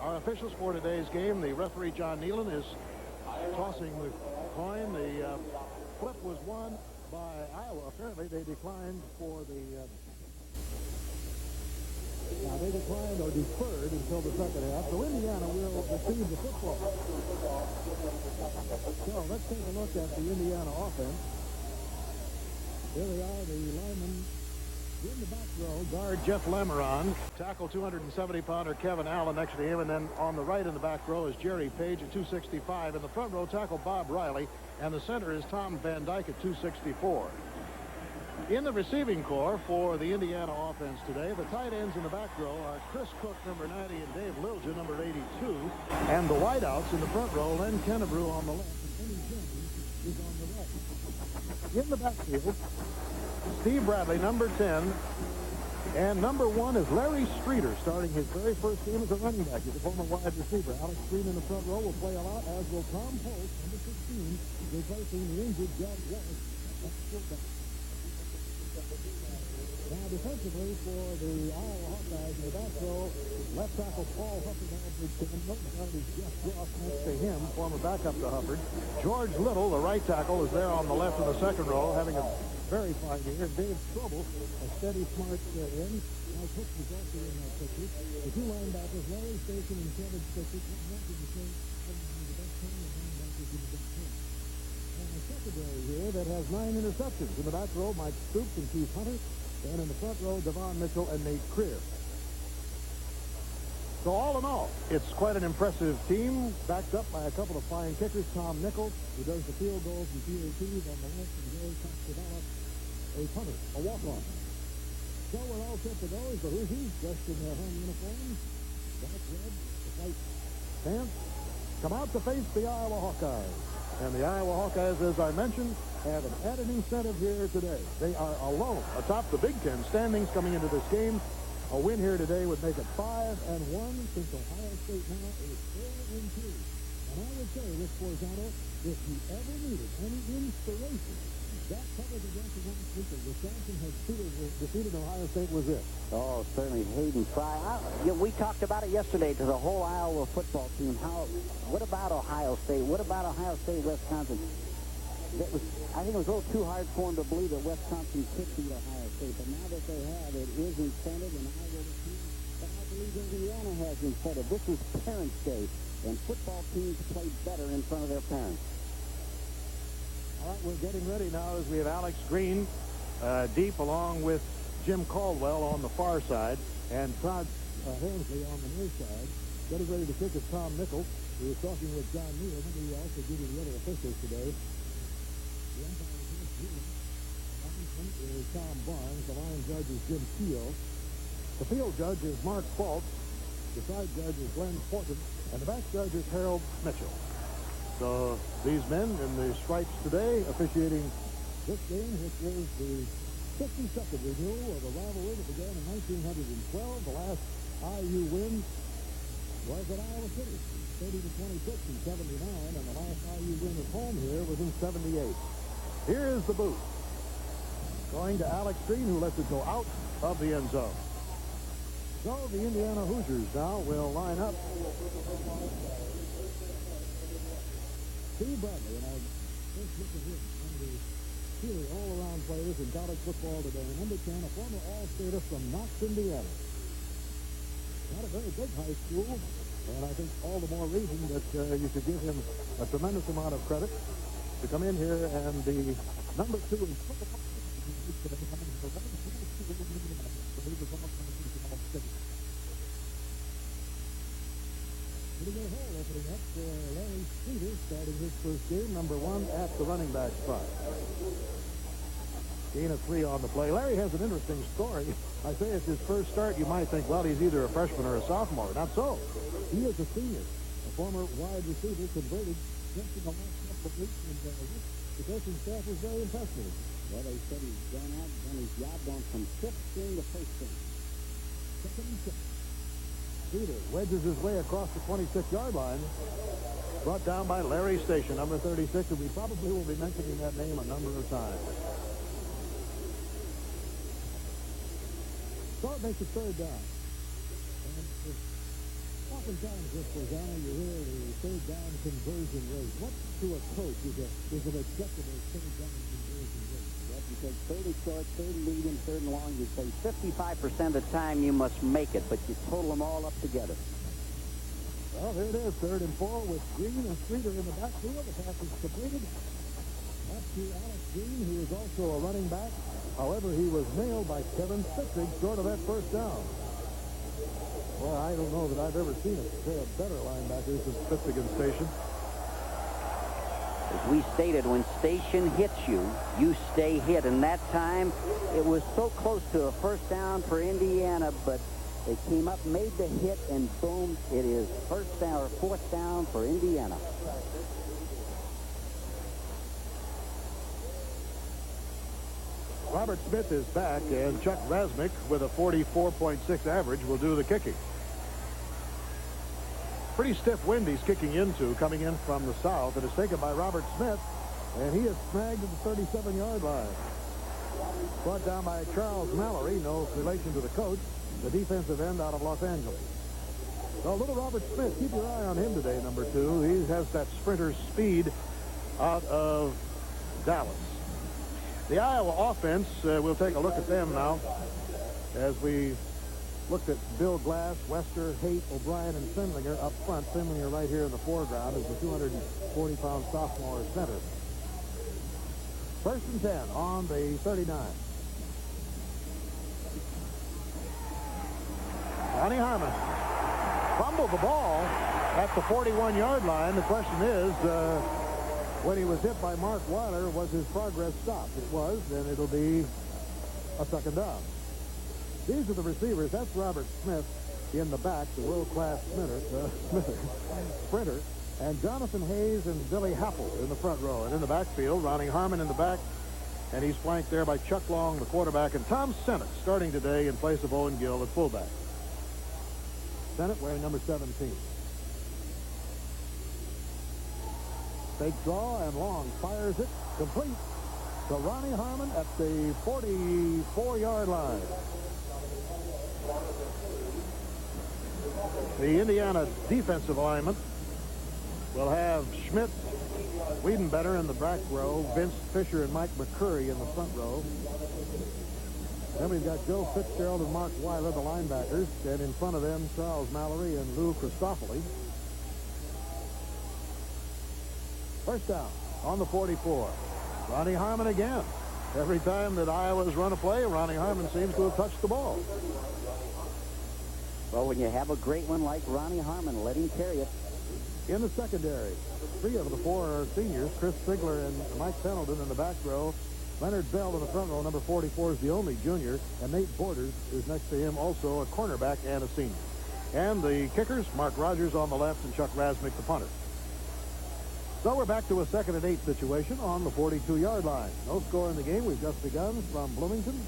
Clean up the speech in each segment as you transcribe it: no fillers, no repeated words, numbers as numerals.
Our officials for today's game, the referee John Nealon is tossing the coin. The flip was won by Iowa. Apparently they declined for the now they declined or deferred until the second half. So Indiana will receive the football. So let's take a look at the Indiana offense. Here they are, the linemen in the back row. Guard Jeff Lameron. Tackle 270-pounder Kevin Allen next to him. And then on the right in the back row is Jerry Page at 265. In the front row, tackle Bob Riley. And the center is Tom Van Dyke at 264. In the receiving corps for the Indiana offense today, the tight ends in the back row are Chris Cook, number 90, and Dave Lilja, number 82. And the wideouts in the front row, Len Kennebrew on the left, and Benny Jones is on the right. In the backfield, Steve Bradley, number 10, and number 1 is Larry Streeter, starting his very first game as a running back. He's a former wide receiver. Alex Green in the front row will play a lot, as will Tom Holt, number 16, replacing the injured Doug Wallace at fullback. Now defensively for the Iowa Hawkeyes in the back row, left tackle Paul Hufford averaged 10. Right is Jeff Ross next to him, former backup to Hufford. George Little, the right tackle, is there on the left of the second row, having a very fine year. Dave Strobel, a steady, smart end. Mike Hooks is also in that picture. The two linebackers, Larry Station and Kevin Stickett, wanted to say the best player linebackers in the Big Ten. And a secondary here that has 9 interceptions. In the back row, Mike Stoops and Keith Hunter. And in the front row, Devon Mitchell and Nate Creer. So all in all, it's quite an impressive team, backed up by a couple of fine kickers. Tom Nichols, who does the field goals and PATs on the left, and Gary Costavala, a punter, a walk-on. So we're all set to go as the Hoosiers, dressed in their home uniforms, dark red, the white pants, come out to face the Iowa Hawkeyes. And the Iowa Hawkeyes, as I mentioned, have an added incentive here today. They are alone atop the Big Ten standings coming into this game. A win here today would make it 5-1, since Ohio State now is 4-2. And I would say, Rick Forzano, if you ever needed any inspiration, that coverage against the last week that Wisconsin has defeated Ohio State was it. Oh, certainly Hayden Fry. We talked about it yesterday to the whole Iowa football team. What about Ohio State? What about Ohio State, Wisconsin? I think it was a little too hard for them to believe that Wisconsin could beat Ohio State. But now that they have, it is incentive, and I will agree. But I believe Indiana has incentive. This is Parents' Day, and football teams play better in front of their parents. All right, we're getting ready now as we have Alex Green deep along with Jim Caldwell on the far side and Todd Hensley on the near side. Getting ready to kick is Tom Nichols, who is talking with John Neal. I think we also give you the other officials today. The umpire is Tom Barnes. The line judge is Jim Keel. The field judge is Mark Falk. The side judge is Glenn Fortin. And the back judge is Harold Mitchell. So these men in the stripes today officiating this game, which is the 52nd renewal of a rivalry that began in 1912. The last IU win was at Iowa City, 30-26 in 79, and the last IU win at home here was in 78. Here is the booth. Going to Alex Green, who lets it go out of the end zone. So the Indiana Hoosiers now will line up. Steve Bradley, and I first look at him, one of the really all-around players in college football today. Number 10, a former All-Stater from Knox, Indiana. Not a very big high school, and I think all the more reason that you should give him a tremendous amount of credit to come in here and be number 2 in football. Putting a hole opening up for Larry Streeter, starting his first game, number 1 at the running back spot. Gain of 3 on the play. Larry has an interesting story. I say it's his first start. You might think, well, he's either a freshman or a sophomore. Not so. He is a senior, a former wide receiver converted just in the last couple of weeks, and the coaching staff was very impressed with him. Well, they said he's gone out and done his job, going from 5th string to 1st string. Second and 6. Streeter wedges his way across the 26-yard line. Brought down by Larry Station, number 36, and we probably will be mentioning that name a number of times. So it makes it 3rd down. And Oftentimes, Chris Lozano, you hear the third down conversion rate. What to a coach is an acceptable third down conversion rate? Yes, because third and short, third and medium, third and long, you say 55% of the time you must make it, but you total them all up together. Well, here it is, 3rd and 4 with Green and Streeter in the backfield. The pass is completed. Up to Alex Green, who is also a running back. However, he was nailed by Kevin Spitzig short of that first down. Well, I don't know that I've ever seen a pair of better linebackers than Spitzig and Station. As we stated, when Station hits you, you stay hit. And that time, it was so close to a first down for Indiana, but they came up, made the hit, and boom, it is first down or fourth down for Indiana. Robert Smith is back, and Chuck Rasmick, with a 44.6 average, will do the kicking. Pretty stiff wind he's kicking into, coming in from the south. It is taken by Robert Smith, and he is snagged at the 37-yard line. Brought down by Charles Mallory, no relation to the coach, the defensive end out of Los Angeles. So little Robert Smith, keep your eye on him today, number 2. He has that sprinter speed out of Dallas. The Iowa offense, we'll take a look at them now as we looked at Bill Glass, Wester, Haight, O'Brien, and Findlinger up front. Findlinger right here in the foreground is the 240-pound sophomore center. 1st and 10 on the 39. Ronnie Harmon fumbled the ball at the 41-yard line. The question is, when he was hit by Mark Weiler, was his progress stopped? It was, and it'll be a 2nd down. These are the receivers. That's Robert Smith in the back, the world-class sprinter. And Jonathan Hayes and Billy Happel in the front row. And in the backfield, Ronnie Harmon in the back. And he's flanked there by Chuck Long, the quarterback, and Tom Sennett starting today in place of Owen Gill at fullback. Sennett wearing number 17. Fake draw, and Long fires it complete to Ronnie Harmon at the 44-yard line. The Indiana defensive alignment will have Schmidt, Wiedenbetter in the back row, Vince Fisher and Mike McCurry in the front row. Then we've got Joe Fitzgerald and Mark Weiler, the linebackers, and in front of them, Charles Mallory and Lou Christofoli. 1st down on the 44. Ronnie Harmon again. Every time that Iowa's run a play, Ronnie Harmon seems to have touched the ball. Well, when you have a great one like Ronnie Harmon, let him carry it. In the secondary, 3 of the 4 are seniors. Chris Sigler and Mike Pendleton in the back row. Leonard Bell in the front row, number 44, is the only junior. And Nate Borders is next to him, also a cornerback and a senior. And the kickers, Mark Rogers on the left and Chuck Rasmick, the punter. So we're back to a 2nd and 8 situation on the 42-yard line. No score in the game. We've just begun from Bloomington.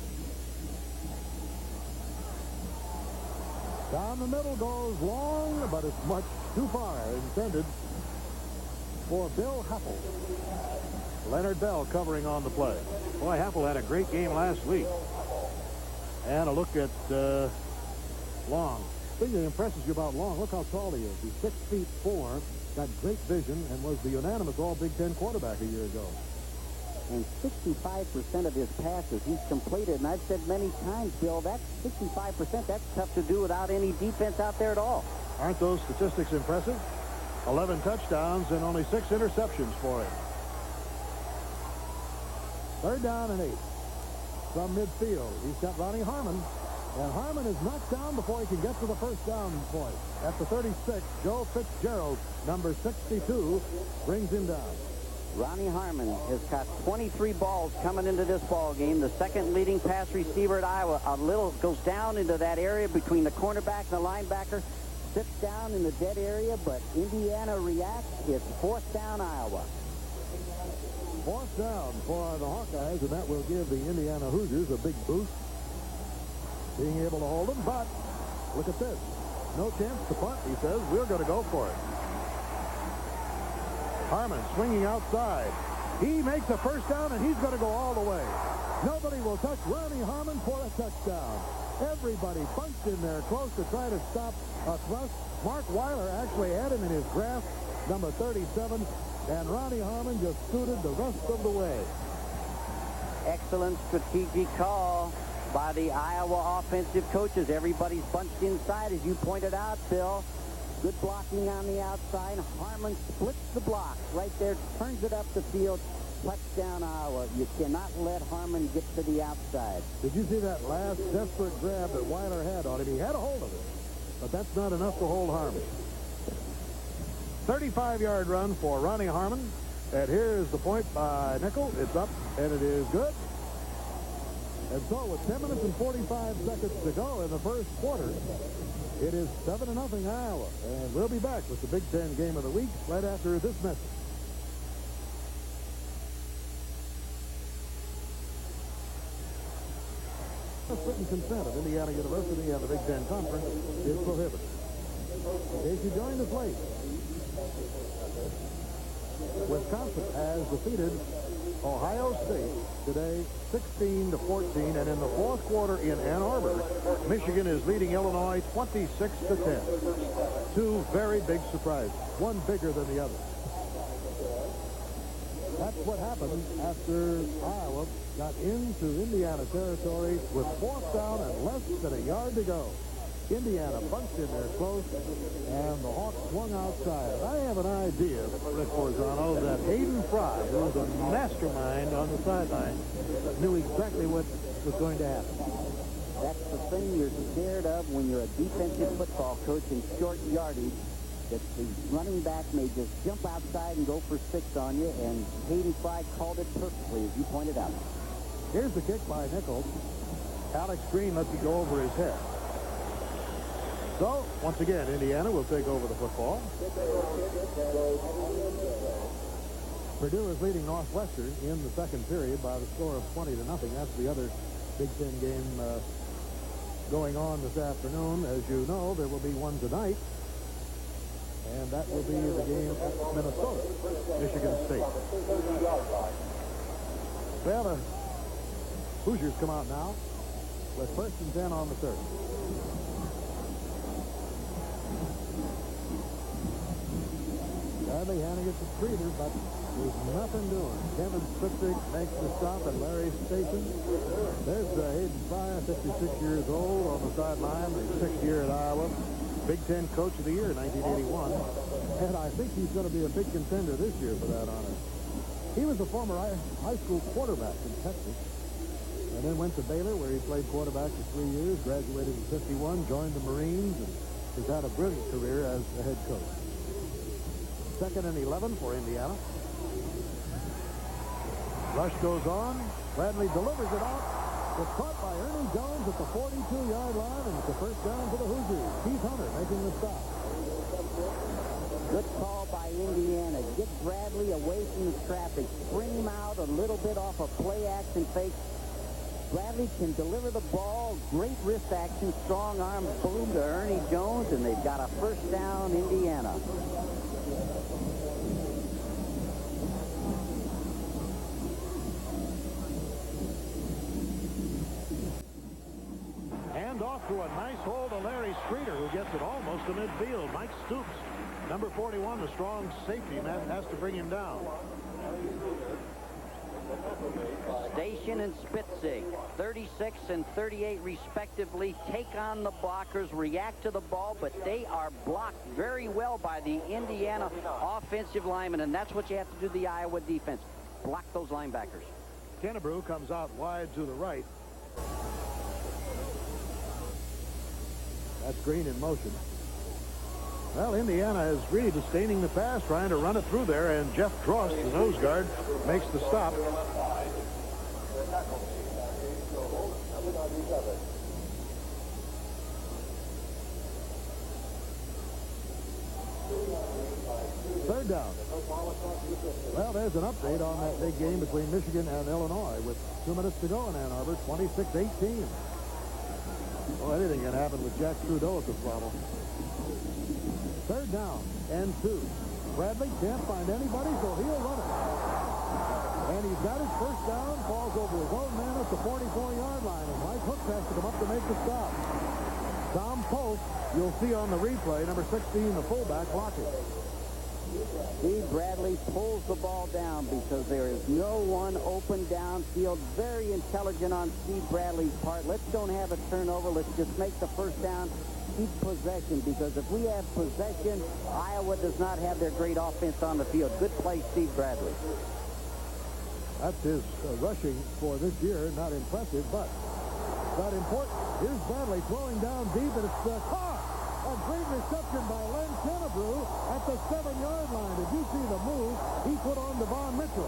Down the middle goes Long, but it's much too far. Intended for Bill Happel. Leonard Bell covering on the play. Boy, Happel had a great game last week. And a look at Long. The thing that impresses you about Long, look how tall he is. He's 6'4", got great vision, and was the unanimous All-Big Ten quarterback a year ago. And 65% of his passes he's completed. And I've said many times, Bill, that's 65%. That's tough to do without any defense out there at all. Aren't those statistics impressive? 11 touchdowns and only 6 interceptions for him. 3rd down and 8 from midfield. He's got Ronnie Harmon. And Harmon is knocked down before he can get to the first down point. At the 36, Joe Fitzgerald, number 62, brings him down. Ronnie Harmon has got 23 balls coming into this ball game. The 2nd leading pass receiver at Iowa. A little goes down into that area between the cornerback and the linebacker. Sits down in the dead area, but Indiana reacts. It's 4th down, Iowa. 4th down for the Hawkeyes, and that will give the Indiana Hoosiers a big boost, being able to hold them. But look at this. No chance to punt, he says. We're going to go for it. Harmon swinging outside. He makes a first down, and he's going to go all the way. Nobody will touch Ronnie Harmon for a touchdown. Everybody bunched in there close to try to stop a thrust. Mark Weiler actually had him in his grasp, number 37, and Ronnie Harmon just scooted the rest of the way. Excellent strategic call by the Iowa offensive coaches. Everybody's bunched inside, as you pointed out, Bill. Good blocking on the outside. Harmon splits the block right there, turns it up the field. Touchdown, Iowa. You cannot let Harmon get to the outside. Did you see that last desperate grab that Weiler had on him? He had a hold of it, but that's not enough to hold Harmon. 35-yard run for Ronnie Harmon. And here's the point by Nickel. It's up, and it is good. And so with 10 minutes and 45 seconds to go in the first quarter, it is 7-0 Iowa. And we'll be back with the Big Ten Game of the Week right after this message. Written consent of Indiana University and the Big Ten Conference is prohibited. In case you joined us late, Wisconsin has defeated Ohio State today 16-14, and in the fourth quarter in Ann Arbor, Michigan is leading Illinois 26-10. Two very big surprises, one bigger than the other. That's what happened after Iowa got into Indiana territory with fourth down and less than a yard to go. Indiana bunched in there close, and the Hawks swung outside. I have an idea, Rick Forzano, that Hayden Fry, who was a mastermind on the sideline, knew exactly what was going to happen. That's the thing you're scared of when you're a defensive football coach in short yardage, that the running back may just jump outside and go for 6 on you, and Hayden Fry called it perfectly, as you pointed out. Here's the kick by Nichols. Alex Green lets it go over his head. So, once again, Indiana will take over the football. Purdue is leading Northwestern in the second period by the score of 20-0. That's the other Big Ten game going on this afternoon. As you know, there will be one tonight, and that will be the game at Minnesota, Michigan State. Well, the Hoosiers come out now with 1st and 10 on the 30. Bradley handing it to Streeter, but there's nothing doing. Kevin Spitzig makes the stop at Larry's station. There's Hayden Fry, 56 years old, on the sideline, the 6th year at Iowa. Big Ten Coach of the Year in 1981. And I think he's going to be a big contender this year for that honor. He was a former high school quarterback in Texas, and then went to Baylor, where he played quarterback for 3 years, graduated in 51, joined the Marines, and has had a brilliant career as the head coach. 2nd and 11 for Indiana. Rush goes on. Bradley delivers it out. It's caught by Ernie Jones at the 42-yard line, and it's a first down for the Hoosiers. Keith Hunter making the stop. Good call by Indiana. Get Bradley away from the traffic. Bring him out a little bit off a play-action fake. Bradley can deliver the ball. Great wrist action. Strong arm boom to Ernie Jones, and they've got a first down, Indiana. And off to a nice hold to Larry Streeter, who gets it almost to midfield. Mike Stoops, number 41, the strong safety man, has to bring him down. Station and Spitzig, 36 and 38 respectively, take on the blockers, react to the ball, but they are blocked very well by the Indiana offensive linemen, and that's what you have to do to the Iowa defense. Block those linebackers. Kennebrew comes out wide to the right. That's Green in motion. Well, Indiana is really disdaining the pass, trying to run it through there, and Jeff Drost, the nose guard, makes the stop. Third down. Well, there's an update on that big game between Michigan and Illinois with 2 minutes to go in Ann Arbor, 26-18. Well, anything can happen with Jack Trudeau at the throttle. Third down and 2. Bradley can't find anybody, so he'll run it. And he's got his first down, falls over his own man at the 44-yard line, and Mike Hooks has to come up to make the stop. Tom Post, you'll see on the replay, number 16, the fullback, blocking. Steve Bradley pulls the ball down because there is no one open downfield. Very intelligent on Steve Bradley's part. Let's don't have a turnover. Let's just make the first down. Keep possession, because if we have possession, Iowa does not have their great offense on the field. Good play, Steve Bradley. That's his rushing for this year. Not impressive, but not important. Here's Bradley throwing down deep, and it's caught. A great reception by Len Kennebrew at the 7-yard line. Did you see the move he put on Devon Mitchell?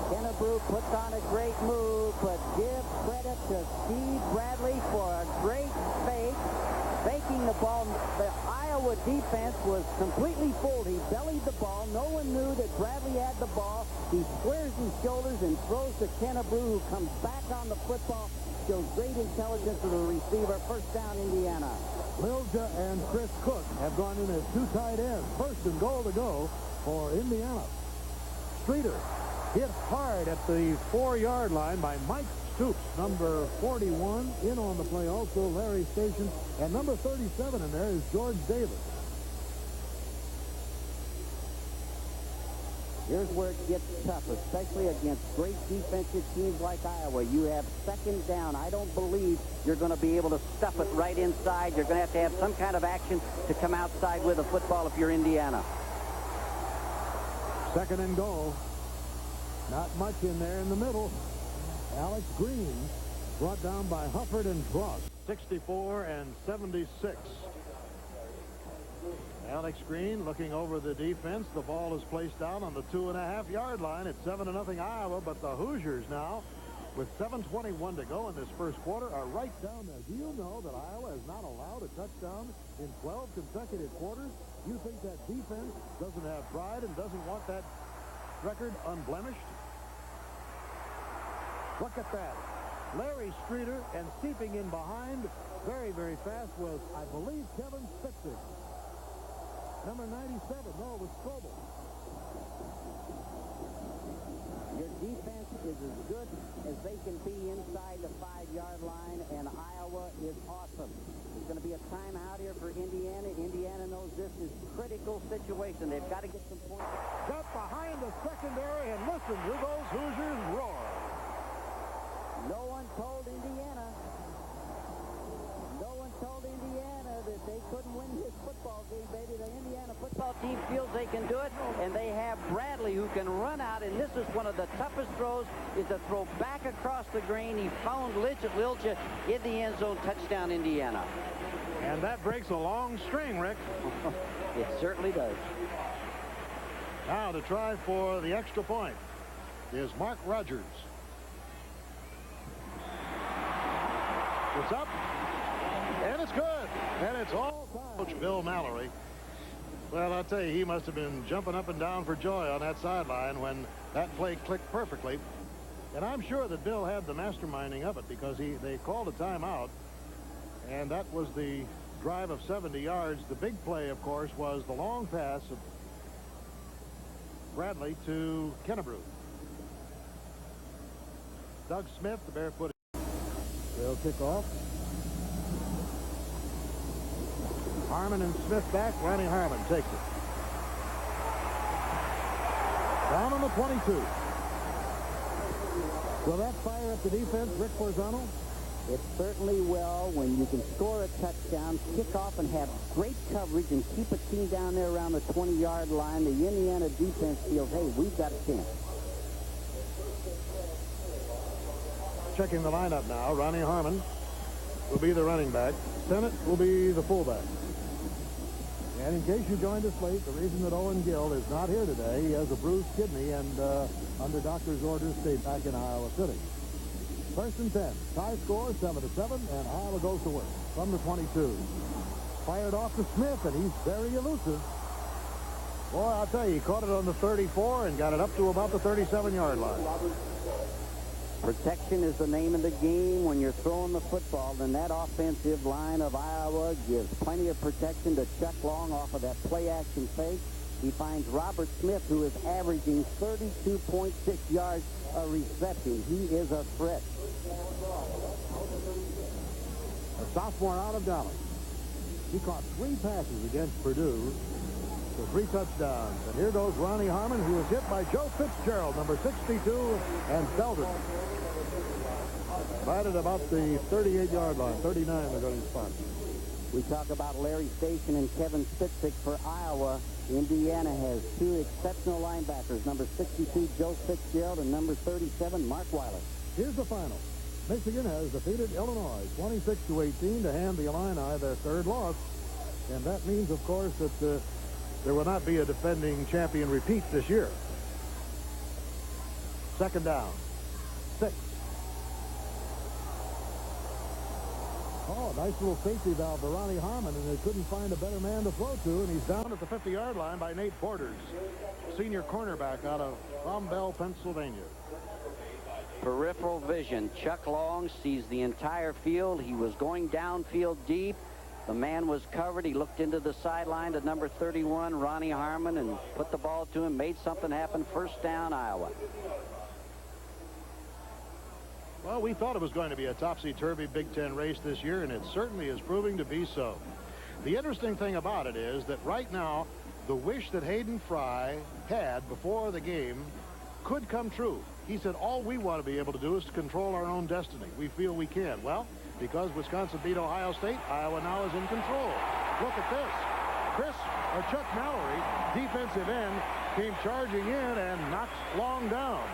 Kennebrew puts on a great move, but give credit to Steve Bradley for a great fake. Faking the ball. The Iowa defense was completely fooled. He bellied the ball. No one knew that Bradley had the ball. He squares his shoulders and throws to Kennebrew, who comes back on the football. Shows great intelligence to the receiver. First down, Indiana. Milja and Chris Cook have gone in as two tight ends. First and goal to go for Indiana. Streeter hit hard at the 4-yard line by Mike Stoops, number 41, in on the play also, Larry Station, and number 37 in there is George Davis. Here's where it gets tough, especially against great defensive teams like Iowa. You have second down. I don't believe you're going to be able to stuff it right inside. You're going to have some kind of action to come outside with a football if you're Indiana. Second and goal. Not much in there in the middle. Alex Green brought down by Hufford and Dross. 64 and 76. Alex Green looking over the defense. The ball is placed down on the 2.5-yard line. It's 7-0 Iowa, but the Hoosiers now, with 7:21 to go in this first quarter, are right down there. Do you know that Iowa has not allowed a touchdown in 12 consecutive quarters? You think that defense doesn't have pride and doesn't want that record unblemished? Look at that. Larry Streeter, and seeping in behind very, very fast was, I believe, Kevin Spitzig. Number 97. No, it was Strobel. Your defense is as good as they can be inside the 5-yard line, and Iowa is awesome. There's going to be a timeout here for Indiana. Indiana knows this is a critical situation. They've got to get some points. Got behind the secondary, and listen to those Hoosiers roar. No one told Indiana. No one told Indiana that they couldn't win this football game, baby. The Indiana football team feels they can do it, and they have Bradley who can run out, and this is one of the toughest throws, is a throw back across the green. He found Lilja in the end zone. Touchdown, Indiana. And that breaks a long string, Rick. It certainly does. Now to try for the extra point is Mark Rogers. It's up, and it's good, and it's all time. Coach Bill Mallory. Well, I'll tell you, he must have been jumping up and down for joy on that sideline when that play clicked perfectly. And I'm sure that Bill had the masterminding of it, because they called a timeout, and that was the drive of 70 yards. The big play, of course, was the long pass of Bradley to Kennebrew. Doug Smith, the barefoot. They'll kick off. Harmon and Smith back. Ronnie Harmon takes it. Down on the 22. Will that fire up the defense, Rick Forzano? It certainly will. When you can score a touchdown, kick off, and have great coverage and keep a team down there around the 20-yard line, the Indiana defense feels, hey, we've got a chance. Checking the lineup now. Ronnie Harmon will be the running back. Sennett will be the fullback. And in case you joined us late, the reason that Owen Gill is not here today, he has a bruised kidney and under doctor's orders stayed back in Iowa City. First and 10. Tie score 7-7, and Iowa goes to work from the 22. Fired off to Smith, and he's very elusive. Boy, I'll tell you, he caught it on the 34 and got it up to about the 37-yard line. Protection is the name of the game when you're throwing the football. Then that offensive line of Iowa gives plenty of protection to Chuck Long off of that play-action fake. He finds Robert Smith, who is averaging 32.6 yards a reception. He is a threat. A sophomore out of Dallas. He caught 3 passes against Purdue for 3 touchdowns. And here goes Ronnie Harmon, who was hit by Joe Fitzgerald, number 62, and Belden. Right at about the 38-yard line, 39 they're going to spot. We talk about Larry Station and Kevin Spitzig for Iowa. Indiana has 2 exceptional linebackers, number 62, Joe Fitzgerald, and number 37, Mark Weiler. Here's the final. Michigan has defeated Illinois 26-18 to hand the Illini their 3rd loss. And that means, of course, that there will not be a defending champion repeat this year. 2nd down. 6. Oh, nice little safety valve for Ronnie Harmon, and they couldn't find a better man to throw to, and he's down at the 50-yard line by Nate Borders, senior cornerback out of Bombell, Pennsylvania. Peripheral vision. Chuck Long sees the entire field. He was going downfield deep. The man was covered. He looked into the sideline to number 31, Ronnie Harmon, and put the ball to him, made something happen. 1st down, Iowa. Well, we thought it was going to be a topsy-turvy Big Ten race this year, and it certainly is proving to be so. The interesting thing about it is that right now, the wish that Hayden Fry had before the game could come true. He said, all we want to be able to do is to control our own destiny. We feel we can. Well, because Wisconsin beat Ohio State, Iowa now is in control. Look at this. Chuck Mallory, defensive end, came charging in and knocks Long down.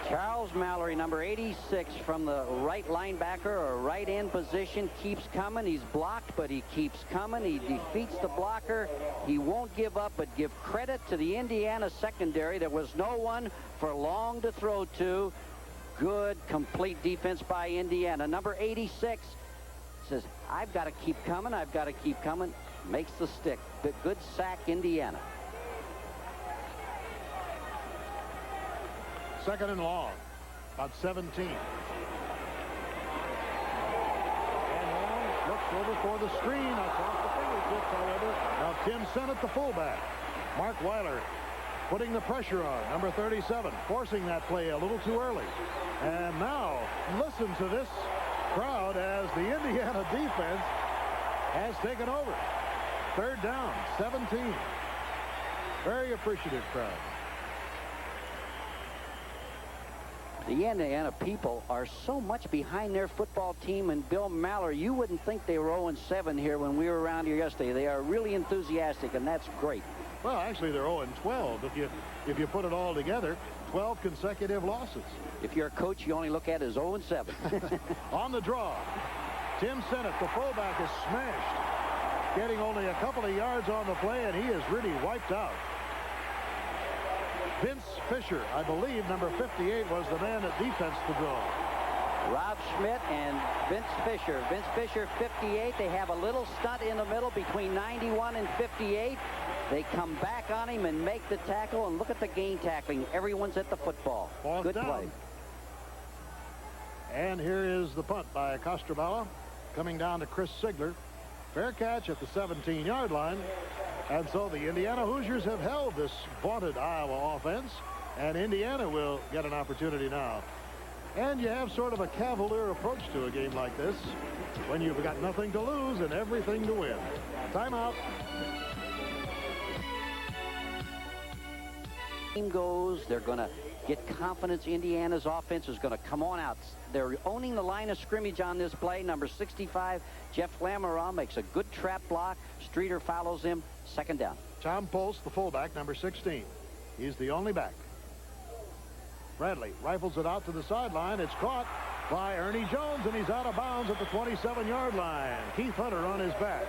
Charles Mallory, number 86, from the right linebacker or right end position, keeps coming. He's blocked, but he keeps coming. He defeats the blocker. He won't give up, but give credit to the Indiana secondary. There was no one for Long to throw to. Good, complete defense by Indiana. Number 86 says, I've got to keep coming. I've got to keep coming. Makes the stick. But good sack, Indiana. 2nd and long, about 17. And Long looks over for the screen. Across the fingertips, however. Now Tim Sennett, the fullback. Mark Weiler putting the pressure on. Number 37, forcing that play a little too early. And now, listen to this crowd as the Indiana defense has taken over. 3rd down, 17. Very appreciative crowd. The Indiana people are so much behind their football team and Bill Mallory. You wouldn't think they were 0-7 here when we were around here yesterday. They are really enthusiastic, and that's great. Well, actually, they're 0-12. If you put it all together, 12 consecutive losses. If you're a coach, you only look at it as 0-7. On the draw, Tim Sennett, the fullback, is smashed, getting only a couple of yards on the play, and he is really wiped out. Vince Fisher, I believe, number 58, was the man at defense to draw. Rob Schmidt and Vince Fisher. Vince Fisher, 58. They have a little stunt in the middle between 91 and 58. They come back on him and make the tackle, and look at the gain tackling. Everyone's at the football. Good play. And here is the punt by Costrabella, coming down to Chris Sigler. Fair catch at the 17-yard line. And so the Indiana Hoosiers have held this vaunted Iowa offense, and Indiana will get an opportunity now. And you have sort of a cavalier approach to a game like this when you've got nothing to lose and everything to win. Timeout. Team goes, they're going to get confidence. Indiana's offense is going to come on out. They're owning the line of scrimmage on this play. Number 65, Jeff Lamoureux, makes a good trap block. Streeter follows him. 2nd down. Tom Post, the fullback, number 16. He's the only back. Bradley rifles it out to the sideline. It's caught by Ernie Jones, and he's out of bounds at the 27-yard line. Keith Hunter on his back.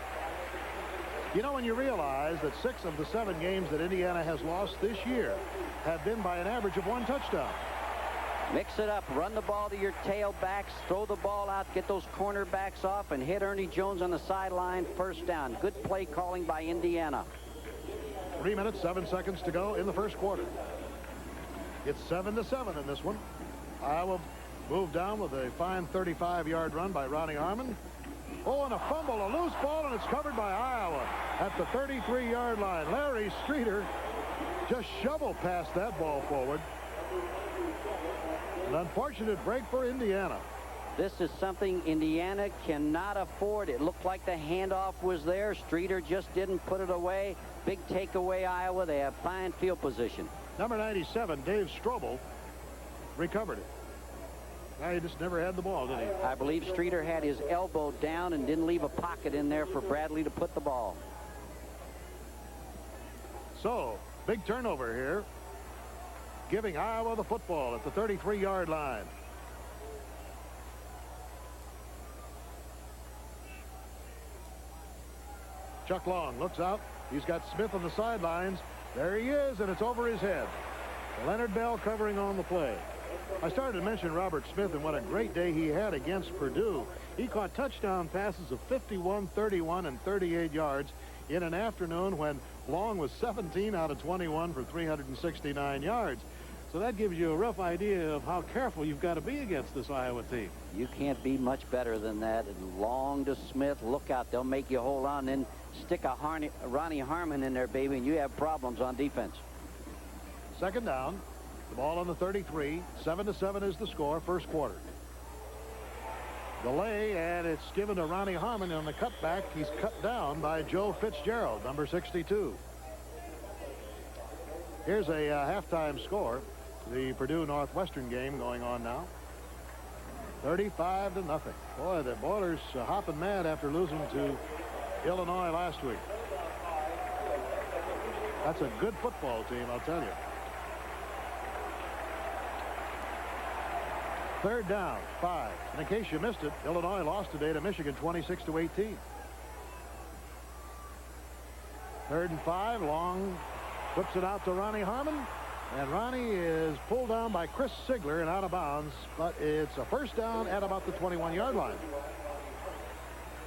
You know, when you realize that 6 of the 7 games that Indiana has lost this year have been by an average of 1 touchdown. Mix it up. Run the ball to your tailbacks. Throw the ball out. Get those cornerbacks off and hit Ernie Jones on the sideline. 1st down. Good play calling by Indiana. 3 minutes, 7 seconds to go in the 1st quarter. It's 7-7 in this one. Iowa moved down with a fine 35-yard run by Ronnie Harmon. Oh, and a fumble, a loose ball, and it's covered by Iowa at the 33-yard line. Larry Streeter just shoveled past that ball forward. An unfortunate break for Indiana. This is something Indiana cannot afford. It looked like the handoff was there. Streeter just didn't put it away. Big takeaway, Iowa. They have fine field position. Number 97, Dave Strobel, recovered it. Now, he just never had the ball, did he? I believe Streeter had his elbow down and didn't leave a pocket in there for Bradley to put the ball. So, big turnover here, giving Iowa the football at the 33-yard line. Chuck Long looks out. He's got Smith on the sidelines. There he is, and it's over his head. Leonard Bell covering on the play. I started to mention Robert Smith and what a great day he had against Purdue. He caught touchdown passes of 51, 31, and 38 yards in an afternoon when Long was 17 out of 21 for 369 yards. So that gives you a rough idea of how careful you've got to be against this Iowa team. You can't be much better than that. Long to Smith. Look out. They'll make you hold on. Then stick a Ronnie Harmon in there, baby, and you have problems on defense. Second down. The ball on the 33. 7-7 is the score. First quarter. Delay, and it's given to Ronnie Harmon on the cutback. He's cut down by Joe Fitzgerald, number 62. Here's a halftime score. The Purdue Northwestern game going on now. 35-0. Boy, the Boilers hopping mad after losing to Illinois last week. That's a good football team, I'll tell you. Third down, 5. And in case you missed it, Illinois lost today to Michigan 26-18. Third and 5. Long flips it out to Ronnie Harmon. And Ronnie is pulled down by Chris Sigler and out of bounds, but it's a first down at about the 21-yard line.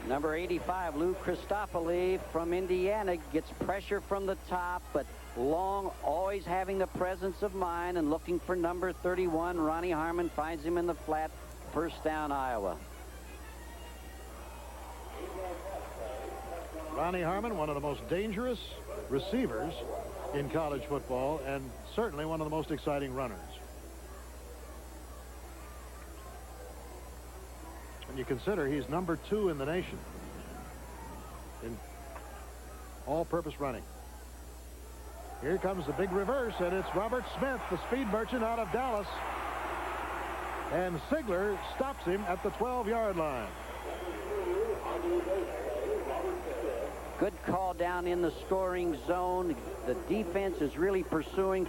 Number 85, Lou Christopoli from Indiana, gets pressure from the top, but Long always having the presence of mind and looking for number 31. Ronnie Harmon finds him in the flat. First down, Iowa. Ronnie Harmon, one of the most dangerous receivers in college football, and certainly one of the most exciting runners. And you consider he's number 2 in the nation in all-purpose running. Here comes the big reverse, and it's Robert Smith, the speed merchant out of Dallas. And Sigler stops him at the 12-yard line. Good call down in the scoring zone. The defense is really pursuing.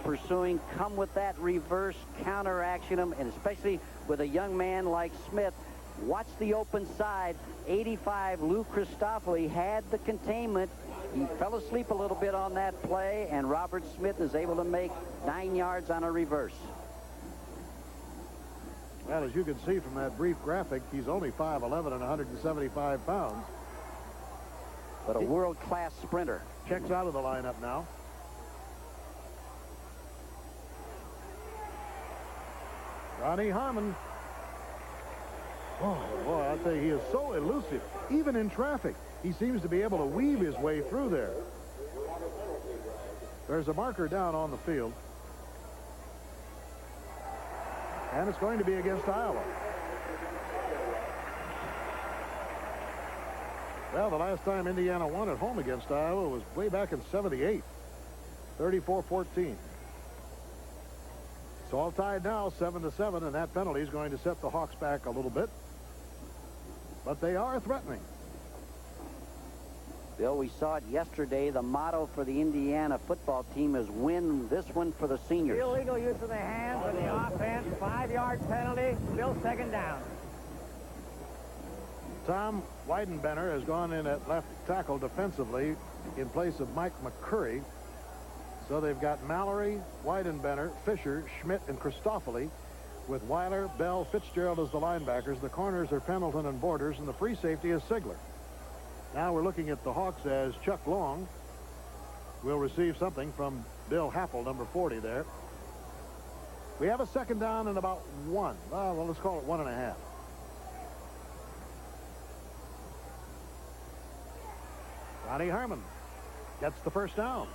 Come with that reverse, counteraction them, and especially with a young man like Smith. Watch the open side. 85, Lou Christopoli had the containment. He fell asleep a little bit on that play, and Robert Smith is able to make 9 yards on a reverse. Well, as you can see from that brief graphic, he's only 5'11" and 175 pounds. But a world-class sprinter. Checks out of the lineup now. Ronnie Harmon. Oh, boy, I'll tell you, he is so elusive. Even in traffic, he seems to be able to weave his way through there. There's a marker down on the field. And it's going to be against Iowa. Well, the last time Indiana won at home against Iowa was way back in '78. 34-14. It's all tied now, 7-7, and that penalty is going to set the Hawks back a little bit. But they are threatening. Bill, we saw it yesterday. The motto for the Indiana football team is win this one for the seniors. Illegal use of the hands on the offense. 5-yard penalty. Still second down. Tom Weidenbenner has gone in at left tackle defensively in place of Mike McCurry. So they've got Mallory, Weidenbenner, Fisher, Schmidt, and Christopoli, with Weiler, Bell, Fitzgerald as the linebackers. The corners are Pendleton and Borders, and the free safety is Sigler. Now we're looking at the Hawks as Chuck Long will receive something from Bill Happel, number 40 there. We have a second down and about 1. Well, let's call it 1.5. Ronnie Harmon gets the first down.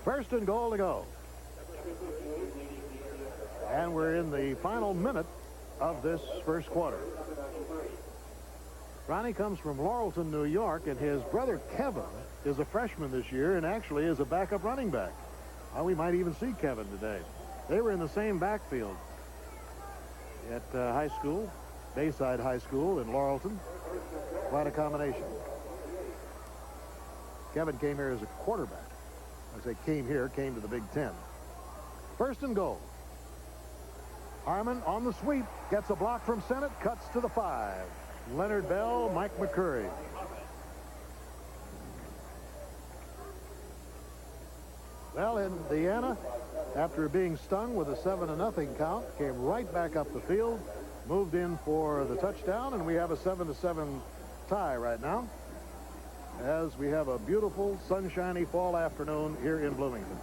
First and goal to go. And we're in the final minute of this first quarter. Ronnie comes from Laurelton, New York, and his brother Kevin is a freshman this year and actually is a backup running back. We might even see Kevin today. They were in the same backfield at high school, Bayside High School in Laurelton. Quite a combination. Kevin came here as a quarterback. I say came to the Big Ten. First and goal. Harmon on the sweep, gets a block from Sennett, cuts to the 5. Leonard Bell, Mike McCurry. Well, Indiana, after being stung with a 7-0 count, came right back up the field, moved in for the touchdown, and we have a 7-7 tie right now, as we have a beautiful sunshiny fall afternoon here in Bloomington.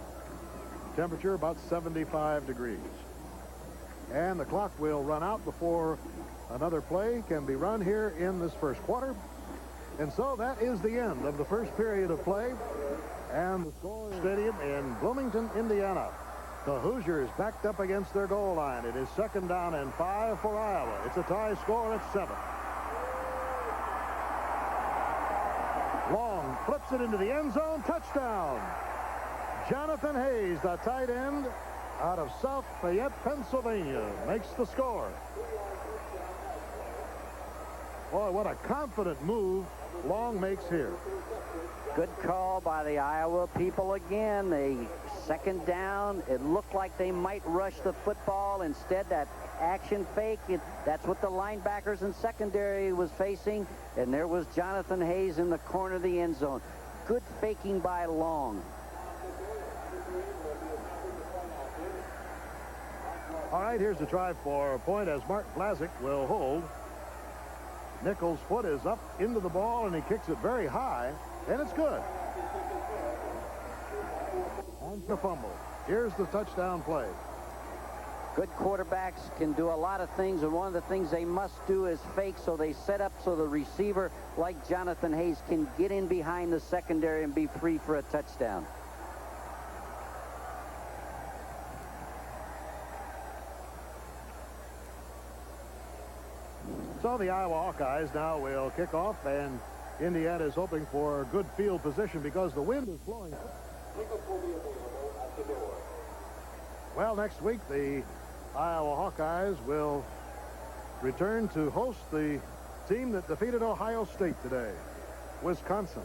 Temperature about 75 degrees. And the clock will run out before another play can be run here in this first quarter. And so that is the end of the first period of play. And the score stadium in Bloomington, Indiana. The Hoosiers backed up against their goal line. It is 2nd down and 5 for Iowa. It's a tie score at 7. Long flips it into the end zone. Touchdown. Jonathan Hayes, the tight end out of South Fayette, Pennsylvania, makes the score. Boy, what a confident move Long makes here. Good call by the Iowa people again. They 2nd down. It looked like they might rush the football. Instead, that action fake, that's what the linebackers and secondary was facing. And there was Jonathan Hayes in the corner of the end zone. Good faking by Long. All right, here's the try for a point as Mark Vlasic will hold. Nichols' foot is up into the ball, and he kicks it very high, and it's good. And the fumble. Here's the touchdown play. Good quarterbacks can do a lot of things, and one of the things they must do is fake, so they set up so the receiver, like Jonathan Hayes, can get in behind the secondary and be free for a touchdown. So the Iowa Hawkeyes now will kick off, and Indiana is hoping for a good field position because the wind is blowing. Well, next week the Iowa Hawkeyes will return to host the team that defeated Ohio State today, Wisconsin.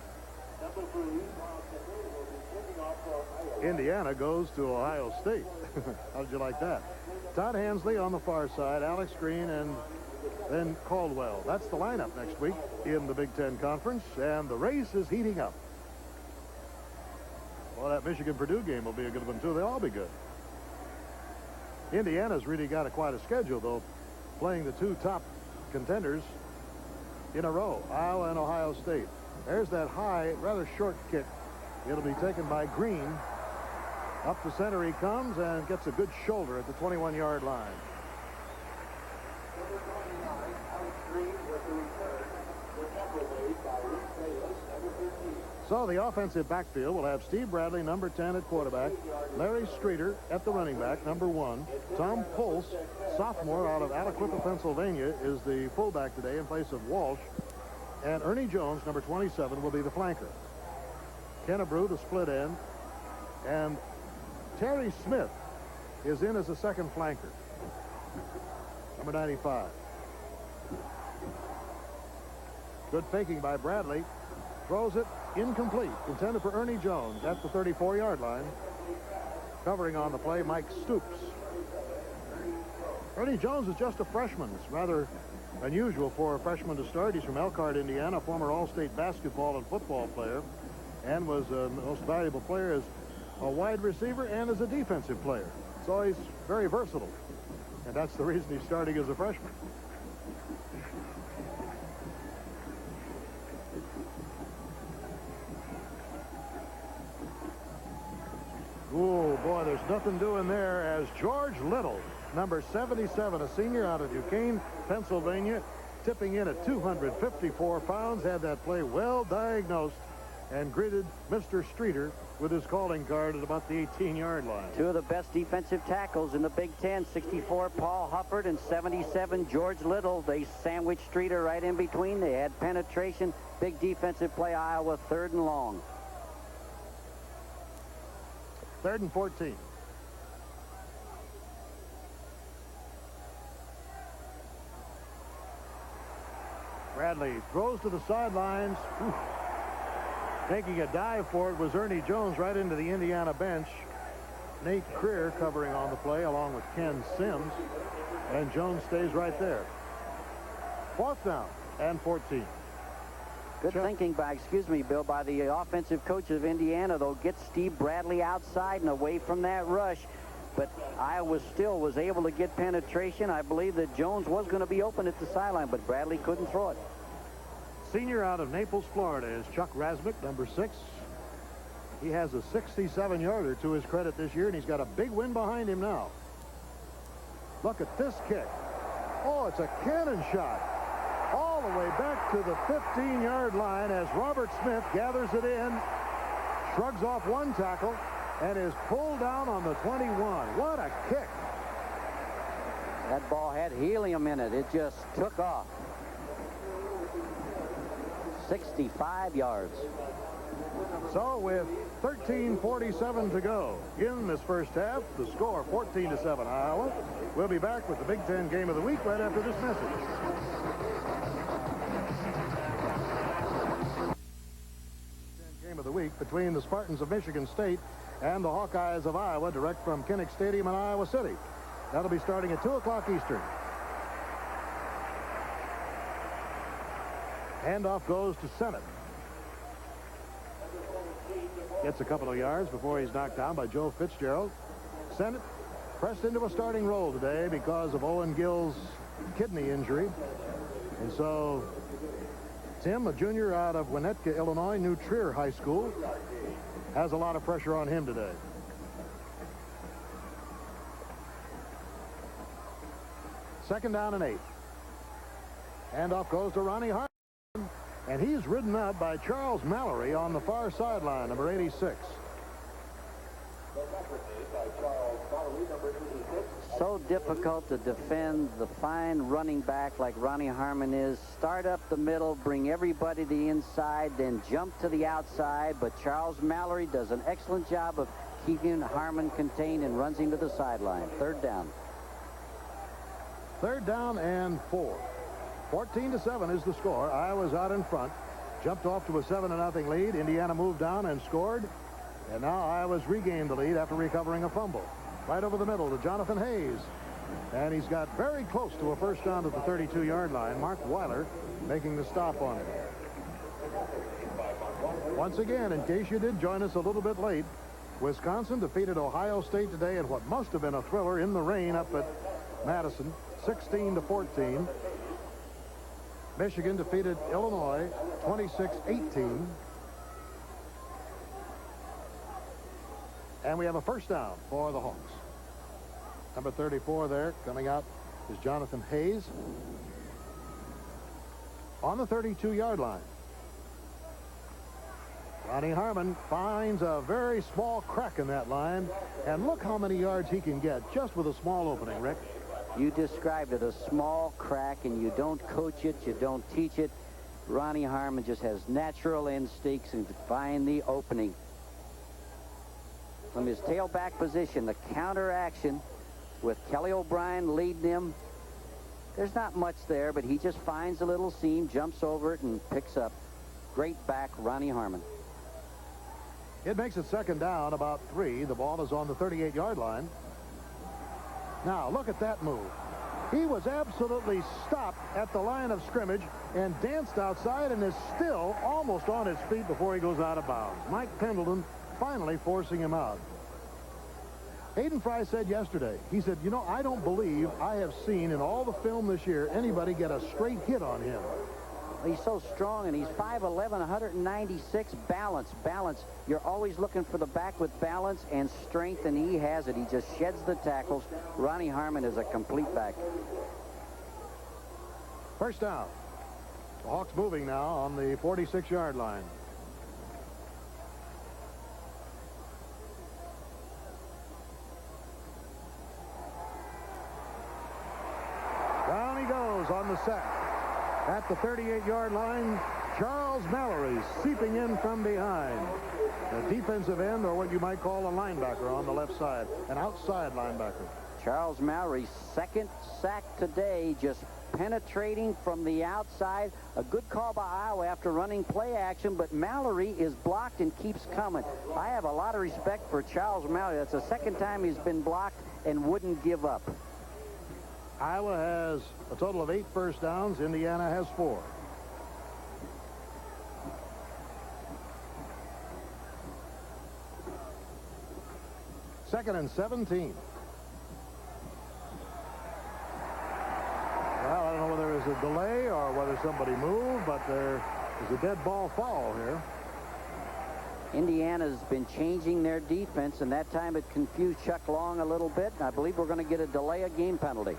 Indiana goes to Ohio State. How did you like that? Todd Hansley on the far side, Alex Green, and then Caldwell. That's the lineup next week in the Big Ten Conference, and the race is heating up. Well, that Michigan-Purdue game will be a good one, too. They'll all be good. Indiana's really got quite a schedule, though, playing the 2 top contenders in a row, Iowa and Ohio State. There's that high, rather short kick. It'll be taken by Green. Up the center he comes and gets a good shoulder at the 21-yard line. So the offensive backfield will have Steve Bradley, number 10 at quarterback, Larry Streeter at the running back, number 1. Tom Pulse, sophomore out of Aliquippa, Pennsylvania, is the fullback today in place of Walsh. And Ernie Jones, number 27, will be the flanker. Kennebrew, the split end. And Terry Smith is in as a second flanker, number 95. Good faking by Bradley. Throws it incomplete. Intended for Ernie Jones at the 34-yard line. Covering on the play, Mike Stoops. Ernie Jones is just a freshman. It's rather unusual for a freshman to start. He's from Elkhart, Indiana, former All-State basketball and football player, and was the most valuable player as a wide receiver and as a defensive player. So he's very versatile, and that's the reason he's starting as a freshman. Oh, boy, there's nothing doing there as George Little, number 77, a senior out of Duquesne, Pennsylvania, tipping in at 254 pounds, had that play well diagnosed and greeted Mr. Streeter with his calling card at about the 18-yard line. Two of the best defensive tackles in the Big Ten, 64 Paul Hufford and 77 George Little. They sandwiched Streeter right in between. They had penetration. Big defensive play, Iowa, 3rd and long. 3rd and 14. Bradley throws to the sidelines. Whew. Taking a dive for it was Ernie Jones right into the Indiana bench. Nate Creer covering on the play along with Ken Sims. And Jones stays right there. 4th down and 14. Good thinking by, Bill, by the offensive coach of Indiana. They'll get Steve Bradley outside and away from that rush. But Iowa still was able to get penetration. I believe that Jones was going to be open at the sideline, but Bradley couldn't throw it. Senior out of Naples, Florida is Chuck Rasmick, number 6. He has a 67-yarder to his credit this year, and he's got a big win behind him now. Look at this kick. Oh, it's a cannon shot. All the way back to the 15-yard line as Robert Smith gathers it in, shrugs off one tackle, and is pulled down on the 21. What a kick. That ball had helium in it. It just took off. 65 yards. So with 13:47 to go in this first half, the score 14-7 Iowa. We'll be back with the Big Ten Game of the Week right after this message. Game of the week between the Spartans of Michigan State and the Hawkeyes of Iowa, direct from Kinnick Stadium in Iowa City. That'll be starting at 2 o'clock Eastern. Handoff goes to Sennett. Gets a couple of yards before he's knocked down by Joe Fitzgerald. Sennett pressed into a starting role today because of Owen Gill's kidney injury. And so Tim, a junior out of Winnetka, Illinois, New Trier High School, has a lot of pressure on him today. Second down and 8. Handoff goes to Ronnie Harmon. And he's ridden up by Charles Mallory on the far sideline, number 86. So difficult to defend the fine running back like Ronnie Harmon is. Start up the middle, bring everybody to the inside, then jump to the outside. But Charles Mallory does an excellent job of keeping Harmon contained and runs him to the sideline. 3rd down. 3rd down and 4. 14-7 is the score. Iowa's out in front. Jumped off to a 7-0 lead. Indiana moved down and scored. And now Iowa's regained the lead after recovering a fumble. Right over the middle to Jonathan Hayes. And he's got very close to a first down at the 32-yard line. Mark Weiler making the stop on it. Once again, in case you did join us a little bit late, Wisconsin defeated Ohio State today in what must have been a thriller in the rain up at Madison, 16-14. Michigan defeated Illinois 26-18. And we have a first down for the Hawks. Number 34 there coming out is Jonathan Hayes on the 32-yard line. Ronnie Harmon finds a very small crack in that line, and look how many yards he can get just with a small opening, Rick. You described it, a small crack, and you don't coach it, you don't teach it. Ronnie Harmon just has natural instincts and to find the opening. From his tailback position, the counter action with Kelly O'Brien leading him. There's not much there, but he just finds a little seam, jumps over it, and picks up. Great back, Ronnie Harmon. It makes it second down, about 3. The ball is on the 38-yard line. Now, look at that move. He was absolutely stopped at the line of scrimmage and danced outside and is still almost on his feet before he goes out of bounds. Mike Pendleton finally forcing him out. Hayden Fry said yesterday, he said, you know, I don't believe I have seen in all the film this year anybody get a straight hit on him. He's so strong, and he's 5'11", 196. Balance. You're always looking for the back with balance and strength, and he has it. He just sheds the tackles. Ronnie Harmon is a complete back. First down. The Hawks moving now on the 46-yard line. Down he goes on the sack. At the 38-yard line, Charles Mallory seeping in from behind. The defensive end, or what you might call a linebacker on the left side, an outside linebacker. Charles Mallory's second sack today, just penetrating from the outside. A good call by Iowa after running play action, but Mallory is blocked and keeps coming. I have a lot of respect for Charles Mallory. That's the second time he's been blocked and wouldn't give up. Iowa has a total of 8 first downs. Indiana has 4. Second and 17. Well, I don't know whether it was a delay or whether somebody moved, but there is a dead ball foul here. Indiana's been changing their defense, and that time it confused Chuck Long a little bit. And I believe we're going to get a delay of game penalty.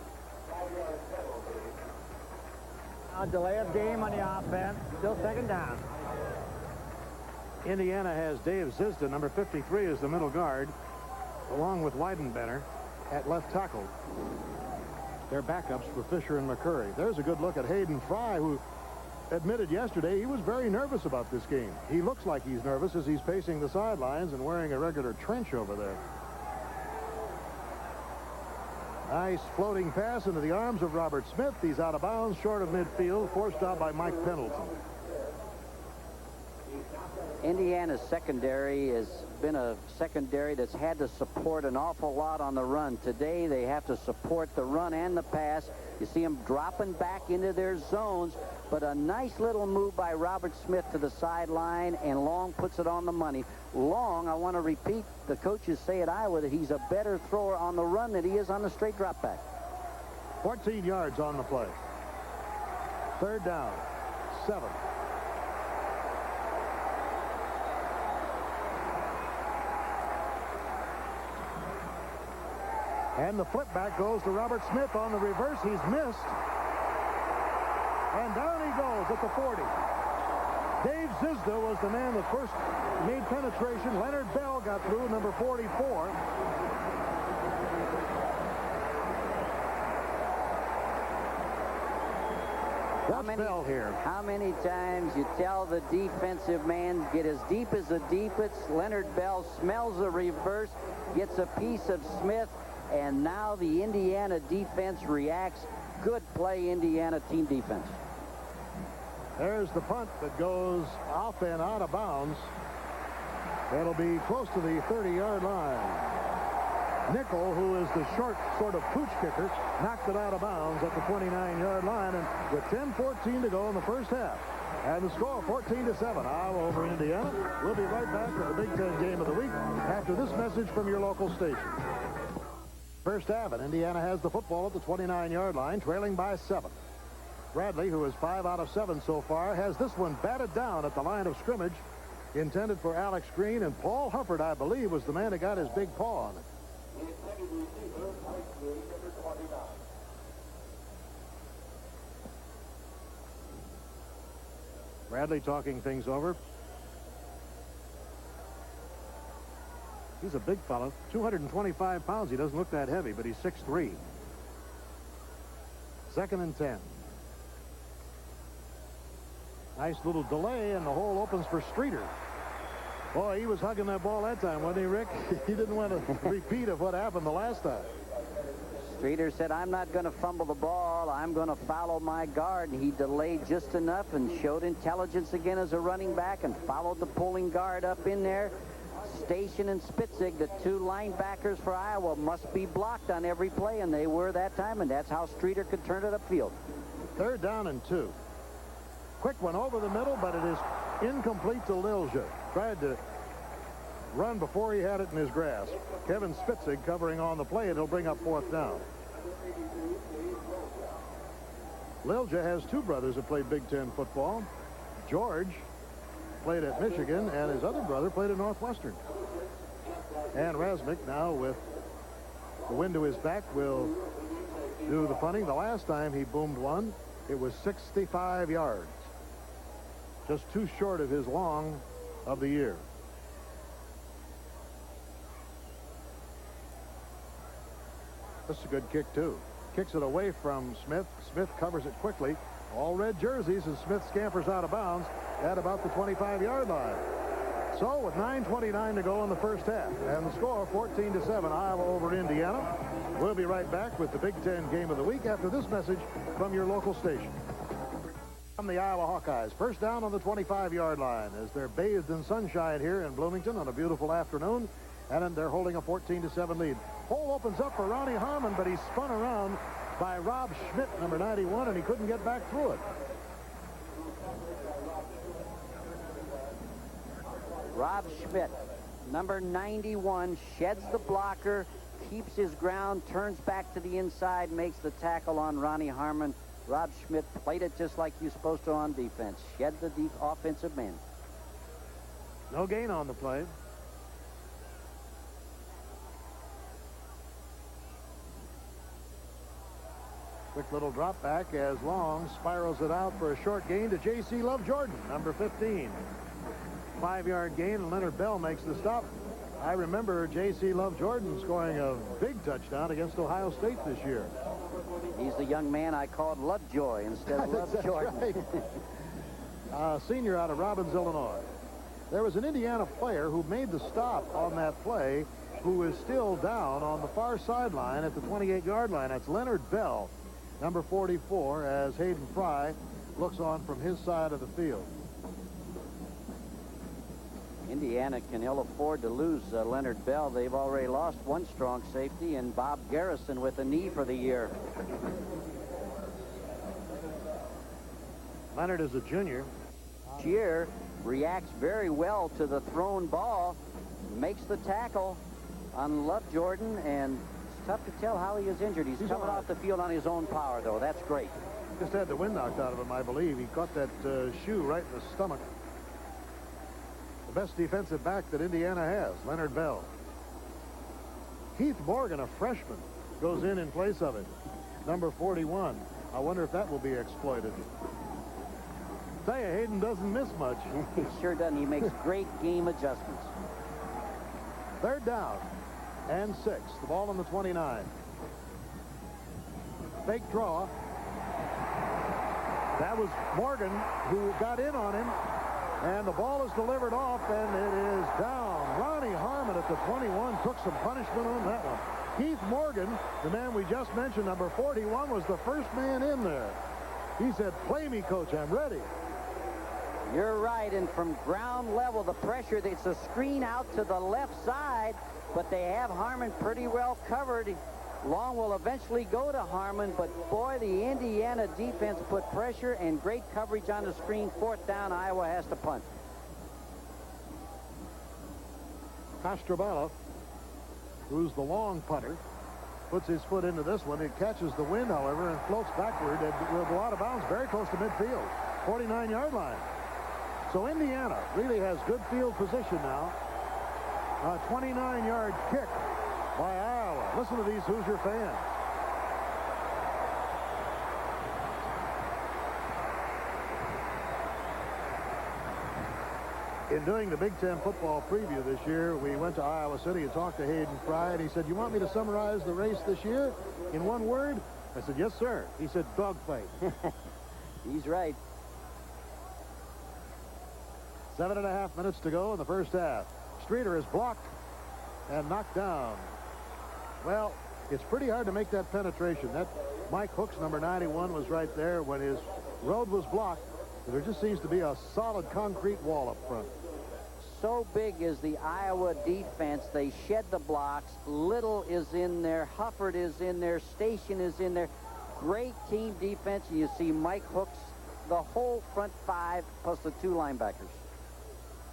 A delay of game on the offense. Still second down. Indiana has Dave Zizda, number 53, as the middle guard, along with Weidenbender at left tackle. Their backups for Fisher and McCurry. There's a good look at Hayden Fry, who admitted yesterday he was very nervous about this game. He looks like he's nervous as he's pacing the sidelines and wearing a regular trench over there. Nice floating pass into the arms of Robert Smith. He's out of bounds, short of midfield, forced out by Mike Pendleton. Indiana's secondary has been a secondary that's had to support an awful lot on the run. Today they have to support the run and the pass. You see them dropping back into their zones, but a nice little move by Robert Smith to the sideline, and Long puts it on the money. Long, I want to repeat, the coaches say at Iowa that he's a better thrower on the run than he is on the straight drop back. 14 yards on the play. Third down, 7. And the flip back goes to Robert Smith on the reverse. He's missed. And down he goes at the 40. Dave Zizda was the man that first made penetration. Leonard Bell got through, number 44. Bell here. How many times you tell the defensive man, get as deep as the deepest. Leonard Bell smells the reverse, gets a piece of Smith, and now the Indiana defense reacts. Good play, Indiana team defense. There's the punt that goes off and out of bounds. It'll be close to the 30-yard line. Nickel, who is the short sort of pooch kicker, knocked it out of bounds at the 29-yard line, and with 10:14 to go in the first half. And the score, 14-7, Iowa over Indiana. We'll be right back with the Big Ten game of the week after this message from your local station. First half, and Indiana has the football at the 29-yard line, trailing by 7. Bradley, who is 5 out of 7 so far, has this one batted down at the line of scrimmage, intended for Alex Green, and Paul Hufford, I believe, was the man that got his big paw on it. Bradley talking things over. He's a big fellow, 225 pounds. He doesn't look that heavy, but he's 6'3". Second and 10. Nice little delay, and the hole opens for Streeter. Boy, he was hugging that ball that time, wasn't he, Rick? He didn't want to repeat of what happened the last time. Streeter said, I'm not going to fumble the ball. I'm going to follow my guard. And he delayed just enough and showed intelligence again as a running back and followed the pulling guard up in there. Station and Spitzig, the 2 linebackers for Iowa, must be blocked on every play, and they were that time, and that's how Streeter could turn it upfield. Third down and 2. Quick one over the middle, but it is incomplete to Lilja. Tried to run before he had it in his grasp. Kevin Spitzig covering on the play, and it'll bring up 4th down. Lilja has 2 brothers who played Big Ten football. George played at Michigan, and his other brother played at Northwestern. And Rasmick, now with the wind to his back, will do the punting. The last time he boomed one, It was 65 yards. Just too short of his long of the year. This is a good kick, too. Kicks it away from Smith. Smith covers it quickly. All red jerseys, and Smith scampers out of bounds at about the 25-yard line. So with 9:29 to go in the first half, and the score 14-7, Iowa over Indiana. We'll be right back with the Big Ten Game of the Week after this message from your local station. From the Iowa Hawkeyes, first down on the 25-yard line as they're bathed in sunshine here in Bloomington on a beautiful afternoon, and then they're holding a 14-7 lead. Hole opens up for Ronnie Harmon, but he's spun around by Rob Schmidt, number 91, and he couldn't get back through it. Rob Schmidt, number 91, sheds the blocker, keeps his ground, turns back to the inside, makes the tackle on Ronnie Harmon. Rob Schmidt played it just like you're supposed to on defense. Shed the offensive man. No gain on the play. Quick little drop back as Long spirals it out for a short gain to J.C. Love Jordan, number 15. 5-yard gain, and Leonard Bell makes the stop. I remember J.C. Love Jordan scoring a big touchdown against Ohio State this year. He's the young man I called Lovejoy instead of Love Jordan. Right. Senior out of Robbins, Illinois. There was an Indiana player who made the stop on that play who is still down on the far sideline at the 28-yard line. That's Leonard Bell, number 44, as Hayden Fry looks on from his side of the field. Indiana can ill afford to lose Leonard Bell. They've already lost one strong safety, and Bob Garrison with a knee for the year. Leonard is a junior. Shear reacts very well to the thrown ball, makes the tackle on Love Jordan, and it's tough to tell how he is injured. He's coming off the field on his own power, though. That's great. Just had the wind knocked out of him, I believe. He caught that shoe right in the stomach. The best defensive back that Indiana has, Leonard Bell. Keith Morgan, a freshman, goes in place of it. Number 41. I wonder if that will be exploited. Tell you, Hayden doesn't miss much. He sure doesn't. He makes great game adjustments. Third down and 6. The ball on the 29. Fake draw. That was Morgan who got in on him. And the ball is delivered off, and it is down. Ronnie Harmon at the 21 took some punishment on that one. Keith Morgan, the man we just mentioned, number 41, was the first man in there. He said, "Play me, coach, I'm ready." You're right, and from ground level, the pressure, it's a screen out to the left side, but they have Harmon pretty well covered. Long will eventually go to Harmon, but boy, the Indiana defense put pressure and great coverage on the screen. Fourth down, Iowa has to punt. Castrobala, who's the long punter, puts his foot into this one. It catches the wind, however, and floats backward and will go out of bounds very close to midfield, 49-yard line. So Indiana really has good field position now. A 29-yard kick by Iowa. Listen to these Hoosier fans. In doing the Big Ten football preview this year, we went to Iowa City and talked to Hayden Fry, and he said, "You want me to summarize the race this year in one word?" I said, "Yes, sir." He said, "Dogfight." He's right. 7.5 minutes to go in the first half. Streeter is blocked and knocked down. Well, it's pretty hard to make that penetration. That Mike Hooks, number 91, was right there when his road was blocked. There just seems to be a solid concrete wall up front. So big is the Iowa defense. They shed the blocks. Little is in there. Hufford is in there. Station is in there. Great team defense. You see Mike Hooks, the whole front five, plus the two linebackers.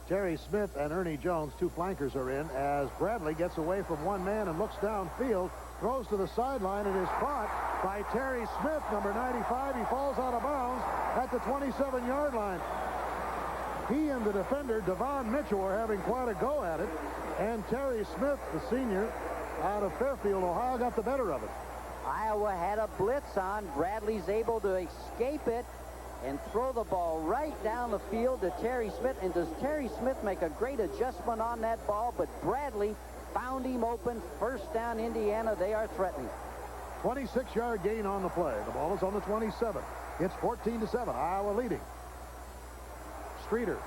Terry Smith and Ernie Jones, two flankers, are in as Bradley gets away from one man and looks downfield, throws to the sideline, and is caught by Terry Smith, number 95. He falls out of bounds at the 27-yard line. He and the defender, Devon Mitchell, are having quite a go at it, and Terry Smith, the senior out of Fairfield, Ohio, got the better of it. Iowa had a blitz on. Bradley's able to escape it and throw the ball right down the field to Terry Smith. And does Terry Smith make a great adjustment on that ball? But Bradley found him open. First down, Indiana. They are threatening. 26-yard gain on the play. The ball is on the 27. It's 14-7. Iowa leading. Streeter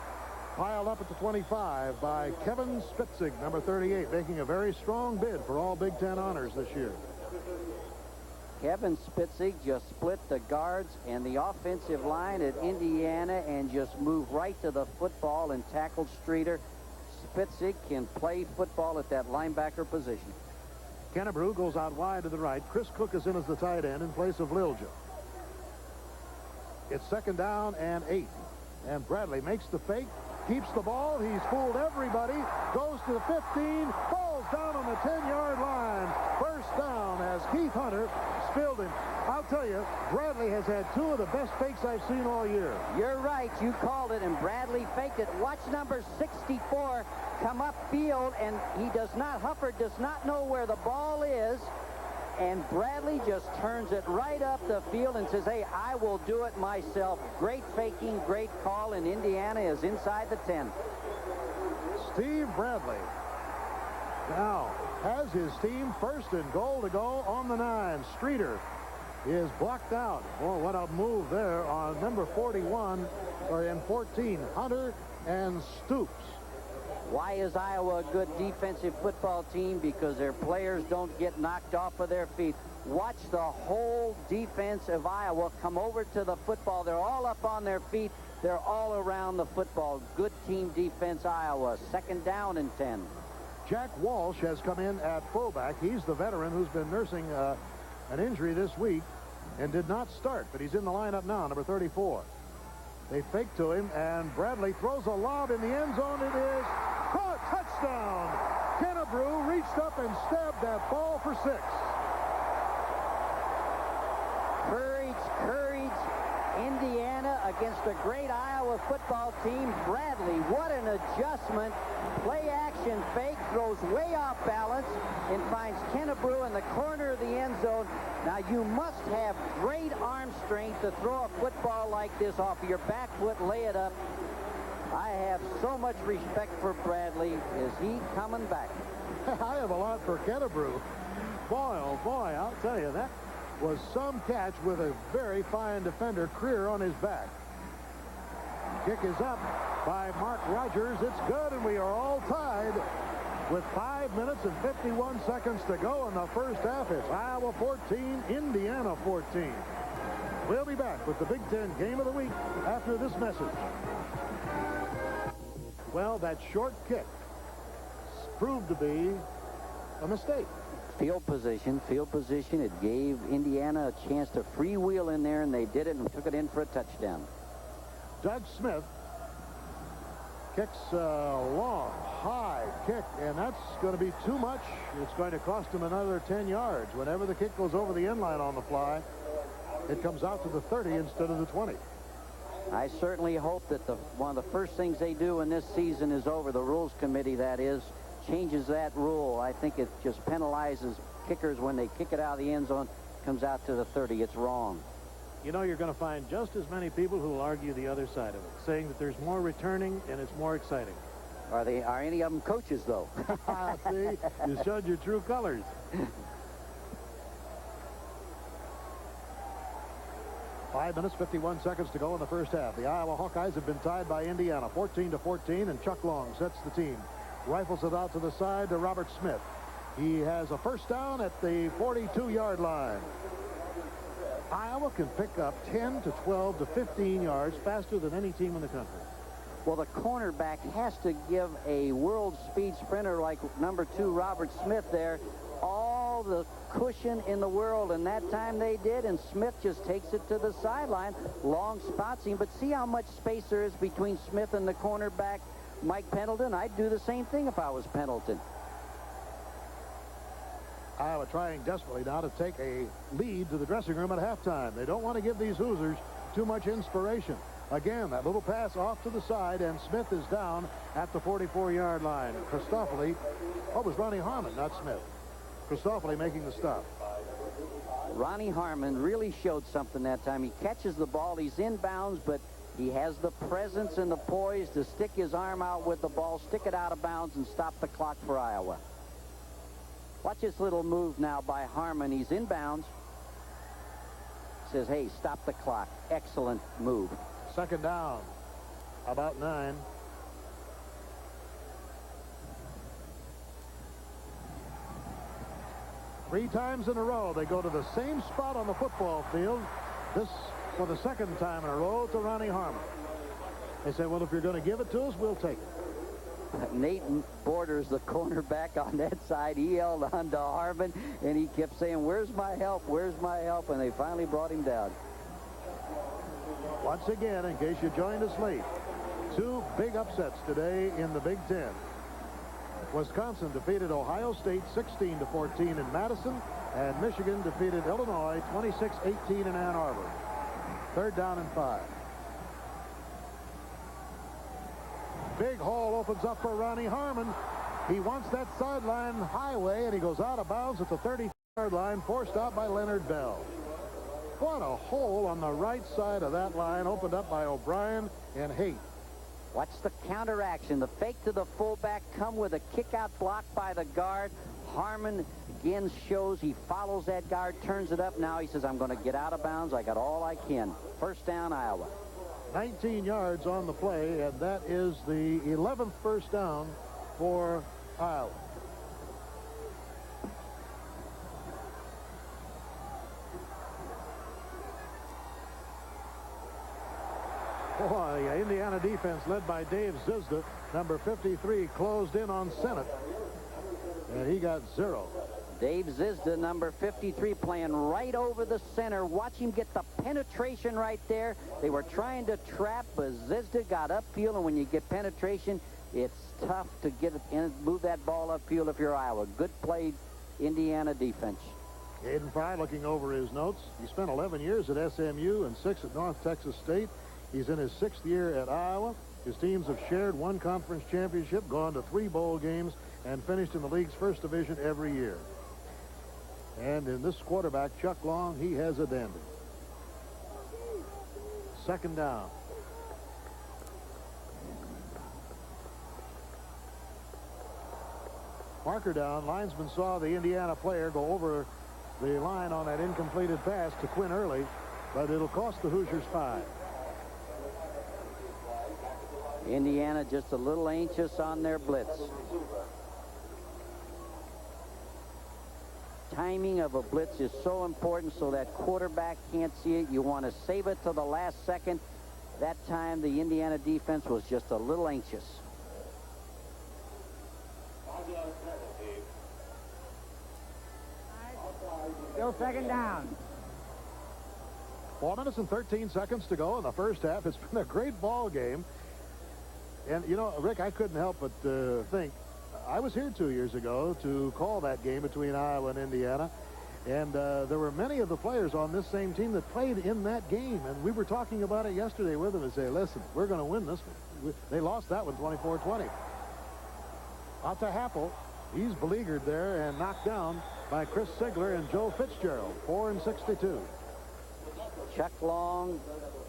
piled up at the 25 by Kevin Spitzig, number 38, making a very strong bid for all Big Ten honors this year. Kevin Spitzig just split the guards and the offensive line at Indiana and just moved right to the football and tackled Streeter. Spitzig can play football at that linebacker position. Kennebrew goes out wide to the right. Chris Cook is in as the tight end in place of Lilja. It's 2nd down and 8. And Bradley makes the fake, keeps the ball. He's fooled everybody. Goes to the 15, falls down on the 10-yard line. First down as Keith Hunter spilled him. I'll tell you, Bradley has had 2 of the best fakes I've seen all year. You're right. You called it, and Bradley faked it. Watch number 64 come upfield, and Hufford does not know where the ball is. And Bradley just turns it right up the field and says, hey, I will do it myself. Great faking, great call, and Indiana is inside the 10. Steve Bradley now has his team 1st and goal to go on the 9. Streeter is blocked out. Boy, what a move there on number 41 and 14, Hunter and Stoops. Why is Iowa a good defensive football team? Because their players don't get knocked off of their feet. Watch the whole defense of Iowa come over to the football. They're all up on their feet. They're all around the football. Good team defense, Iowa. 2nd down and 10. Jack Walsh has come in at fullback. He's the veteran who's been nursing an injury this week and did not start, but he's in the lineup now, number 34. They fake to him, and Bradley throws a lob in the end zone. It is caught. Touchdown. Kennebrew reached up and stabbed that ball for 6. Courage, courage. Indiana against a great Iowa football team. Bradley, what an adjustment. Play action fake, throws way off balance and finds Kennebrew in the corner of the end zone. Now you must have great arm strength to throw a football like this off of your back foot, lay it up. I have so much respect for Bradley. Is he coming back? I have a lot for Kennebrew. Boy, oh boy, I'll tell you, that was some catch with a very fine defender, Creer, on his back. Kick is up by Mark Rogers. It's good, and we are all tied with 5 minutes and 51 seconds to go in the first half. It's Iowa 14, Indiana 14. We'll be back with the Big Ten Game of the Week after this message. Well, that short kick proved to be a mistake. Field position. It gave Indiana a chance to freewheel in there, and they did it and took it in for a touchdown. Doug Smith kicks a long, high kick, and that's going to be too much. It's going to cost him another 10 yards. Whenever the kick goes over the end line on the fly, it comes out to the 30 instead of the 20. I certainly hope that one of the first things they do when this season is over, the Rules Committee, that is, changes that rule. I think it just penalizes kickers when they kick it out of the end zone, comes out to the 30. It's wrong. You know, you're going to find just as many people who will argue the other side of it, saying that there's more returning and it's more exciting. Are any of them coaches, though? See, you showed your true colors. Five minutes, 51 seconds to go in the first half. The Iowa Hawkeyes have been tied by Indiana, 14-14, and Chuck Long sets the team. Rifles it out to the side to Robert Smith. He has a first down at the 42-yard line. Iowa can pick up 10 to 12 to 15 yards faster than any team in the country. Well, the cornerback has to give a world speed sprinter like number 2 Robert Smith there all the cushion in the world, and that time they did, and Smith just takes it to the sideline. Long spots him, but see how much space there is between Smith and the cornerback, Mike Pendleton. I'd do the same thing if I was Pendleton. Iowa trying desperately now to take a lead to the dressing room at halftime. They don't want to give these Hoosiers too much inspiration. Again, that little pass off to the side, and Smith is down at the 44-yard line. Christoffoli, oh, it was Ronnie Harmon, not Smith. Christoffoli making the stop. Ronnie Harmon really showed something that time. He catches the ball. He's inbounds, but he has the presence and the poise to stick his arm out with the ball, stick it out of bounds, and stop the clock for Iowa. Watch this little move now by Harmon. He's inbounds. Says, hey, stop the clock. Excellent move. Second down. About 9. Three times in a row, they go to the same spot on the football field. This for the second time in a row to Ronnie Harmon. They say, well, if you're going to give it to us, we'll take it. Nate Borders, the cornerback on that side, he held on to Harmon, and he kept saying, where's my help? Where's my help? And they finally brought him down. Once again, in case you joined us late, 2 big upsets today in the Big Ten. Wisconsin defeated Ohio State 16-14 in Madison, and Michigan defeated Illinois 26-18 in Ann Arbor. Third down and 5. Big hole opens up for Ronnie Harmon. He wants that sideline highway, and he goes out of bounds at the 30-yard line, forced out by Leonard Bell. What a hole on the right side of that line, opened up by O'Brien and Haight. Watch the counteraction. The fake to the fullback, come with a kick-out block by the guard. Harmon again shows he follows that guard, turns it up. Now he says, I'm going to get out of bounds. I got all I can. First down, Iowa. 19 yards on the play, and that is the 11th first down for Iowa. Boy, the Indiana defense led by Dave Zizda, number 53, closed in on Sennett, and he got 0. Dave Zizda, number 53, playing right over the center. Watch him get the penetration right there. They were trying to trap, but Zizda got upfield, and when you get penetration, it's tough to get it in, move that ball upfield if you're Iowa. Good play, Indiana defense. Hayden Fry looking over his notes. He spent 11 years at SMU and 6 at North Texas State. He's in his 6th year at Iowa. His teams have shared 1 conference championship, gone to 3 bowl games, and finished in the league's first division every year. And in this quarterback, Chuck Long, he has a dandy. Second down. Marker down. Linesman saw the Indiana player go over the line on that incompleted pass to Quinn Early, but it'll cost the Hoosiers 5. Indiana just a little anxious on their blitz. Timing of a blitz is so important so that quarterback can't see it. You want to save it to the last second. That time the Indiana defense was just a little anxious. Still second down. 4 minutes and 13 seconds to go in the first half. It's been a great ball game. And, you know, Rick, I couldn't help but think, I was here 2 years ago to call that game between Iowa and Indiana. And there were many of the players on this same team that played in that game. And we were talking about it yesterday with them and say, listen, we're going to win this one. They lost that one 24-20. Out to Happel. He's beleaguered there and knocked down by Chris Sigler and Joe Fitzgerald. 4 and 62. Chuck Long,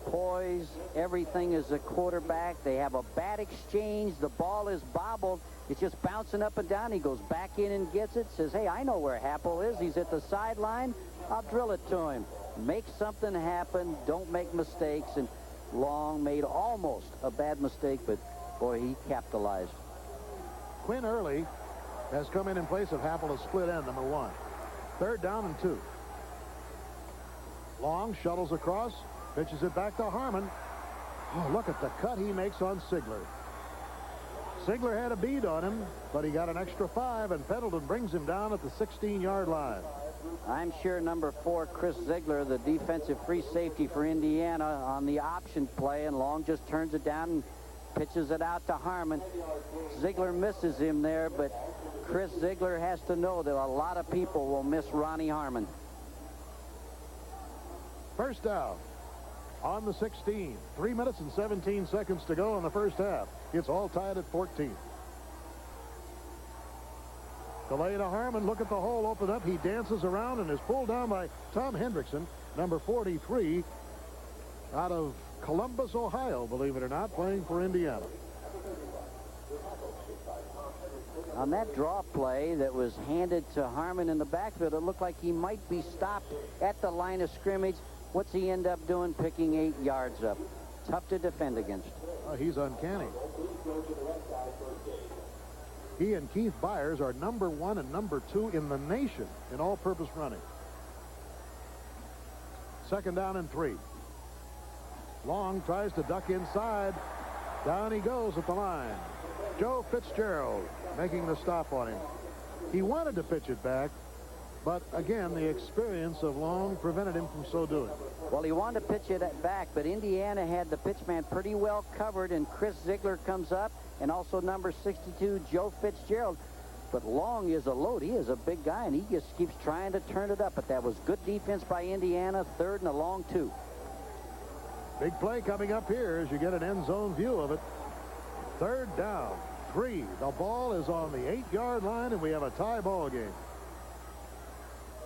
poise, everything as a quarterback. They have a bad exchange. The ball is bobbled. It's just bouncing up and down. He goes back in and gets it. Says, hey, I know where Happel is. He's at the sideline. I'll drill it to him. Make something happen. Don't make mistakes. And Long made almost a bad mistake, but, boy, he capitalized. Quinn Early has come in place of Happel as split end, number 1. Third down and 2. Long shuttles across, pitches it back to Harmon. Oh, look at the cut he makes on Sigler. Sigler had a bead on him, but he got an extra 5, and Pendleton brings him down at the 16-yard line. I'm sure number 4, Chris Sigler, the defensive free safety for Indiana, on the option play, and Long just turns it down and pitches it out to Harmon. Sigler misses him there, but Chris Sigler has to know that a lot of people will miss Ronnie Harmon. First down on the 16. 3 minutes and 17 seconds to go in the first half. It's all tied at 14. Delay to Harmon. Look at the hole open up. He dances around and is pulled down by Tom Hendrickson, number 43, out of Columbus, Ohio, believe it or not, playing for Indiana. On that draw play that was handed to Harmon in the backfield, it looked like he might be stopped at the line of scrimmage. What's he end up doing? Picking 8 yards up. Tough to defend against. He's uncanny. He and Keith Byers are number 1 and number 2 in the nation in all-purpose running. 2nd down and 3. Long tries to duck inside. Down he goes at the line. Joe Fitzgerald making the stop on him. He wanted to pitch it back, but again, the experience of Long prevented him from so doing. Well, he wanted to pitch it back, but Indiana had the pitchman pretty well covered, and Chris Ziegler comes up, and also number 62, Joe Fitzgerald. But Long is a load. He is a big guy, and he just keeps trying to turn it up. But that was good defense by Indiana. 3rd and a long 2. Big play coming up here as you get an end zone view of it. 3rd down, 3. The ball is on the 8-yard line, and we have a tie ball game.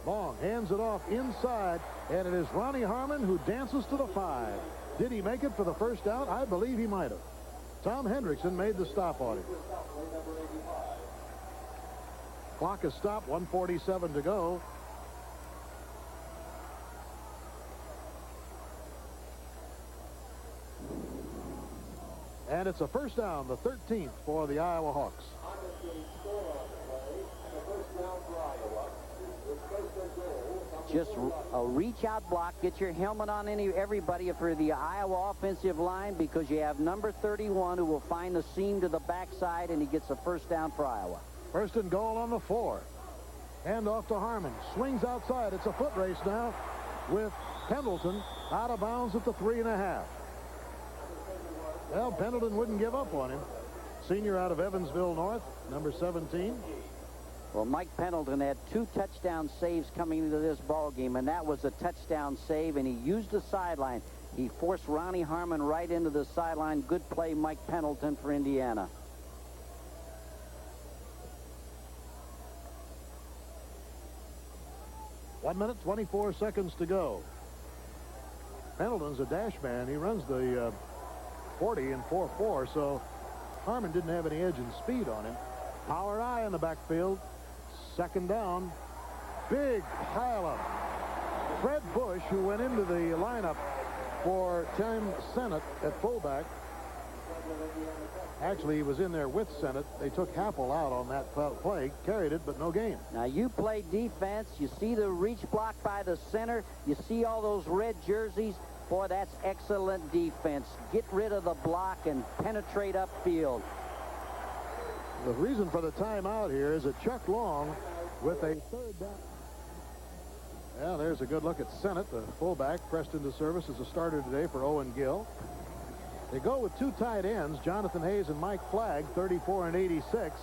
Long hands it off inside, and it is Ronnie Harmon who dances to the 5. Did he make it for the first down? I believe he might have. Tom Hendrickson made the stop on him. Clock is stopped, 1:47 to go. And it's a first down, the 13th for the Iowa Hawks. Just a reach-out block. Get your helmet on everybody for the Iowa offensive line, because you have number 31 who will find the seam to the backside, and he gets a first down for Iowa. 1st and goal on the 4. Hand off to Harmon. Swings outside. It's a foot race now with Pendleton out of bounds at the 3.5. Well, Pendleton wouldn't give up on him. Senior out of Evansville North, number 17. Well, Mike Pendleton had 2 touchdown saves coming into this ball game, and that was a touchdown save, and he used the sideline. He forced Ronnie Harmon right into the sideline. Good play, Mike Pendleton, for Indiana. One minute, 24 seconds to go. Pendleton's a dash man. He runs the 40 in 4.4, so Harmon didn't have any edge and speed on him. Power I in the backfield. 2nd down. Big pileup. Fred Bush, who went into the lineup for Tim Sennett at fullback. Actually, he was in there with Sennett. They took Happel out on that play, carried it, but no gain. Now, you play defense. You see the reach block by the center. You see all those red jerseys. Boy, that's excellent defense. Get rid of the block and penetrate upfield. The reason for the timeout here is that Chuck Long with a 3rd down. Yeah, there's a good look at Sennett, the fullback, pressed into service as a starter today for Owen Gill. They go with 2 tight ends, Jonathan Hayes and Mike Flagg, 34 and 86.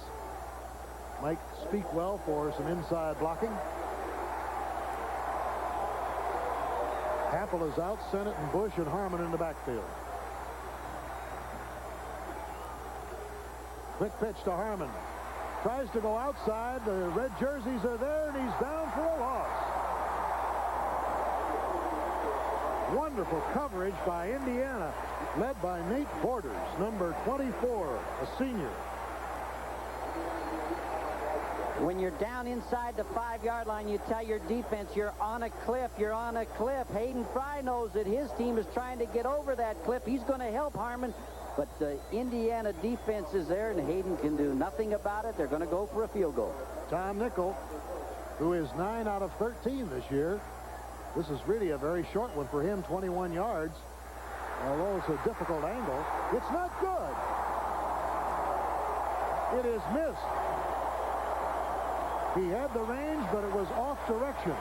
Mike Speakwell for some inside blocking. Happel is out, Sennett and Bush and Harmon in the backfield. Quick pitch to Harmon. Tries to go outside. The red jerseys are there, and he's down for a loss. Wonderful coverage by Indiana, led by Nate Borders, number 24, a senior. When you're down inside the 5-yard line, you tell your defense you're on a cliff. You're on a cliff. Hayden Fry knows that his team is trying to get over that cliff. He's going to help Harmon. But the Indiana defense is there, and Hayden can do nothing about it. They're going to go for a field goal. Tom Nickel, who is 9 out of 13 this year. This is really a very short one for him, 21 yards. Although it's a difficult angle, it's not good. It is missed. He had the range, but it was off direction.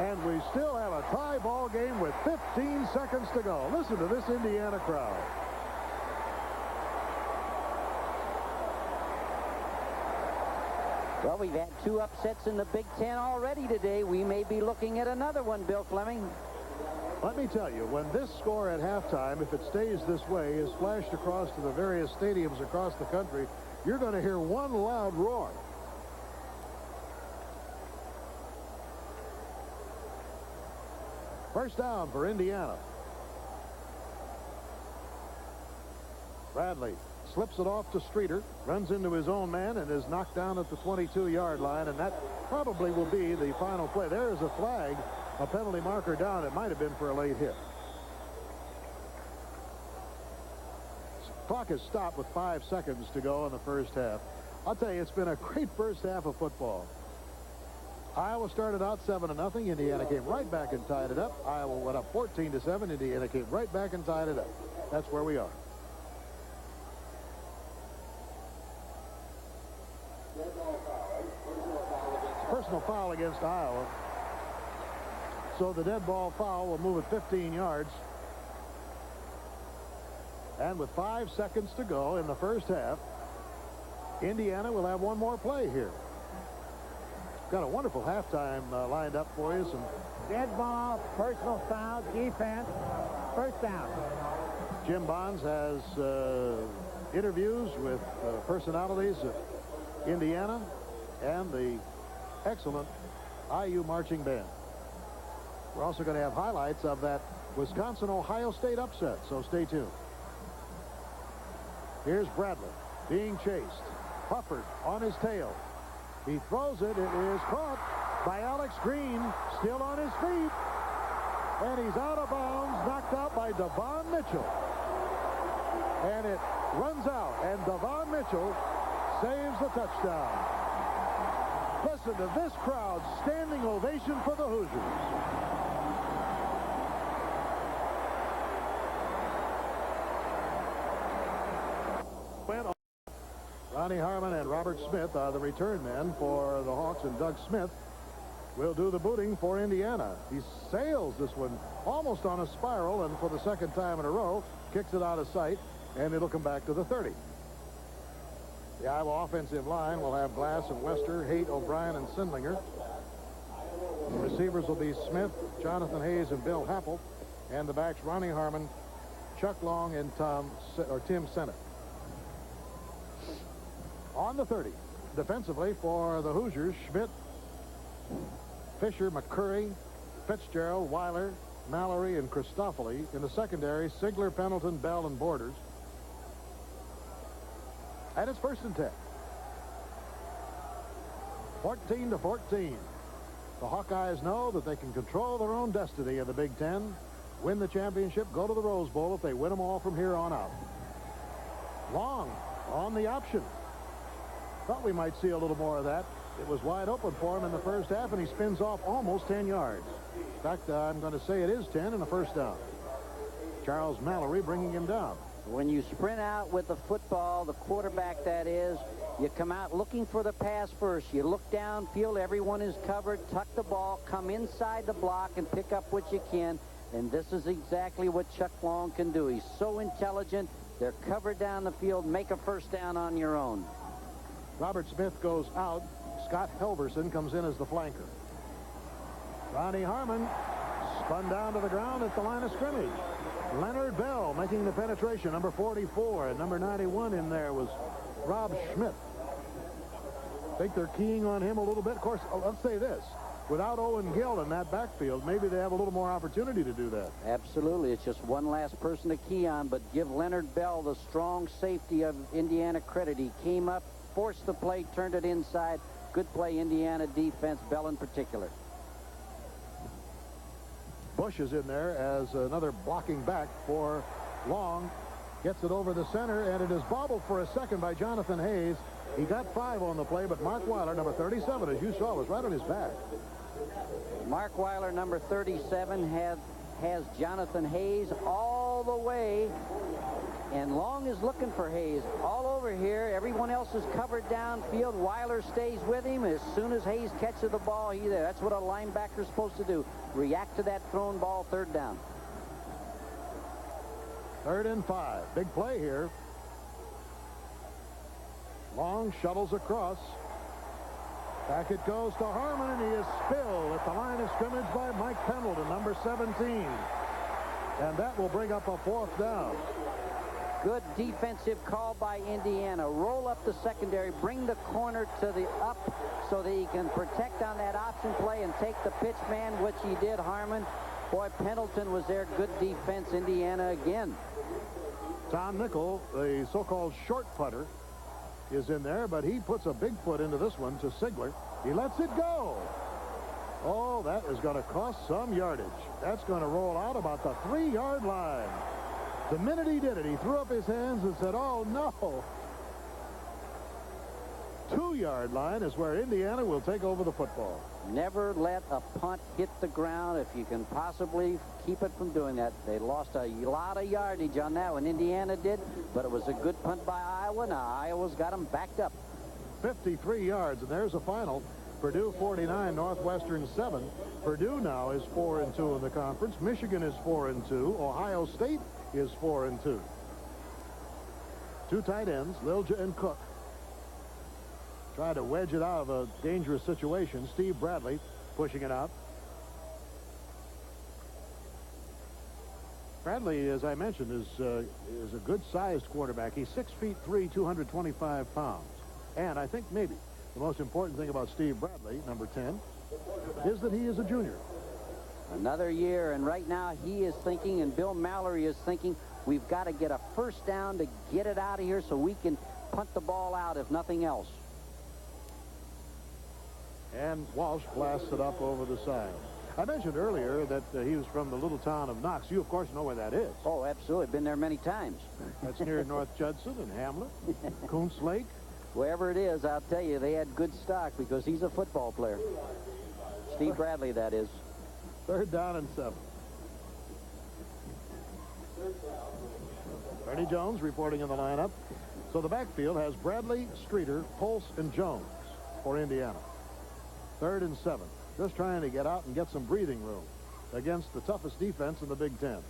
And we still have a tie ball game with 15 seconds to go. Listen to this Indiana crowd. Well, we've had 2 upsets in the Big Ten already today. We may be looking at another one, Bill Fleming. Let me tell you, when this score at halftime, if it stays this way, is flashed across to the various stadiums across the country, you're going to hear one loud roar. First down for Indiana. Bradley slips it off to Streeter, runs into his own man, and is knocked down at the 22-yard line, and that probably will be the final play. There is a flag, a penalty marker down. It might have been for a late hit. Clock is stopped with 5 seconds to go in the first half. I'll tell you, it's been a great first half of football. Iowa started out 7-0. Indiana came right back and tied it up. Iowa went up 14-7. Indiana came right back and tied it up. That's where we are. Personal foul against Iowa. So the dead ball foul will move it 15 yards. And with 5 seconds to go in the first half, Indiana will have one more play here. Got a wonderful halftime lined up for you. Some dead ball, personal foul, defense, first down. Jim Bonds has interviews with personalities of Indiana and the excellent IU marching band. We're also going to have highlights of that Wisconsin-Ohio State upset, so stay tuned. Here's Bradley being chased. Hufford on his tail. He throws it. It is caught by Alex Green, still on his feet. And he's out of bounds, knocked out by Devon Mitchell. And it runs out, and Devon Mitchell saves the touchdown. Listen to this crowd, standing ovation for the Hoosiers. Ronnie Harmon and Robert Smith are the return men for the Hawks, and Doug Smith will do the booting for Indiana. He sails this one almost on a spiral, and for the second time in a row, kicks it out of sight, and it'll come back to the 30. The Iowa offensive line will have Glass and Wester, Haight, O'Brien, and Sindlinger. The receivers will be Smith, Jonathan Hayes, and Bill Happel, and the backs Ronnie Harmon, Chuck Long, and Tim Sennett. On the 30, defensively for the Hoosiers, Schmidt, Fisher, McCurry, Fitzgerald, Weiler, Mallory, and Christoffoli. In the secondary, Sigler, Pendleton, Bell, and Borders. And it's 1st and 10. 14-14. The Hawkeyes know that they can control their own destiny in the Big Ten, win the championship, go to the Rose Bowl if they win them all from here on out. Long on the option. Thought we might see a little more of that. It was wide open for him in the first half, and he spins off almost 10 yards. In fact, I'm going to say it is 10 and a first down. Charles Mallory bringing him down. When you sprint out with the football, the quarterback that is, you come out looking for the pass first. You look downfield, everyone is covered, tuck the ball, come inside the block and pick up what you can. And this is exactly what Chuck Long can do. He's so intelligent. They're covered down the field. Make a first down on your own. Robert Smith goes out. Scott Helverson comes in as the flanker. Ronnie Harmon spun down to the ground at the line of scrimmage. Leonard Bell making the penetration, number 44, and number 91 in there was Rob Schmidt. I think they're keying on him a little bit. Of course, let's say this. Without Owen Gill in that backfield, maybe they have a little more opportunity to do that. Absolutely. It's just one last person to key on, but give Leonard Bell, the strong safety of Indiana, credit. He came up, forced the play, turned it inside. Good play, Indiana defense, Bell in particular. Bush is in there as another blocking back for Long. Gets it over the center, and it is bobbled for a second by Jonathan Hayes. He got 5 on the play, but Mark Weiler, number 37, as you saw, was right on his back. Mark Weiler, number 37, has Jonathan Hayes all the way. And Long is looking for Hayes all over here. Everyone else is covered downfield. Weiler stays with him. As soon as Hayes catches the ball, he's there. That's what a linebacker is supposed to do. React to that thrown ball, 3rd down. 3rd and 5. Big play here. Long shuttles across. Back it goes to Harmon, and he is spilled at the line of scrimmage by Mike Pendleton, number 17. And that will bring up a 4th down. Good defensive call by Indiana. Roll up the secondary, bring the corner to the up so that he can protect on that option play and take the pitch man, which he did, Harmon. Boy, Pendleton was there. Good defense. Indiana again. Tom Nickel, the so-called short putter, is in there, but he puts a big foot into this one to Sigler. He lets it go. Oh, that is going to cost some yardage. That's going to roll out about the 3-yard line. The minute he did it, he threw up his hands and said, oh, no. 2-yard line is where Indiana will take over the football. Never let a punt hit the ground if you can possibly keep it from doing that. They lost a lot of yardage on that one. Indiana did, but it was a good punt by Iowa. Now Iowa's got them backed up. 53 yards, and there's a final. Purdue 49, Northwestern 7. Purdue now is 4-2 in the conference. Michigan is 4-2. Ohio State is 4-2. Two tight ends, Lilja and Cook. Try to wedge it out of a dangerous situation. Steve Bradley pushing it out. Bradley, as I mentioned, is a good-sized quarterback. He's 6'3", 225 pounds. And I think maybe the most important thing about Steve Bradley, number 10, is that he is a junior. Another year, and right now he is thinking, and Bill Mallory is thinking, we've got to get a first down to get it out of here so we can punt the ball out, if nothing else. And Walsh blasts it up over the side. I mentioned earlier that he was from the little town of Knox. You, of course, know where that is. Oh, absolutely. Been there many times. That's near North Judson and Hamlet, Kuntz Lake. Wherever it is, I'll tell you, they had good stock because he's a football player. Steve Bradley, that is. 3rd down and 7. Ernie Jones reporting in the lineup. So the backfield has Bradley, Streeter, Pulse, and Jones for Indiana. 3rd and 7. Just trying to get out and get some breathing room against the toughest defense in the Big Ten.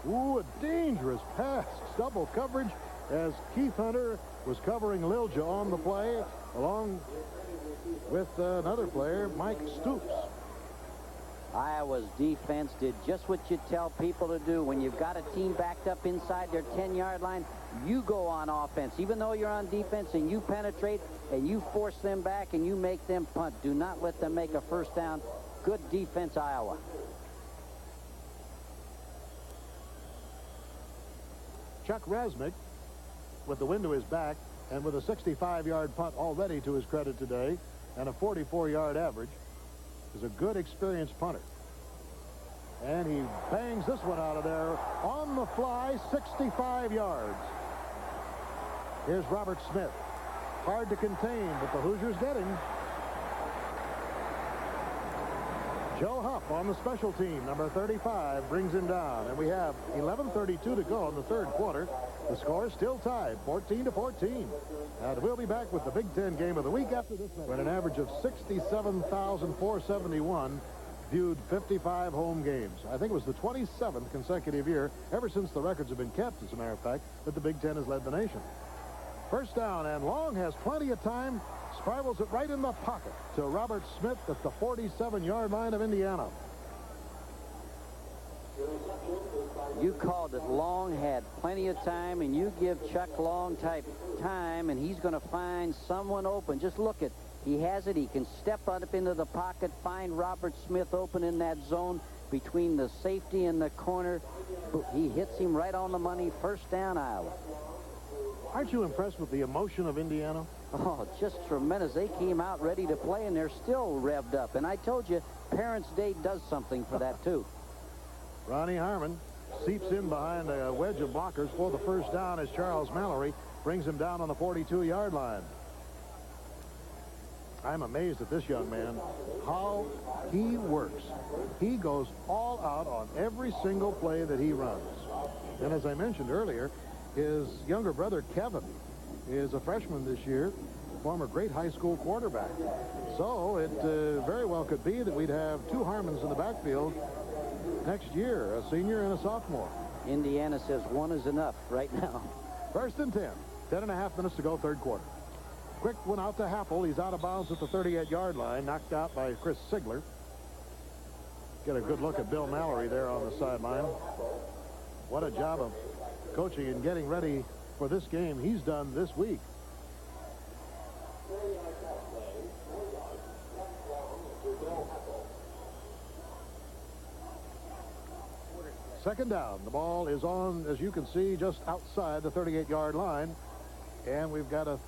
Ooh, a dangerous pass. Double coverage as Keith Hunter was covering Lilja on the play, along with another player, Mike Stoops. Iowa's defense did just what you tell people to do. When you've got a team backed up inside their 10-yard line, you go on offense. Even though you're on defense and you penetrate and you force them back and you make them punt. Do not let them make a first down. Good defense, Iowa. Chuck Rasmick, with the wind to his back and with a 65-yard punt already to his credit today and a 44-yard average, is a good experienced punter. And he bangs this one out of there on the fly, 65 yards. Here's Robert Smith. Hard to contain, but the Hoosiers get him. Joe Huff on the special team, number 35, brings him down. And we have 11:32 to go in the 3rd quarter. The score is still tied, 14-14. And we'll be back with the Big Ten game of the week after this. With an average of 67,471 viewed 55 home games. I think it was the 27th consecutive year, ever since the records have been kept, as a matter of fact, that the Big Ten has led the nation. First down, and Long has plenty of time. Spirals it right in the pocket to Robert Smith at the 47-yard line of Indiana. You called it. Long had plenty of time, and you give Chuck Long type time, and he's going to find someone open. Just look at, he has it. He can step up into the pocket, find Robert Smith open in that zone between the safety and the corner. He hits him right on the money. First down, Iowa. Aren't you impressed with the emotion of Indiana? Oh, just tremendous. They came out ready to play, and they're still revved up. And I told you, Parents' Day does something for that, too. Ronnie Harmon seeps in behind a wedge of blockers for the first down as Charles Mallory brings him down on the 42-yard line. I'm amazed at this young man, how he works. He goes all out on every single play that he runs. And as I mentioned earlier, his younger brother, Kevin, is a freshman this year, former great high school quarterback. So it very well could be that we'd have two Harmons in the backfield next year, a senior and a sophomore. Indiana says one is enough right now. 1st and 10. 10.5 minutes to go, 3rd quarter. Quick one out to Happel. He's out of bounds at the 38-yard line, knocked out by Chris Sigler. Get a good look at Bill Mallory there on the sideline. What a job of coaching and getting ready for this game he's done this week. Second down. The ball is on, as you can see, just outside the 38-yard line. And we've got a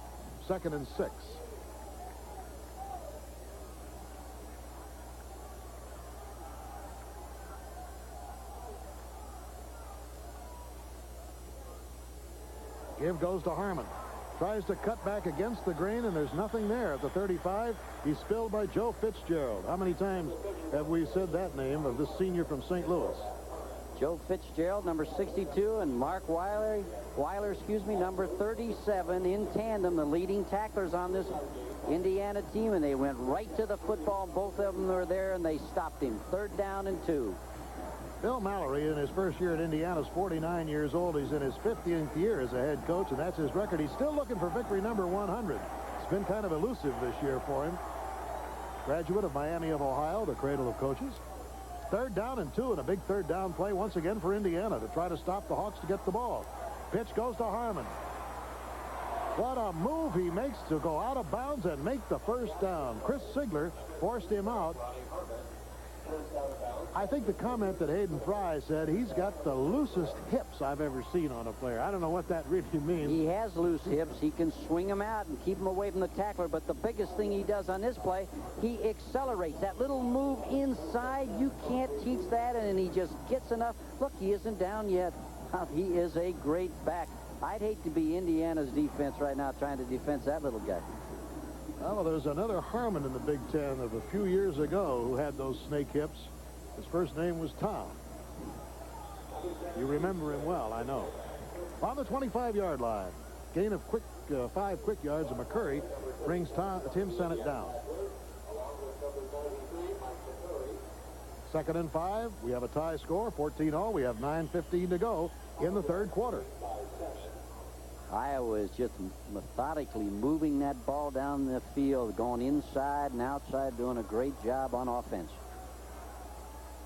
2nd and 6. Give goes to Harmon. Tries to cut back against the grain, and there's nothing there at the 35. He's spilled by Joe Fitzgerald. How many times have we said that name of this senior from St. Louis? Joe Fitzgerald, number 62, and Mark Weiler, number 37, in tandem, the leading tacklers on this Indiana team, and they went right to the football. Both of them were there, and they stopped him. 3rd down and 2. Bill Mallory, in his first year at Indiana, is 49 years old. He's in his 50th year as a head coach, and that's his record. He's still looking for victory number 100. It's been kind of elusive this year for him. Graduate of Miami of Ohio, the cradle of coaches. 3rd down and 2, and a big 3rd down play once again for Indiana to try to stop the Hawks to get the ball. Pitch goes to Harmon. What a move he makes to go out of bounds and make the 1st down. Chris Sigler forced him out. I think the comment that Hayden Fry said, he's got the loosest hips I've ever seen on a player. I don't know what that really means. He has loose hips. He can swing them out and keep them away from the tackler. But the biggest thing he does on this play, he accelerates. That little move inside, you can't teach that, and he just gets enough. Look, he isn't down yet. He is a great back. I'd hate to be Indiana's defense right now trying to defend that little guy. Well, there's another Harmon in the Big Ten of a few years ago who had those snake hips. His first name was Tom. You remember him well, I know. On the 25-yard line, gain of 5 quick yards, and McCurry brings Tim Sennett down. 2nd and 5. We have a tie score, 14-all. We have 9:15 to go in the 3rd quarter. Iowa is just methodically moving that ball down the field, going inside and outside, doing a great job on offense.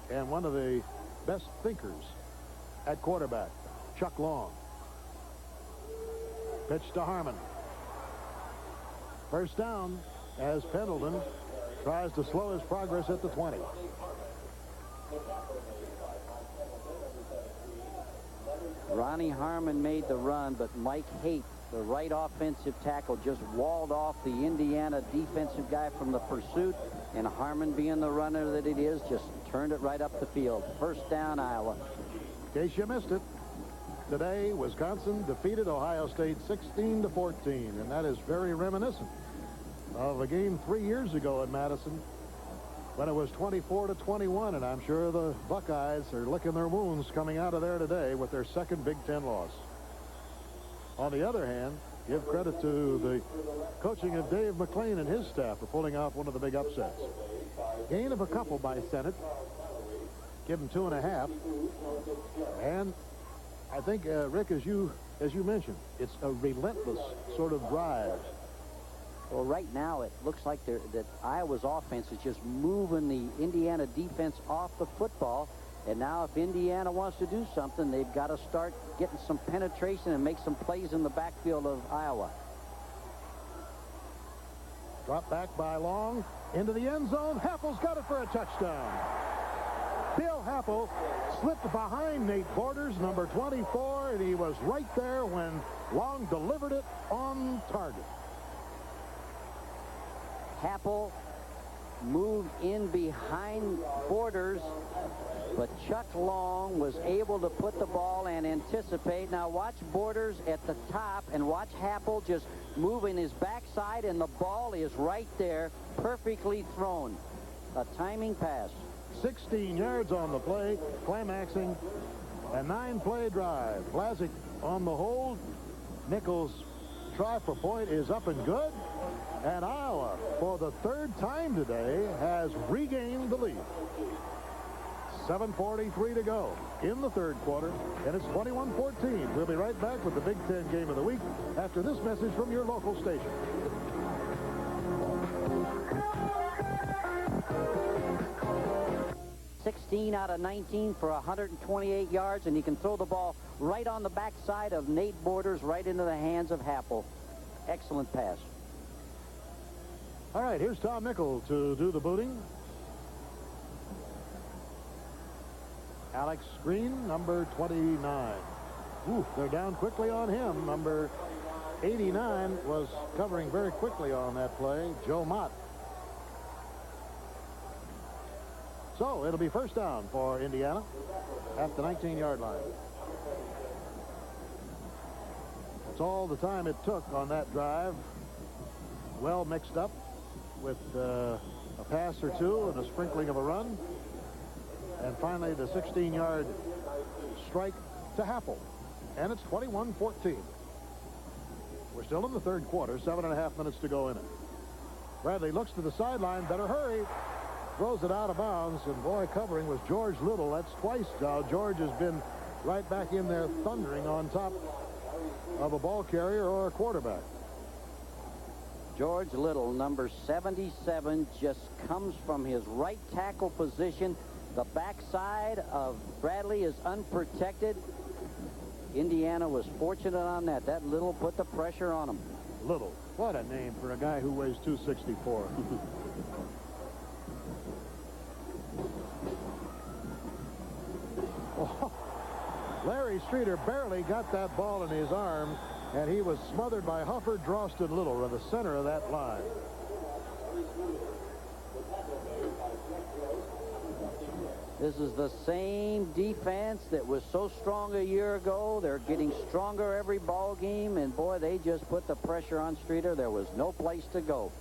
And one of the best thinkers at quarterback, Chuck Long. Pitch to Harmon. 1st down as Pendleton tries to slow his progress at the 20. Ronnie Harmon made the run, but Mike Haight, the right offensive tackle, just walled off the Indiana defensive guy from the pursuit, and Harmon, being the runner that it is, just turned it right up the field. 1st down, Iowa. In case you missed it, today Wisconsin defeated Ohio State 16-14, and that is very reminiscent of a game 3 years ago in Madison when it was 24-21, and I'm sure the Buckeyes are licking their wounds coming out of there today with their 2nd Big Ten loss. On the other hand, give credit to the coaching of Dave McClain and his staff for pulling off one of the big upsets. Gain of a couple by Sennett. Give him 2.5. And I think, Rick, as you mentioned, it's a relentless sort of drive. Well, right now it looks like that Iowa's offense is just moving the Indiana defense off the football. And now if Indiana wants to do something, they've got to start getting some penetration and make some plays in the backfield of Iowa. Drop back by Long into the end zone. Happel's got it for a touchdown. Bill Happel slipped behind Nate Borders, number 24, and he was right there when Long delivered it on target. Happel moved in behind Borders, but Chuck Long was able to put the ball and anticipate. Now watch Borders at the top and watch Happel just moving his backside, and the ball is right there, perfectly thrown. A timing pass. 16 yards on the play, climaxing a 9-play drive. Vlasic on the hold. Nichols' try for point is up and good. And Iowa, for the 3rd time today, has regained the lead. 7:43 to go in the 3rd quarter, and it's 21-14. We'll be right back with the Big Ten Game of the Week after this message from your local station. (16 out of 19 for 128 yards, and he can throw the ball right on the backside of Nate Borders, right into the hands of Happel. Excellent pass. All right, here's Tom Nichol to do the booting. Alex Green, number 29. Ooh, they're down quickly on him. Number 89 was covering very quickly on that play, Joe Mott. So it'll be first down for Indiana at the 19-yard line. It's all the time it took on that drive. Well mixed up with a pass or two and a sprinkling of a run. And finally the 16-yard strike to Happel. And it's 21-14. We're still in the third quarter, 7.5 minutes to go in it. Bradley looks to the sideline, better hurry. Throws it out of bounds, and boy, covering was George Little. That's twice now. George has been right back in there thundering on top of a ball carrier or a quarterback. George Little, number 77, just comes from his right tackle position. The backside of Bradley is unprotected. Indiana was fortunate on that. That Little put the pressure on him. Little. What a name for a guy who weighs 264. Oh, Larry Streeter barely got that ball in his arm, and he was smothered by Hufford, Droston, Little in the center of that line. This is the same defense that was so strong a year ago. They're getting stronger every ball game, and boy, they just put the pressure on Streeter. There was no place to go.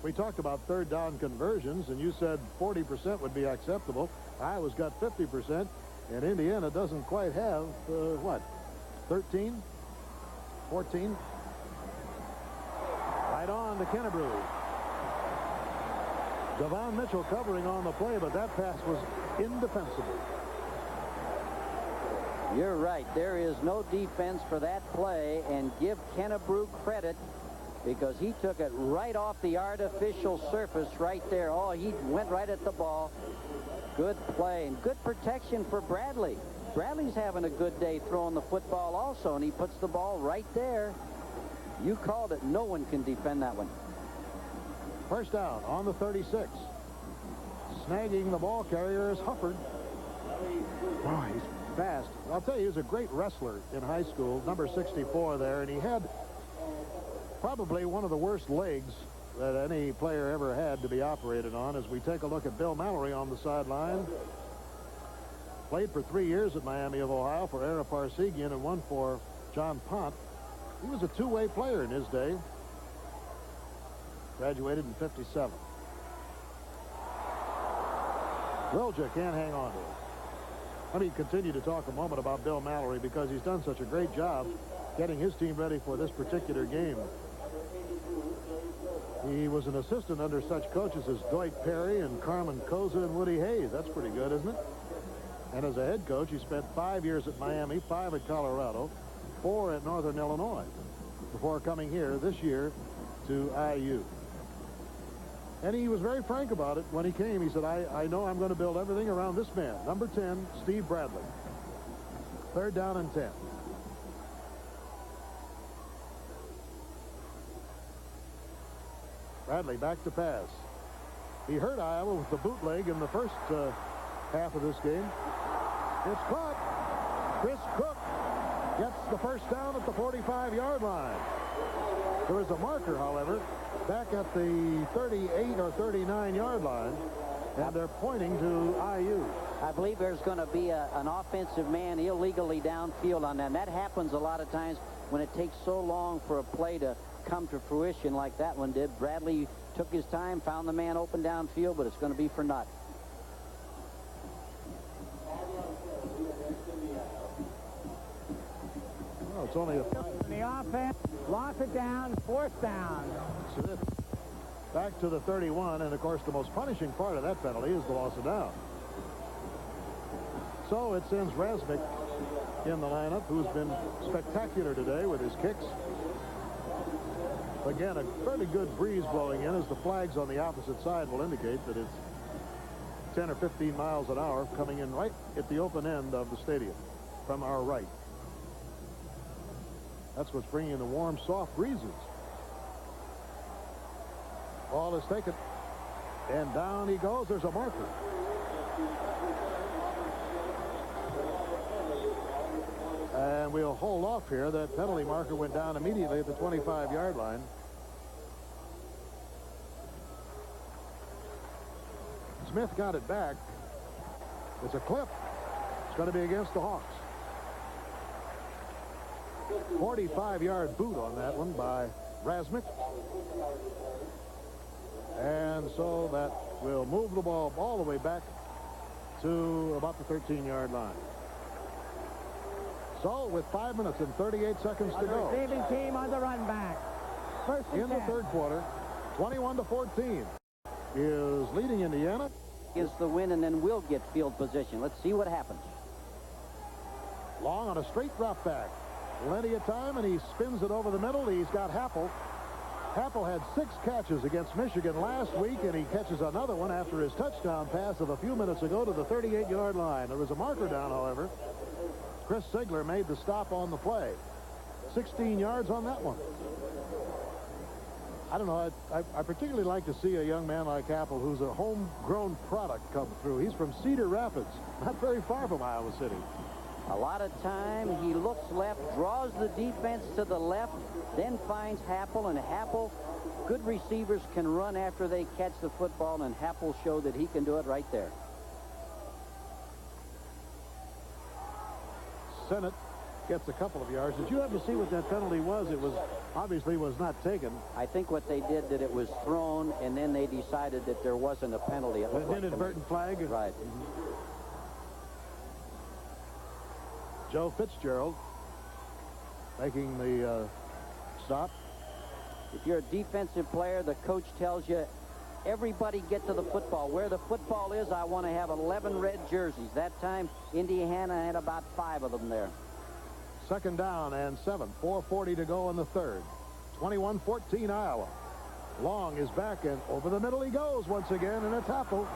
We talked about third down conversions, and you said 40% would be acceptable. Iowa's got 50%, and Indiana doesn't quite have, what, 13? 14? Right on to Kennebrew. Devon Mitchell covering on the play, but that pass was indefensible. You're right. There is no defense for that play, and give Kennebrew credit because he took it right off the artificial surface right there. Oh, he went right at the ball. Good play and good protection for Bradley. Bradley's having a good day throwing the football also, and he puts the ball right there. You called it. No one can defend that one. First down on the 36. Snagging the ball carrier is Hufford. Oh, he's fast. I'll tell you, he was a great wrestler in high school, number 64 there, and he had probably one of the worst legs that any player ever had to be operated on. As we take a look at Bill Mallory on the sideline. Played for 3 years at Miami of Ohio for Ara Parsegian and one for John Pont. He was a two-way player in his day. Graduated in 57. Wilja can't hang on to it. Let me continue to talk a moment about Bill Mallory because he's done such a great job getting his team ready for this particular game. He was an assistant under such coaches as Dwight Perry and Carmen Koza and Woody Hayes. That's pretty good, isn't it? And as a head coach, he spent 5 years at Miami, 5 at Colorado, 4 at Northern Illinois before coming here this year to IU. And he was very frank about it when he came. He said, I know I'm going to build everything around this man. Number 10, Steve Bradley. Third down and 10. Bradley back to pass. He hurt Iowa with the bootleg in the first half of this game. It's caught. Chris Cook gets the first down at the 45-yard line. There was a marker, however, back at the 38 or 39-yard line, and they're pointing to IU. I believe there's going to be an offensive man illegally downfield on them. That happens a lot of times when it takes so long for a play to come to fruition like that one did. Bradley took his time, found the man open downfield, but it's going to be for naught. Well, it's only a The offense lost it down, fourth down. That's it. Back to the 31, and of course the most punishing part of that penalty is the loss of down. So it sends Rasnick in the lineup, who's been spectacular today with his kicks. Again, a fairly good breeze blowing in, as the flags on the opposite side will indicate that it's 10 or 15 miles an hour coming in right at the open end of the stadium from our right. That's what's bringing in the warm, soft breezes. Ball is taken, and down he goes. There's a marker. we'll hold off here. That penalty marker went down immediately at the 25-yard line. Smith got it back. It's a clip. It's going to be against the Hawks. 45-yard boot on that one by Rasmick. And so that will move the ball all the way back to about the 13-yard line. So with 5 minutes and 38 seconds to go. Receiving team on the run back. First and In the 10. third quarter, 21-14 is leading Indiana. Is the win, and then we'll get field position. Let's see what happens. Long on a straight drop back. Plenty of time, and he spins it over the middle. He's got Happel. Happel had 6 catches against Michigan last week, and he catches another one after his touchdown pass of a few minutes ago to the 38-yard line. There was a marker down, however. Chris Ziegler made the stop on the play. 16 yards on that one. I don't know. I particularly like to see a young man like Happel, who's a homegrown product, come through. He's from Cedar Rapids, not very far from Iowa City. A lot of time, he looks left, draws the defense to the left, then finds Happel, and Happel, good receivers can run after they catch the football, and Happel showed that he can do it right there. Sennett gets a couple of yards. Did you ever see what that penalty was? It was obviously was not taken. I think what they did, that it was thrown, and then they decided that there wasn't a penalty. It looked An like inadvertent flag? Right. Joe Fitzgerald making the stop. If you're a defensive player, the coach tells you, everybody get to the football. Where the football is, I want to have 11 red jerseys. That time, Indiana had about 5 of them there. Second down and 7. 4:40 to go in the third. 21-14 Iowa. Long is back, and over the middle he goes once again, and it's Happel.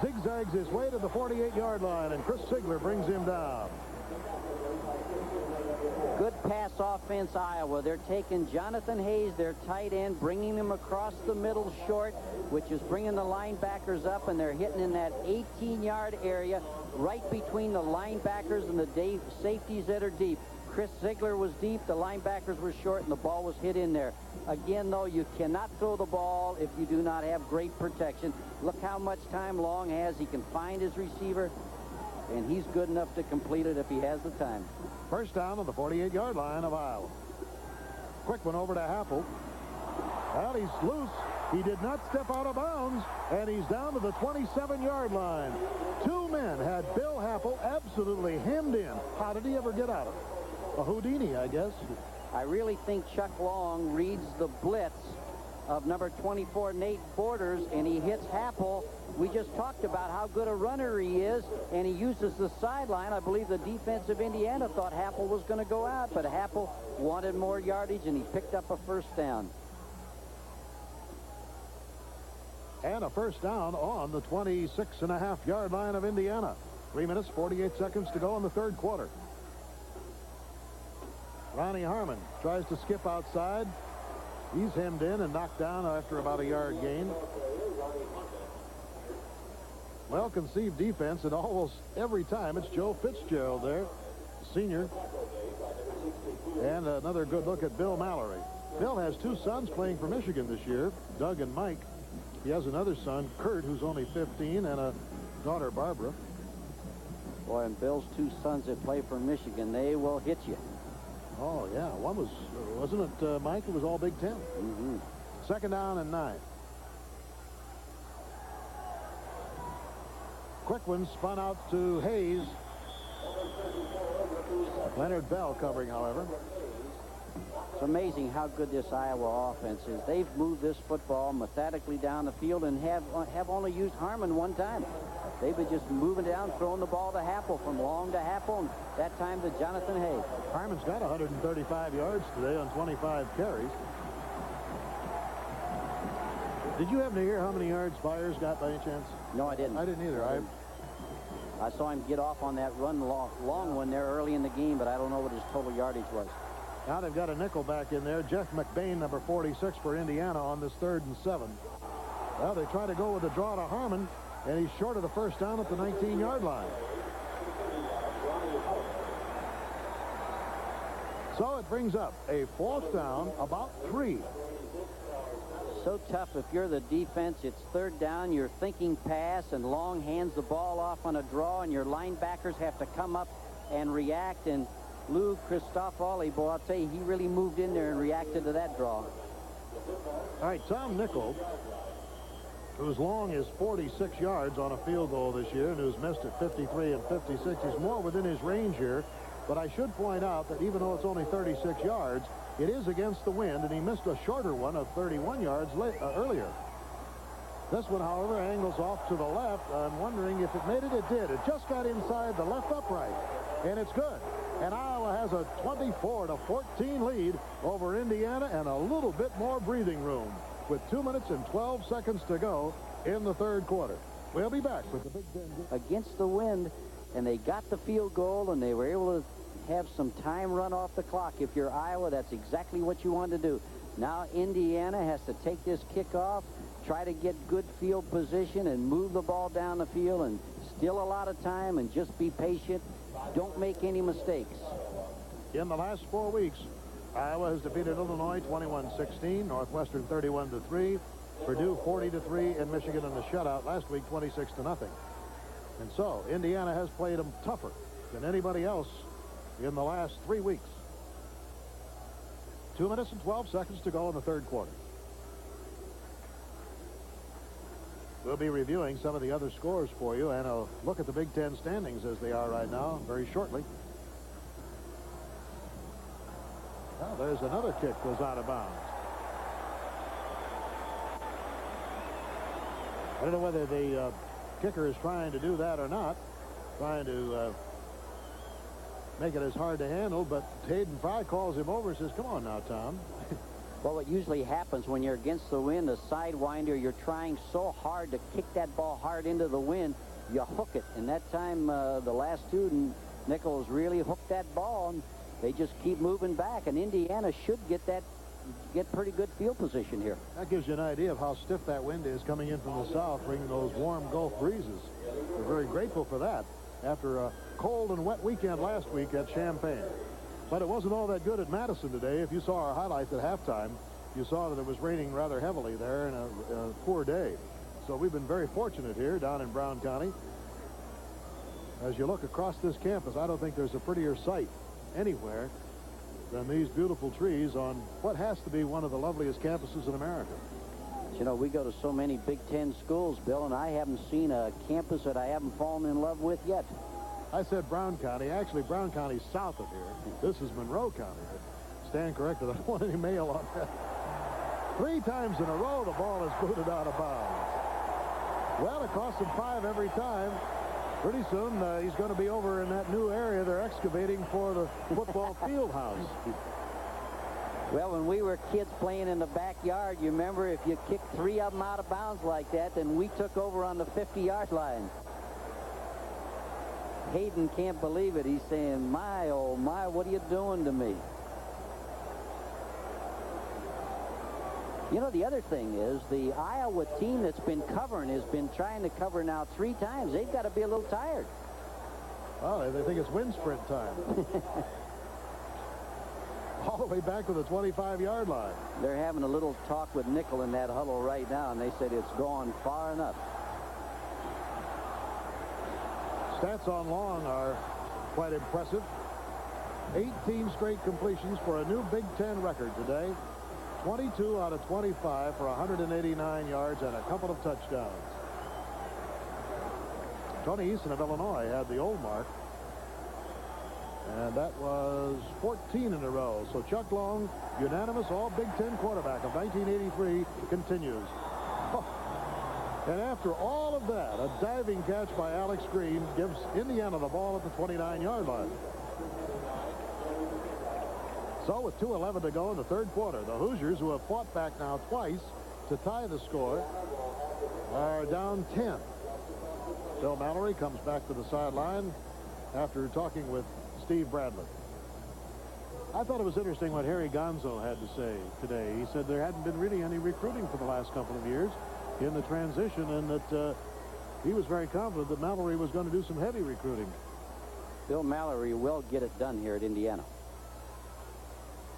Zigzags his way to the 48-yard line, and Chris Ziegler brings him down. Good pass offense, Iowa. They're taking Jonathan Hayes, their tight end, bringing him across the middle short, which is bringing the linebackers up, and they're hitting in that 18-yard area right between the linebackers and the safeties that are deep. Chris Ziegler was deep, the linebackers were short, and the ball was hit in there. Again, though, you cannot throw the ball if you do not have great protection. Look how much time Long has. He can find his receiver, and he's good enough to complete it if he has the time. First down on the 48-yard line of Iowa. Quick one over to Happel. Well, he's loose. He did not step out of bounds, and he's down to the 27-yard line. 2 men had Bill Happel absolutely hemmed in. How did he ever get out of it? A Houdini, I guess. I really think Chuck Long reads the blitz of number 24, Nate Borders, and he hits Happel. We just talked about how good a runner he is, and he uses the sideline. I believe the defense of Indiana thought Happel was going to go out, but Happel wanted more yardage, and he picked up a first down. And a first down on the 26.5-yard line of Indiana. 3 minutes, 48 seconds to go in the third quarter. Ronnie Harmon tries to skip outside. He's hemmed in and knocked down after about a yard gain. Well-conceived defense, and almost every time it's Joe Fitzgerald there, senior. And another good look at Bill Mallory. Bill has 2 sons playing for Michigan this year, Doug and Mike. He has another son, Kurt, who's only 15, and a daughter, Barbara. Boy, and Bill's 2 sons that play for Michigan, they will hit you. Oh, yeah. One was, wasn't it, Mike? It was all Big Ten. Mm-hmm. Second down and 9. Quick one spun out to Hayes. Leonard Bell covering, however. It's amazing how good this Iowa offense is. They've moved this football methodically down the field and have only used Harmon 1 time. They've been just moving down, throwing the ball to Happel, from Long to Happel, and that time to Jonathan Hayes. Harmon's got 135 yards today on 25 carries. Did you happen to hear how many yards Byers got by any chance? No, I didn't. I didn't either. I saw him get off on that run long one there early in the game, but I don't know what his total yardage was. Now they've got a nickel back in there. Jeff McBain, number 46 for Indiana on this 3rd and 7. Well, they try to go with a draw to Harmon, and he's short of the first down at the 19-yard line. So it brings up a 4th down, about 3. So tough if you're the defense. It's 3rd down. You're thinking pass, and Long hands the ball off on a draw, and your linebackers have to come up and react. And Lou Christofoli, boy, I'll tell you, he really moved in there and reacted to that draw. All right, Tom Nickel, whose long is 46 yards on a field goal this year and who's missed at 53 and 56, is more within his range here. But I should point out that even though it's only 36 yards, it is against the wind, and he missed a shorter one of 31 yards earlier. This one, however, angles off to the left. I'm wondering if it made it. It did. It just got inside the left upright, and it's good. And Iowa has a 24-14 lead over Indiana and a little bit more breathing room with 2 minutes and 12 seconds to go in the 3rd quarter. We'll be back with the Big Ten. Against the wind, and they got the field goal, and they were able to have some time run off the clock. If you're Iowa, that's exactly what you want to do. Now Indiana has to take this kickoff, try to get good field position and move the ball down the field, and still a lot of time, and just be patient. Don't make any mistakes. In the last 4 weeks, Iowa has defeated Illinois 21-16, Northwestern 31-3, Purdue 40-3, and Michigan in the shutout last week 26-0. And so Indiana has played them tougher than anybody else in the last 3 weeks. 2 minutes and 12 seconds to go in the 3rd quarter. We'll be reviewing some of the other scores for you and a look at the Big Ten standings as they are right now very shortly. Well, there's another kick goes out of bounds. I don't know whether the kicker is trying to do that or not, trying to make it as hard to handle, but Hayden Fry calls him over and says, come on now, Tom. Well, what usually happens when you're against the wind, a sidewinder, you're trying so hard to kick that ball hard into the wind, you hook it. And that time, the last two, Nichols really hooked that ball, and they just keep moving back. And Indiana should get pretty good field position here. That gives you an idea of how stiff that wind is coming in from the south, bringing those warm Gulf breezes. We're very grateful for that after a cold and wet weekend last week at Champaign. But it wasn't all that good at Madison today. If you saw our highlights at halftime, you saw that it was raining rather heavily there and a poor day. So we've been very fortunate here down in Brown County. As you look across this campus, I don't think there's a prettier sight anywhere than these beautiful trees on what has to be one of the loveliest campuses in America. You know, we go to so many Big Ten schools, Bill, and I haven't seen a campus that I haven't fallen in love with yet. I said Brown County. Actually, Brown County's south of here. This is Monroe County. Stand corrected. I don't want any mail on that. 3 times in a row, the ball is booted out of bounds. Well, it costs him 5 every time. Pretty soon, he's going to be over in that new area they're excavating for the football field house. Well, when we were kids playing in the backyard, you remember if you kicked 3 of them out of bounds like that, then we took over on the 50-yard line. Hayden can't believe it. He's saying, my, oh, my, what are you doing to me? You know, the other thing is the Iowa team that's been covering has been trying to cover now 3 times. They've got to be a little tired. Oh, they think it's wind sprint time. All the way back to the 25-yard line. They're having a little talk with Nickel in that huddle right now, and they said it's gone far enough. Stats on Long are quite impressive. 18 straight completions for a new Big Ten record today. 22 out of 25 for 189 yards and a couple of touchdowns. Tony Eason of Illinois had the old mark, and that was 14 in a row. So Chuck Long, unanimous All Big Ten quarterback of 1983, continues. Oh. And after all of that, a diving catch by Alex Green gives Indiana the ball at the 29-yard line. So with 2:11 to go in the 3rd quarter, the Hoosiers, who have fought back now twice to tie the score, are down 10. Bill Mallory comes back to the sideline after talking with Steve Bradley. I thought it was interesting what Harry Gonzo had to say today. He said there hadn't been really any recruiting for the last couple of years in the transition, and that he was very confident that Mallory was going to do some heavy recruiting. Bill Mallory will get it done here at Indiana.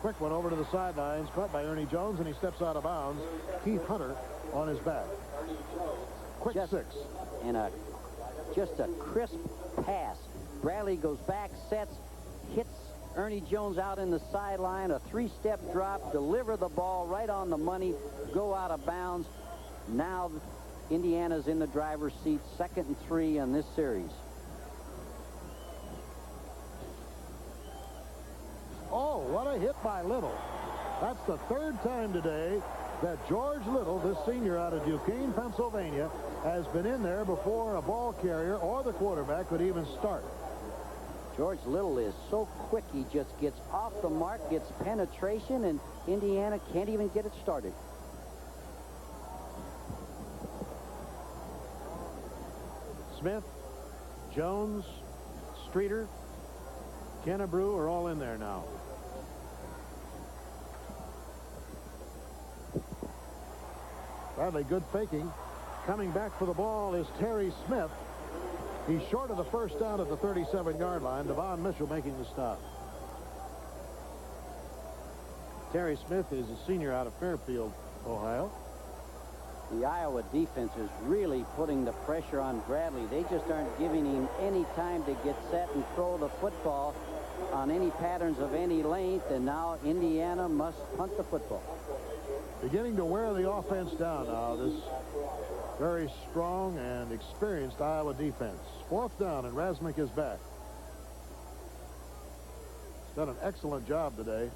quick one over to the sidelines, caught by Ernie Jones, and he steps out of bounds. Keith Hunter on his back. Quick 6. And just a crisp pass. Bradley goes back, sets, hits Ernie Jones out in the sideline, a 3-step drop, deliver the ball right on the money, go out of bounds. Now Indiana's in the driver's seat, 2nd and 3 in this series. Oh, what a hit by Little. That's the 3rd time today that George Little, this senior out of Duquesne, Pennsylvania, has been in there before a ball carrier or the quarterback could even start. George Little is so quick, he just gets off the mark, gets penetration, and Indiana can't even get it started. Smith, Jones, Streeter, Kennebrew are all in there now. Bradley, good faking. Coming back for the ball is Terry Smith. He's short of the first down at the 37-yard line. Devon Mitchell making the stop. Terry Smith is a senior out of Fairfield, Ohio. The Iowa defense is really putting the pressure on Bradley. They just aren't giving him any time to get set and throw the football on any patterns of any length, and now Indiana must punt the football. Beginning to wear the offense down now, this very strong and experienced Iowa defense. 4th down, and Rasmussen is back. He's done an excellent job today.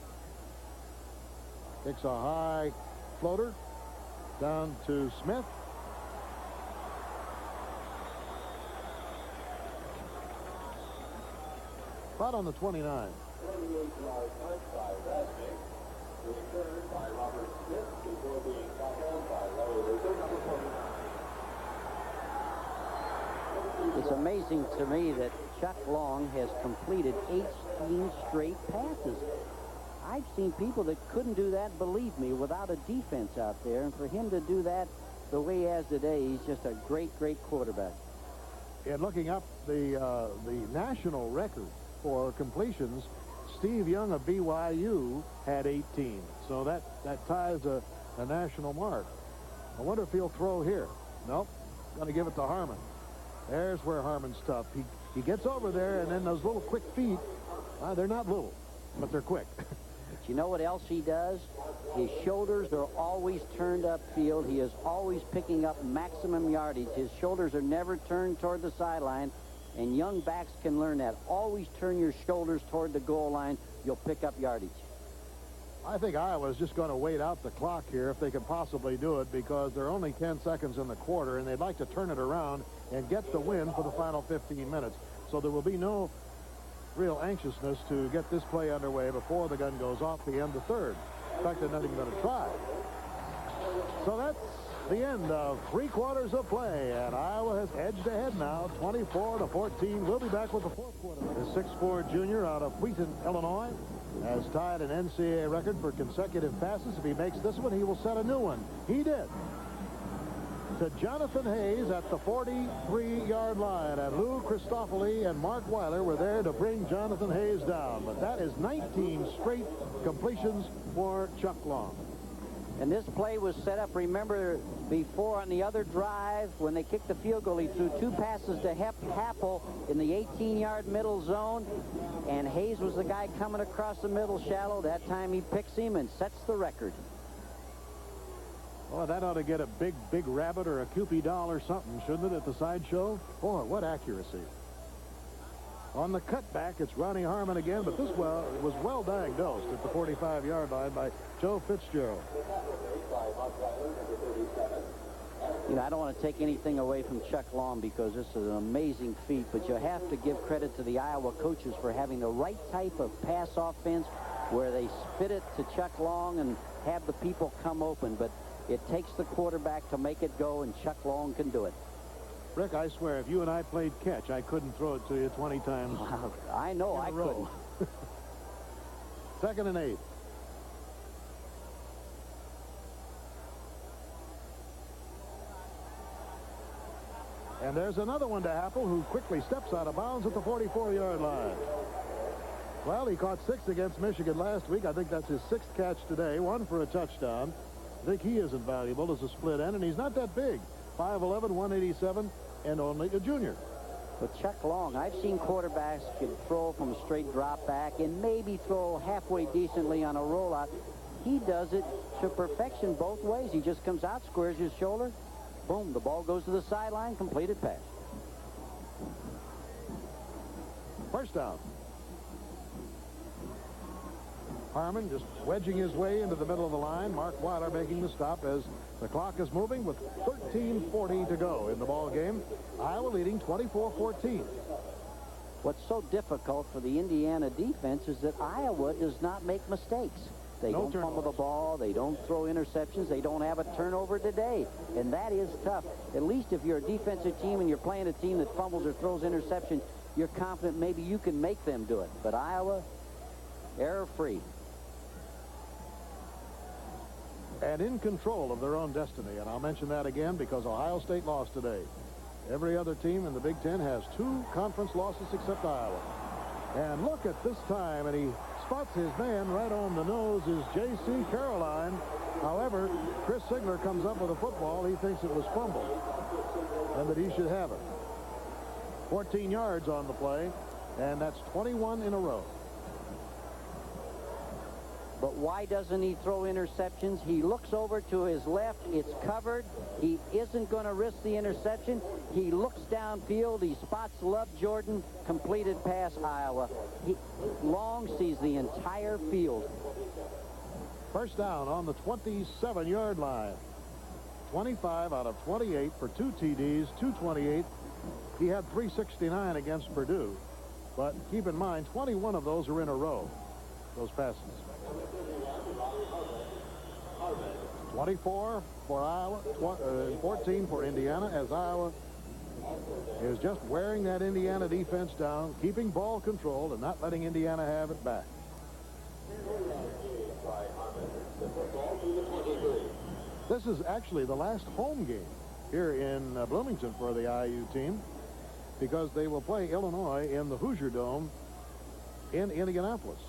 Kicks a high floater down to Smith. About on the 29. It's amazing to me that Chuck Long has completed 18 straight passes. I've seen people that couldn't do that, believe me, without a defense out there. And for him to do that the way he has today, he's just a great, great quarterback. And looking up the national record for completions, Steve Young of BYU had 18. So that ties a national mark. I wonder if he'll throw here. Nope. Going to give it to Harmon. There's where Harmon's tough. He gets over there, and then those little quick feet, they're not little, but they're quick. But you know what else he does? His shoulders are always turned upfield. He is always picking up maximum yardage. His shoulders are never turned toward the sideline, and young backs can learn that. Always turn your shoulders toward the goal line. You'll pick up yardage. I think Iowa's just going to wait out the clock here if they can possibly do it, because there are only 10 seconds in the quarter, and they'd like to turn it around and get the win for the final 15 minutes. So there will be no real anxiousness to get this play underway before the gun goes off the end of 3rd. In fact, they're not even going to try. So that's the end of 3 quarters of play, and Iowa has edged ahead now, 24-14. We'll be back with the 4th quarter. The 6'4" junior out of Wheaton, Illinois, has tied an NCAA record for consecutive passes. If he makes this one, he will set a new one. He did. To Jonathan Hayes at the 43-yard line, and Lou Christofoli and Mark Weiler were there to bring Jonathan Hayes down. But that is 19 straight completions for Chuck Long. And this play was set up, remember, before on the other drive when they kicked the field goal. He threw 2 passes to Happel in the 18-yard middle zone, and Hayes was the guy coming across the middle shallow. That time he picks him and sets the record. Well, that ought to get a big rabbit or a Kewpie doll or something, shouldn't it, at the sideshow? Boy, what accuracy. On the cutback, it's Ronnie Harmon again, but this was well diagnosed at the 45-yard line by Joe Fitzgerald. You know, I don't want to take anything away from Chuck Long because this is an amazing feat, but you have to give credit to the Iowa coaches for having the right type of pass offense where they spit it to Chuck Long and have the people come open. But it takes the quarterback to make it go, and Chuck Long can do it. Rick, I swear, if you and I played catch, I couldn't throw it to you 20 times. Wow, I know I couldn't. 2nd and 8. And there's another one to Happel, who quickly steps out of bounds at the 44-yard line. Well, he caught 6 against Michigan last week. I think that's his 6th catch today. 1 for a touchdown. I think he isn't valuable as a split end, and he's not that big. 5'11", 187, and only a junior. But Chuck Long, I've seen quarterbacks could throw from a straight drop back and maybe throw halfway decently on a rollout. He does it to perfection both ways. He just comes out, squares his shoulder, boom, the ball goes to the sideline, completed pass. First down. Harmon just wedging his way into the middle of the line. Mark Weiler making the stop as the clock is moving with 13:40 to go in the ball game. Iowa leading 24-14. What's so difficult for the Indiana defense is that Iowa does not make mistakes. They don't fumble the ball. They don't throw interceptions. They don't have a turnover today. And that is tough. At least if you're a defensive team and you're playing a team that fumbles or throws interception, you're confident maybe you can make them do it. But Iowa, error-free. And in control of their own destiny. And I'll mention that again because Ohio State lost today. Every other team in the Big Ten has 2 conference losses except Iowa. And look at this time, and he spots his man right on the nose is J.C. Caroline. However, Chris Sigler comes up with a football. He thinks it was fumbled and that he should have it. 14 yards on the play, and that's 21 in a row. But why doesn't he throw interceptions? He looks over to his left. It's covered. He isn't going to risk the interception. He looks downfield. He spots Love Jordan. Completed pass, Iowa. Long sees the entire field. First down on the 27-yard line. 25 out of 28 for 2 TDs, 228. He had 369 against Purdue. But keep in mind, 21 of those are in a row, those passes. 24 for Iowa, 14 for Indiana, as Iowa is just wearing that Indiana defense down, keeping ball control and not letting Indiana have it back. This is actually the last home game here in Bloomington for the IU team because they will play Illinois in the Hoosier Dome in Indianapolis.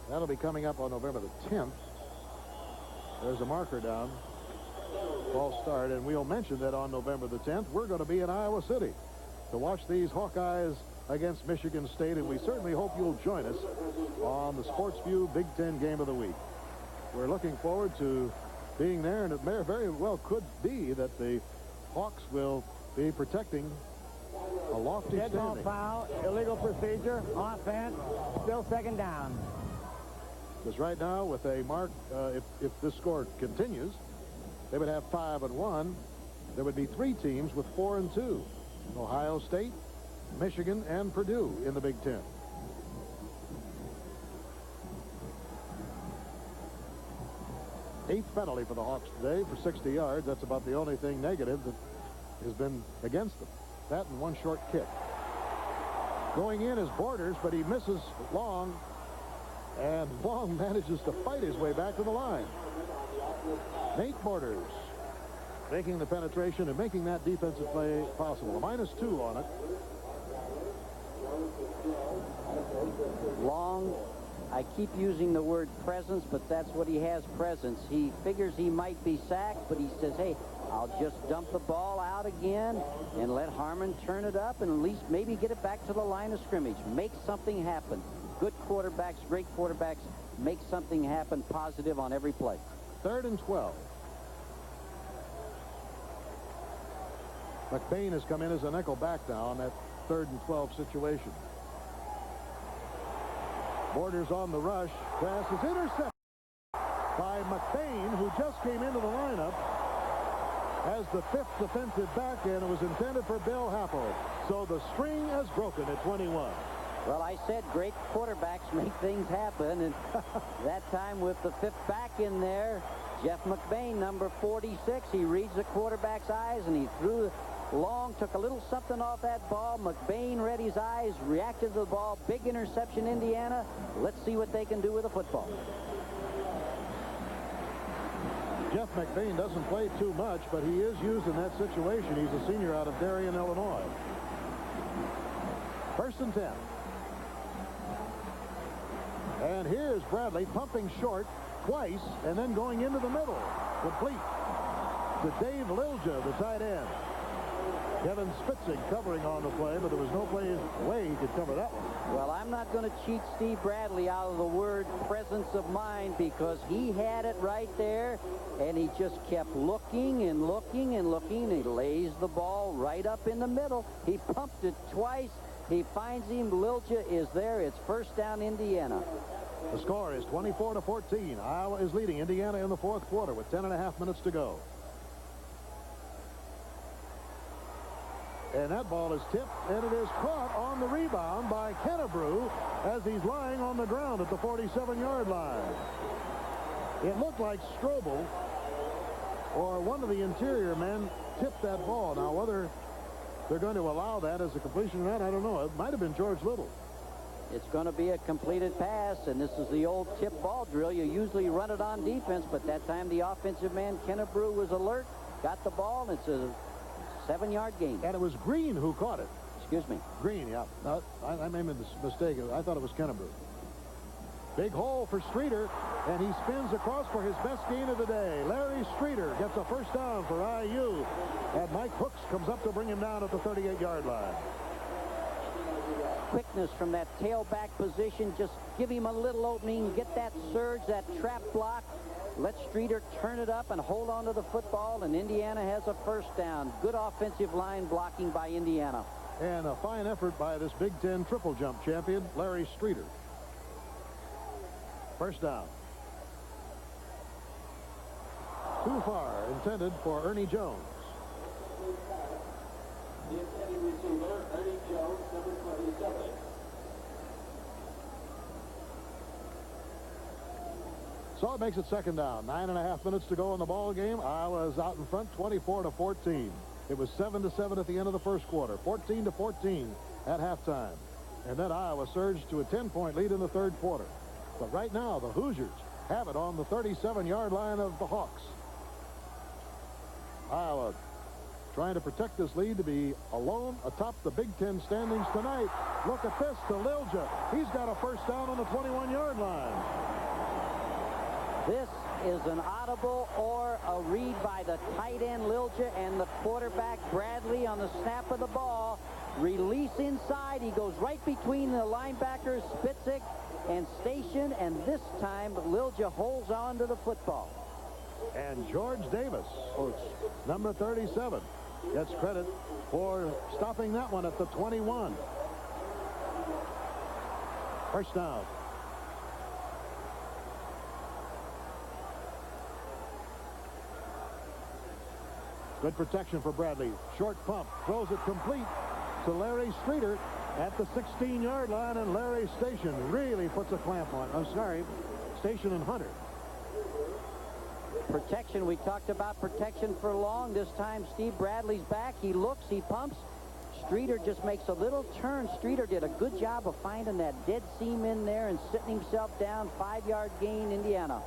That'll be coming up on November the 10th. There's a marker down. False start. And we'll mention that on November the 10th, we're going to be in Iowa City to watch these Hawkeyes against Michigan State. And we certainly hope you'll join us on the Sports View Big Ten Game of the Week. We're looking forward to being there. And it very well could be that the Hawks will be protecting a lofty Dead ball standing. foul, illegal procedure, offense, still second down. Because right now, with a mark, if this score continues, they would have 5-1. There would be 3 teams with 4-2. Ohio State, Michigan, and Purdue in the Big Ten. Eighth penalty for the Hawks today for 60 yards. That's about the only thing negative that has been against them. That and 1 short kick. Going in is Borders, but he misses Long. And Long manages to fight his way back to the line. Nate Borders making the penetration and making that defensive play possible. A -2 on it. Long, I keep using the word presence, but that's what he has, presence. He figures he might be sacked, but he says, hey, I'll just dump the ball out again and let Harmon turn it up and at least maybe get it back to the line of scrimmage. Make something happen. Good quarterbacks, great quarterbacks, make something happen positive on every play. 3rd and 12. McBain has come in as a nickel back now on that 3rd and 12 situation. Borders on the rush. Pass is intercepted by McBain, who just came into the lineup as the 5th defensive back, and it was intended for Bill Happel. So the string has broken at 21. Well, I said great quarterbacks make things happen, and that time with the 5th back in there, Jeff McBain, number 46, he reads the quarterback's eyes, and he threw Long, took a little something off that ball. McBain read his eyes, reacted to the ball. Big interception, Indiana. Let's see what they can do with the football. Jeff McBain doesn't play too much, but he is used in that situation. He's a senior out of Darien, Illinois. 1st and 10. And here's Bradley pumping short twice and then going into the middle. Complete to Dave Lilja, the tight end. Kevin Spitzig covering on the play, but there was no way he could cover that one. Well, I'm not going to cheat Steve Bradley out of the word presence of mind, because he had it right there, and he just kept looking and looking and looking. He lays the ball right up in the middle. He pumped it twice. He finds him. Lilja is there. It's 1st down, Indiana. The score is 24-14. Iowa is leading Indiana in the 4th quarter with 10.5 minutes to go. And that ball is tipped, and it is caught on the rebound by Kennebrew as he's lying on the ground at the 47-yard line. It looked like Strobel or one of the interior men tipped that ball. Now, whether they're going to allow that as a completion or not, I don't know. It might have been George Little. It's going to be a completed pass, and this is the old tip ball drill. You usually run it on defense, but that time the offensive man, Kennebrew, was alert, got the ball, and it's a 7-yard gain. And it was Green who caught it. Excuse me. Green, yeah. I made a mistake. I thought it was Kennebrew. Big hole for Streeter, and he spins across for his best gain of the day. Larry Streeter gets a 1st down for IU, and Mike Hooks comes up to bring him down at the 38-yard line. Quickness from that tailback position. Just give him a little opening, get that surge, that trap block. Let Streeter turn it up and hold on to the football, and Indiana has a 1st down. Good offensive line blocking by Indiana. And a fine effort by this Big Ten triple jump champion, Larry Streeter. 1st down. Too far, intended for Ernie Jones. The intended receiver, Ernie Jones, number 27. So it makes it 2nd down. 9.5 minutes to go in the ball game. Iowa is out in front, 24-14. It was 7-7 at the end of the 1st quarter, 14-14 at halftime. And then Iowa surged to a 10-point lead in the 3rd quarter. But right now, the Hoosiers have it on the 37-yard line of the Hawks. Iowa trying to protect this lead to be alone atop the Big Ten standings tonight. Look at this to Lilja. He's got a 1st down on the 21-yard line. This is an audible or a read by the tight end Lilja and the quarterback Bradley on the snap of the ball. Release inside. He goes right between the linebackers Spitzig and Station, and this time Lilja holds on to the football. And George Davis, number 37, gets credit for stopping that one at the 21. 1st down. Good protection for Bradley. Short pump. Throws it complete to Larry Streeter at the 16-yard line, and Larry Station really puts a clamp on. I'm sorry, Station and Hunter. Protection. We talked about protection for long. This time Steve Bradley's back. He looks, he pumps. Streeter just makes a little turn. Streeter did a good job of finding that dead seam in there and sitting himself down. 5-yard gain, Indiana.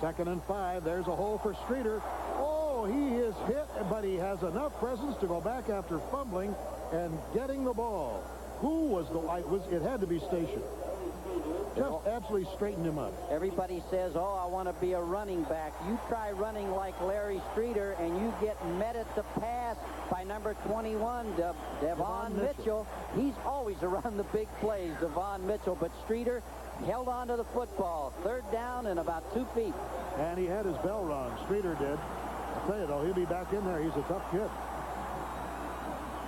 2nd and 5. There's a hole for Streeter. Oh, he is hit, but he has enough presence to go back after fumbling and getting the ball. Who was it had to be Station. Just absolutely straightened him up. Everybody says, oh, I want to be a running back. You try running like Larry Streeter, and you get met at the pass by number 21, Devon Mitchell. He's always around the big plays, Devon Mitchell, but Streeter held on to the football. 3rd down and about 2 feet. And he had his bell rung. Streeter did. I'll tell you, though, he'll be back in there. He's a tough kid.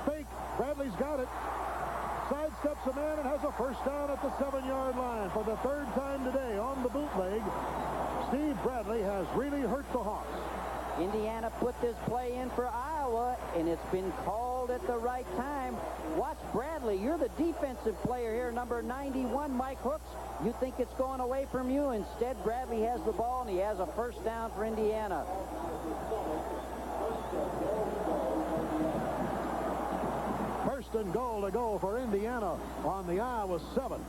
Fake. Bradley's got it. Sidesteps a man and has a 1st down at the 7-yard line. For the 3rd time today on the bootleg, Steve Bradley has really hurt the Hawks. Indiana put this play in for Iowa, and it's been called at the right time. Watch Bradley. You're the defensive player here, number 91, Mike Hooks. You think it's going away from you. Instead, Bradley has the ball, and he has a 1st down for Indiana. 1st and goal to go for Indiana on the Iowa 7.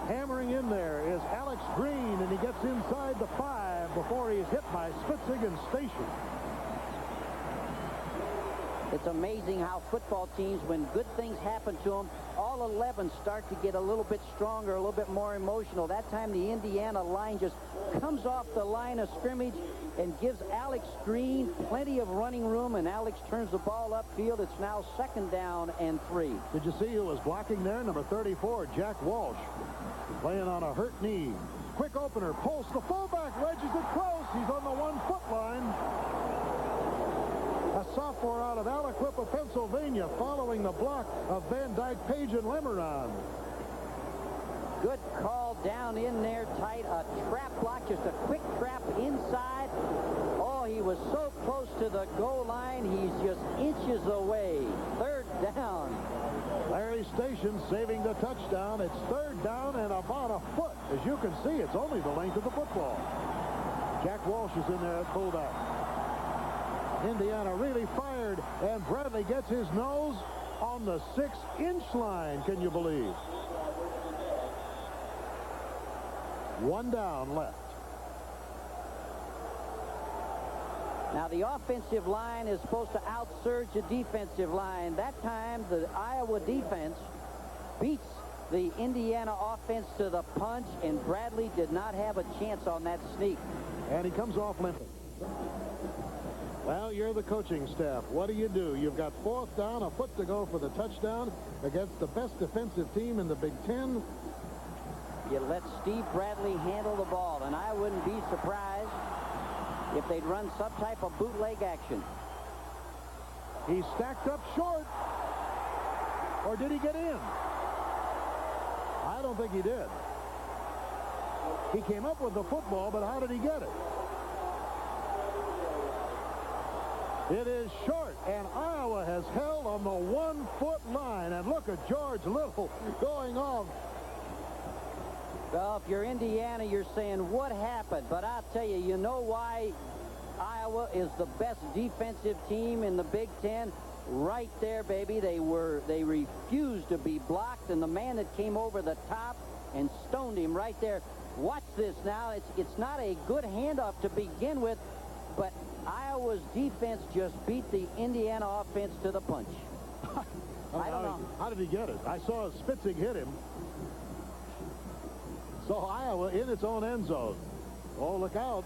Hammering in there is Alex Green, and he gets inside the 5 before he's hit by Spitzig and Station. It's amazing how football teams, when good things happen to them, all 11 start to get a little bit stronger, a little bit more emotional. That time the Indiana line just comes off the line of scrimmage and gives Alex Green plenty of running room, and Alex turns the ball upfield. It's now 2nd down and 3. Did you see who was blocking there? Number 34, Jack Walsh, playing on a hurt knee. Quick opener, pulls the fullback, wedges it close. He's on the 1-foot line. A sophomore out of Aliquippa, Pennsylvania, following the block of Van Dyke, Page, and Lemeron. Good call down in there tight. A trap block, just a quick trap inside. Oh, he was so close to the goal line. He's just inches away. 3rd down. Larry Station saving the touchdown. It's 3rd down and about a foot. As you can see, it's only the length of the football. Jack Walsh is in there at fullback. Indiana really fired, and Bradley gets his nose on the 6-inch line. Can you believe? 1 down left. Now the offensive line is supposed to outsurge the defensive line. That time the Iowa defense beats the Indiana offense to the punch, and Bradley did not have a chance on that sneak. And he comes off limping. Well, you're the coaching staff. What do? You've got 4th down, a foot to go for the touchdown against the best defensive team in the Big Ten. You let Steve Bradley handle the ball, and I wouldn't be surprised if they'd run some type of bootleg action. He stacked up short. Or did he get in? I don't think he did. He came up with the football, but how did he get it? It is short, and Iowa has held on the 1-foot line. And look at George Little going off. Well, if you're Indiana, you're saying, what happened? But I'll tell you, you know why Iowa is the best defensive team in the Big Ten? Right there, baby. They refused to be blocked, and the man that came over the top and stoned him right there. Watch this now. It's not a good handoff to begin with, but Iowa's defense just beat the Indiana offense to the punch. I don't know. How did he get it? I saw Spitzig hit him. So Iowa in its own end zone. Oh, look out.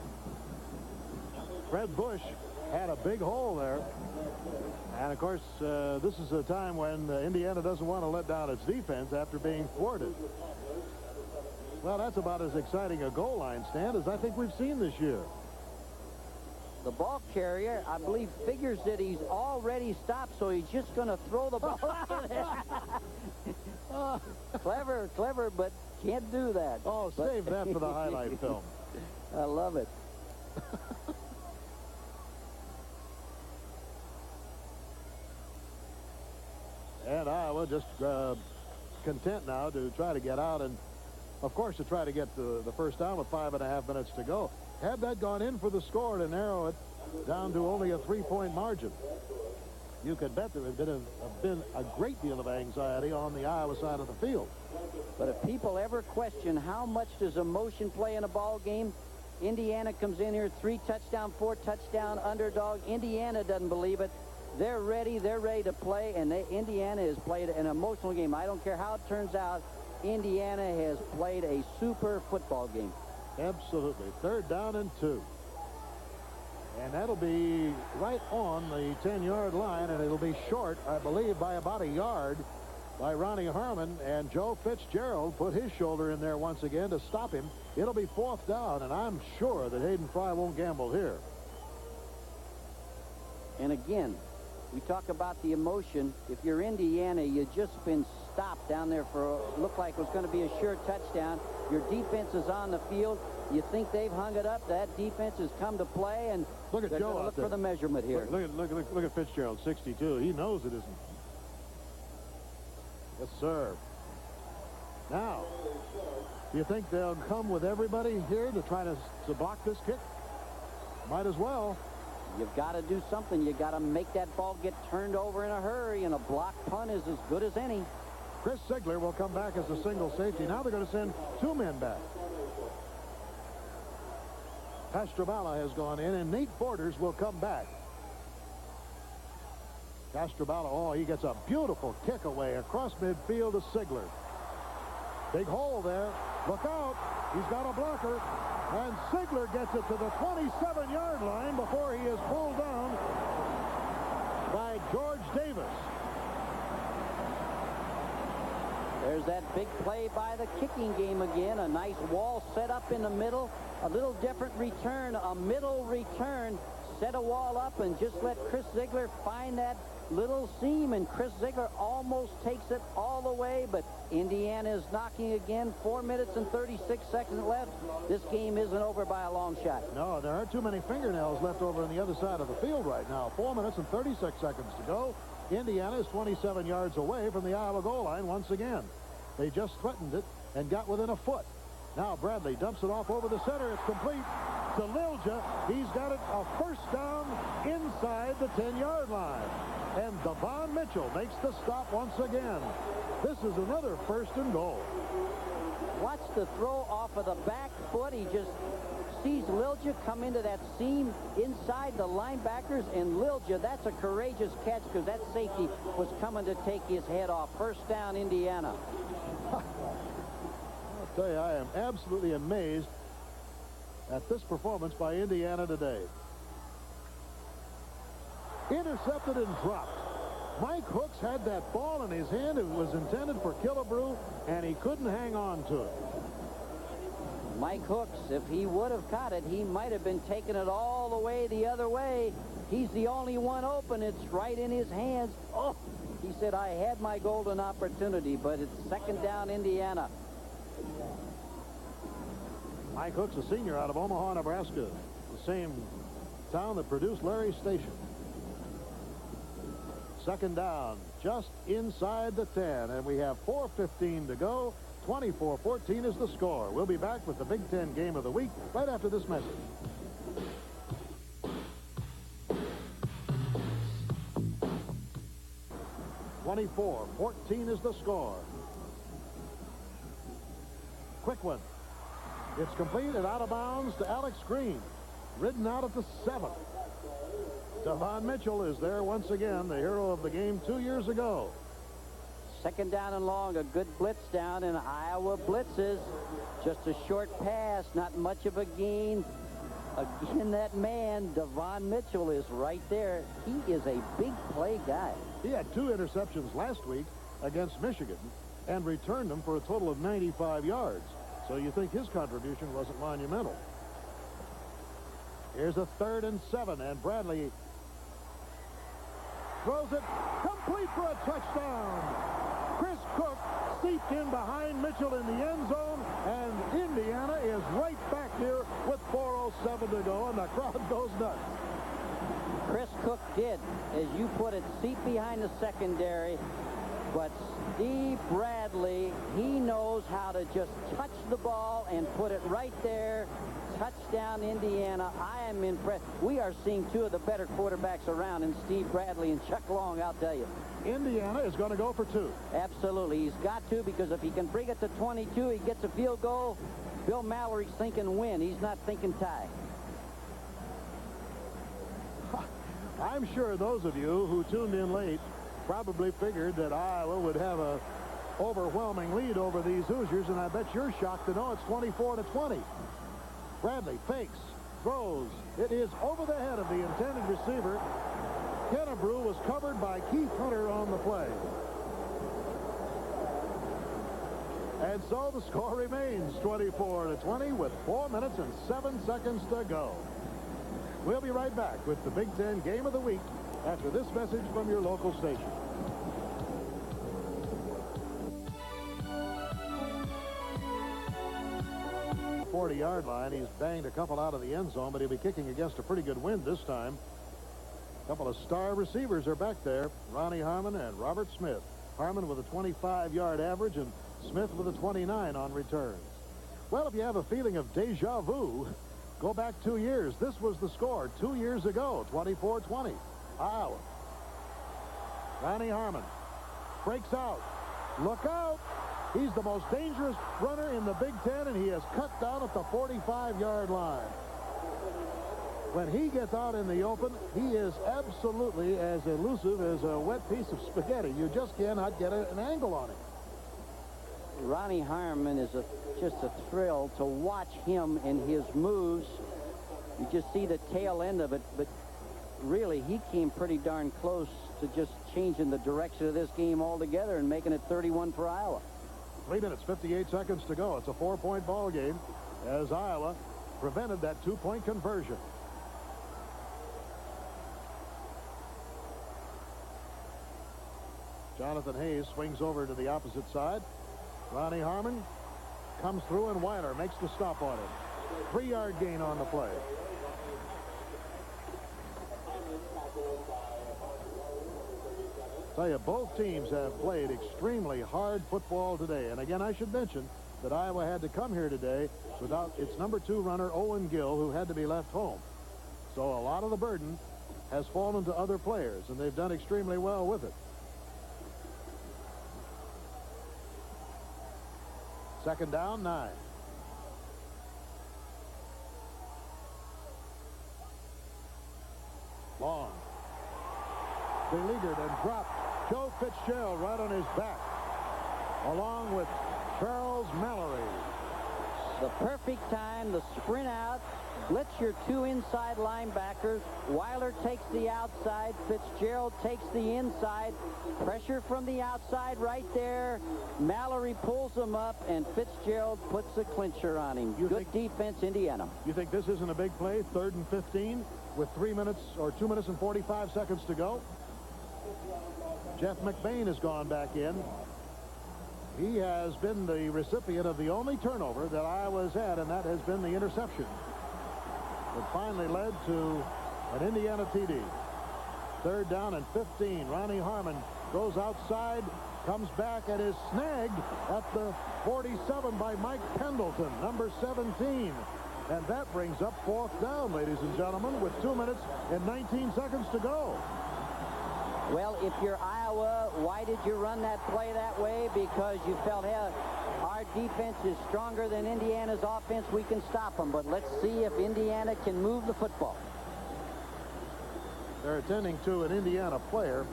Fred Bush had a big hole there. And, of course, this is a time when Indiana doesn't want to let down its defense after being thwarted. Well, that's about as exciting a goal line stand as I think we've seen this year. The ball carrier, I believe, figures that he's already stopped, so he's just going to throw the ball out there. Clever, but can't do that. Oh, save that for the highlight film. I love it. And Iowa just content now to try to get out and, of course, to try to get the 1st down with 5.5 minutes to go. Had that gone in for the score to narrow it down to only a 3-point margin, you could bet there would have been a great deal of anxiety on the Iowa side of the field. But if people ever question how much does emotion play in a ball game, Indiana comes in here 3 touchdown, 4 touchdown underdog. Indiana doesn't believe it. They're ready to play, and Indiana has played an emotional game. I don't care how it turns out. Indiana has played a super football game. Absolutely. 3rd down and 2. And that'll be right on the 10-yard line, and it'll be short, I believe, by about a yard by Ronnie Harmon. And Joe Fitzgerald put his shoulder in there once again to stop him. It'll be 4th down, and I'm sure that Hayden Fry won't gamble here. And again, we talk about the emotion. If you're Indiana, you've just been stopped down there for looked like it was going to be a sure touchdown. Your defense is on the field. You think they've hung it up. That defense has come to play, and look at Joe look for the measurement here. Look at Fitzgerald, 62. He knows it isn't. Yes, sir. Now, do you think they'll come with everybody here to try to block this kick? Might as well. You've got to do something. You've got to make that ball get turned over in a hurry, and a block punt is as good as any. Chris Sigler will come back as a single safety. Now they're going to send 2 men back. Pastrobala has gone in, and Nate Borders will come back. Castrobalo, oh, he gets a beautiful kick away across midfield to Sigler. Big hole there. Look out. He's got a blocker. And Sigler gets it to the 27-yard line before he is pulled down by George Davis. There's that big play by the kicking game again. A nice wall set up in the middle. A little different return, a middle return. Set a wall up and just let Chris Ziegler find that little seam, and Chris Ziegler almost takes it all the way, but Indiana is knocking again. 4 minutes and 36 seconds left. This game isn't over by a long shot. No, there aren't too many fingernails left over on the other side of the field right now. 4 minutes and 36 seconds to go. Indiana is 27 yards away from the Iowa goal line once again. They just threatened it and got within a foot. Now Bradley dumps it off over the center. It's complete to Lilja. He's got it a first down inside the 10-yard line. And Devon Mitchell makes the stop once again. This is another first and goal. Watch the throw off of the back foot. He just sees Lilja come into that seam inside the linebackers, and Lilja, that's a courageous catch because that safety was coming to take his head off. First down, Indiana. I'll tell you, I am absolutely amazed at this performance by Indiana today. Intercepted and dropped. Mike Hooks had that ball in his hand. It was intended for Killebrew, and he couldn't hang on to it. Mike Hooks, if he would have caught it, he might have been taking it all the way the other way. He's the only one open. It's right in his hands. Oh, he said, I had my golden opportunity, but it's second down, Indiana. Mike Hooks, a senior out of Omaha, Nebraska, the same town that produced Larry Station. Second down, just inside the 10, and we have 4:15 to go. 24-14 is the score. We'll be back with the Big Ten game of the week right after this message. 24-14 is the score. Quick one. It's complete and out of bounds to Alex Green. Ridden out at the 7. Devon Mitchell is there once again, the hero of the game 2 years ago. Second down and long, a good blitz down, and Iowa blitzes. Just a short pass, not much of a gain. Again, that man, Devon Mitchell, is right there. He is a big play guy. He had 2 interceptions last week against Michigan and returned them for a total of 95 yards. So you think his contribution wasn't monumental. Here's a 3rd and 7, and Bradley throws it complete for a touchdown. Chris Cook seeped in behind Mitchell in the end zone, and Indiana is right back here with 4:07 to go, and the crowd goes nuts. Chris Cook did, as you put it, seep behind the secondary, but Steve Bradley, he knows how to just touch the ball and put it right there. Touchdown, Indiana. I am impressed. We are seeing 2 of the better quarterbacks around in Steve Bradley and Chuck Long, I'll tell you. Indiana is going to go for 2. Absolutely. He's got to, because if he can bring it to 22, he gets a field goal. Bill Mallory's thinking win. He's not thinking tie. I'm sure those of you who tuned in late probably figured that Iowa would have a overwhelming lead over these Hoosiers, and I bet you're shocked to know it's 24-20. Bradley fakes, throws. It is over the head of the intended receiver. Killebrew was covered by Keith Hunter on the play. And so the score remains 24-20 with 4 minutes and 7 seconds to go. We'll be right back with the Big Ten Game of the Week after this message from your local station. 40-yard line. He's banged a couple out of the end zone, but he'll be kicking against a pretty good wind this time. A couple of star receivers are back there, Ronnie Harmon and Robert Smith. Harmon with a 25-yard average and Smith with a 29 on returns. Well, if you have a feeling of deja vu, go back 2 years. This was the score 2 years ago, 24-20. Iowa. Ronnie Harmon breaks out. Look out. He's the most dangerous runner in the Big Ten, and he is cut down at the 45-yard line. when he gets out in the open, he is absolutely as elusive as a wet piece of spaghetti. You just cannot get an angle on him. Ronnie Harmon is just a thrill to watch him and his moves. You just see the tail end of it, but really he came pretty darn close to just changing the direction of this game altogether and making it 31 for Iowa. 3 minutes, 58 seconds to go. It's a 4-point ball game as Iowa prevented that 2-point conversion. Jonathan Hayes swings over to the opposite side. Ronnie Harmon comes through, and Weiler makes the stop on him. 3-yard gain on the play. Tell you, both teams have played extremely hard football today. And again, I should mention that Iowa had to come here today without its number 2 runner, Owen Gill, who had to be left home. So a lot of the burden has fallen to other players, and they've done extremely well with it. Second down, 9. Long. Beleaguered and dropped. Joe Fitzgerald right on his back, along with Charles Mallory. The perfect time, the sprint out, blitz your 2 inside linebackers. Weiler takes the outside. Fitzgerald takes the inside. Pressure from the outside right there. Mallory pulls him up, and Fitzgerald puts a clincher on him. Good defense, Indiana. You think this isn't a big play? 3rd and 15 with 3 minutes or 2 minutes and 45 seconds to go. Jeff McBain has gone back in. He has been the recipient of the only turnover that Iowa's had, and that has been the interception that finally led to an Indiana TD. 3rd down and 15. Ronnie Harmon goes outside, comes back, and is snagged at the 47 by Mike Pendleton, number 17. And that brings up 4th down, ladies and gentlemen, with 2 minutes and 19 seconds to go. Well, if you're Iowa, why did you run that play that way? Because you felt, hey, our defense is stronger than Indiana's offense. We can stop them. But let's see if Indiana can move the football. They're attending to an Indiana player.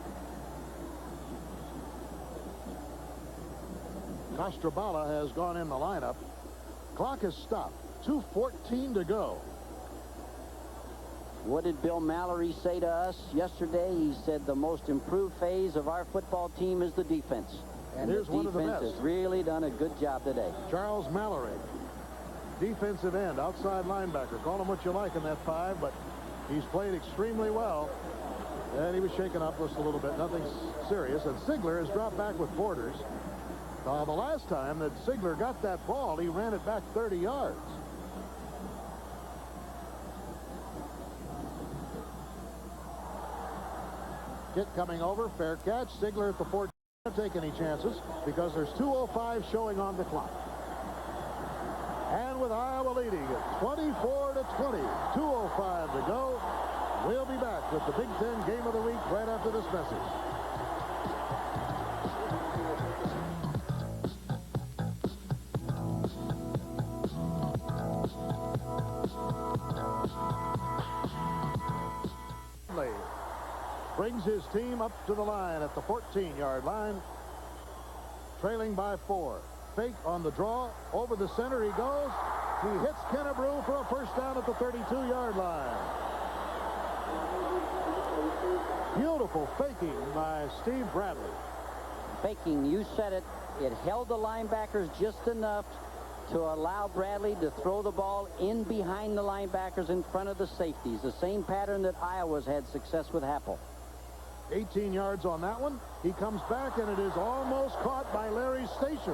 Costrobala has gone in the lineup. Clock has stopped. 2:14 to go. What did Bill Mallory say to us yesterday? He said the most improved phase of our football team is the defense. And here's the one of the defense best. has really done a good job today. Charles Mallory, defensive end, outside linebacker. Call him what you like in that 5, but he's played extremely well. And he was shaken up just a little bit. Nothing serious. And Sigler has dropped back with Borders. The last time that Sigler got that ball, he ran it back 30 yards. Kick coming over, fair catch. Sigler at the 14. Don't take any chances because there's 2:05 showing on the clock. And with Iowa leading at 24-20, 2:05 to go. We'll be back with the Big Ten Game of the Week right after this message. Brings his team up to the line at the 14-yard line, trailing by 4. Fake on the draw, over the center he goes. He hits Kennebrew for a first down at the 32-yard line. Beautiful faking by Steve Bradley. Faking, you said it. It held the linebackers just enough to allow Bradley to throw the ball in behind the linebackers in front of the safeties. The same pattern that Iowa's had success with Happel. 18 yards on that one. He comes back, and it is almost caught by Larry Station.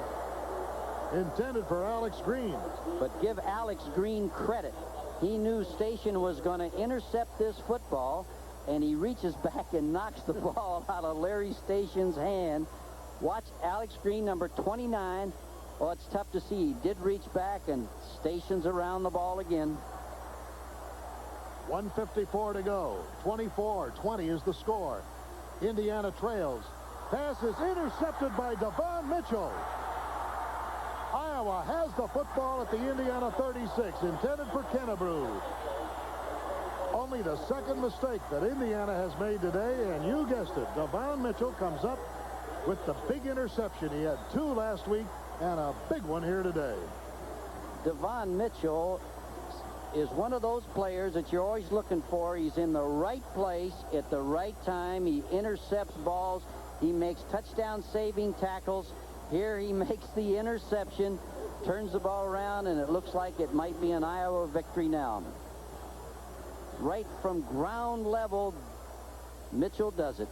Intended for Alex Green. But give Alex Green credit. He knew Station was going to intercept this football, and he reaches back and knocks the ball out of Larry Station's hand. Watch Alex Green, number 29. Oh, it's tough to see. He did reach back, and Station's around the ball again. 1:54 to go. 24-20 is the score. Indiana trails. Pass is intercepted by Devon Mitchell. Iowa has the football at the Indiana 36, intended for Kennebrew. only the second mistake that Indiana has made today, and you guessed it, Devon Mitchell comes up with the big interception. He had 2 last week and a big one here today. Devon Mitchell is one of those players that you're always looking for. He's in the right place at the right time. He intercepts balls. He makes touchdown-saving tackles. Here he makes the interception, turns the ball around, and it looks like it might be an Iowa victory now. Right from ground level, Mitchell does it.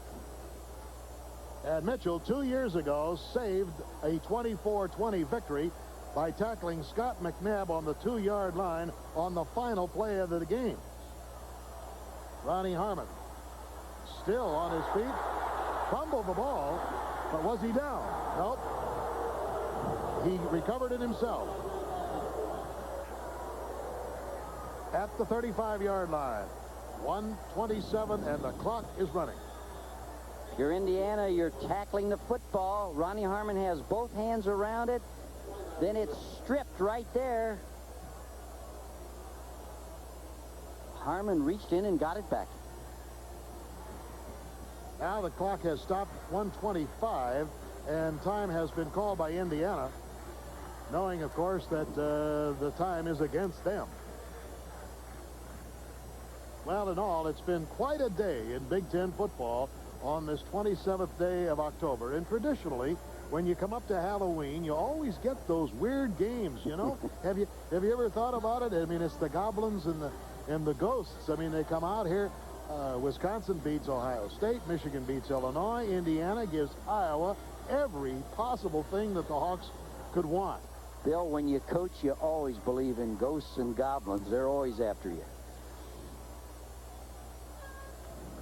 And Mitchell, 2 years ago, saved a 24-20 victory by tackling Scott McNabb on the 2-yard line on the final play of the game. Ronnie Harmon still on his feet, fumbled the ball, but was he down? Nope. He recovered it himself. At the 35-yard line, 1:27, and the clock is running. If you're Indiana, you're tackling the football. Ronnie Harmon has both hands around it. Then it's stripped right there. Harmon reached in and got it back. Now the clock has stopped, 1:25, and time has been called by Indiana, knowing, of course, that the time is against them. Well, in all, it's been quite a day in Big Ten football on this 27th day of October. And traditionally, when you come up to Halloween, you always get those weird games, you know? Have you ever thought about it? I mean, it's the goblins and the ghosts. I mean, they come out here. Wisconsin beats Ohio State. Michigan beats Illinois. Indiana gives Iowa every possible thing that the Hawks could want. Bill, when you coach, you always believe in ghosts and goblins. They're always after you.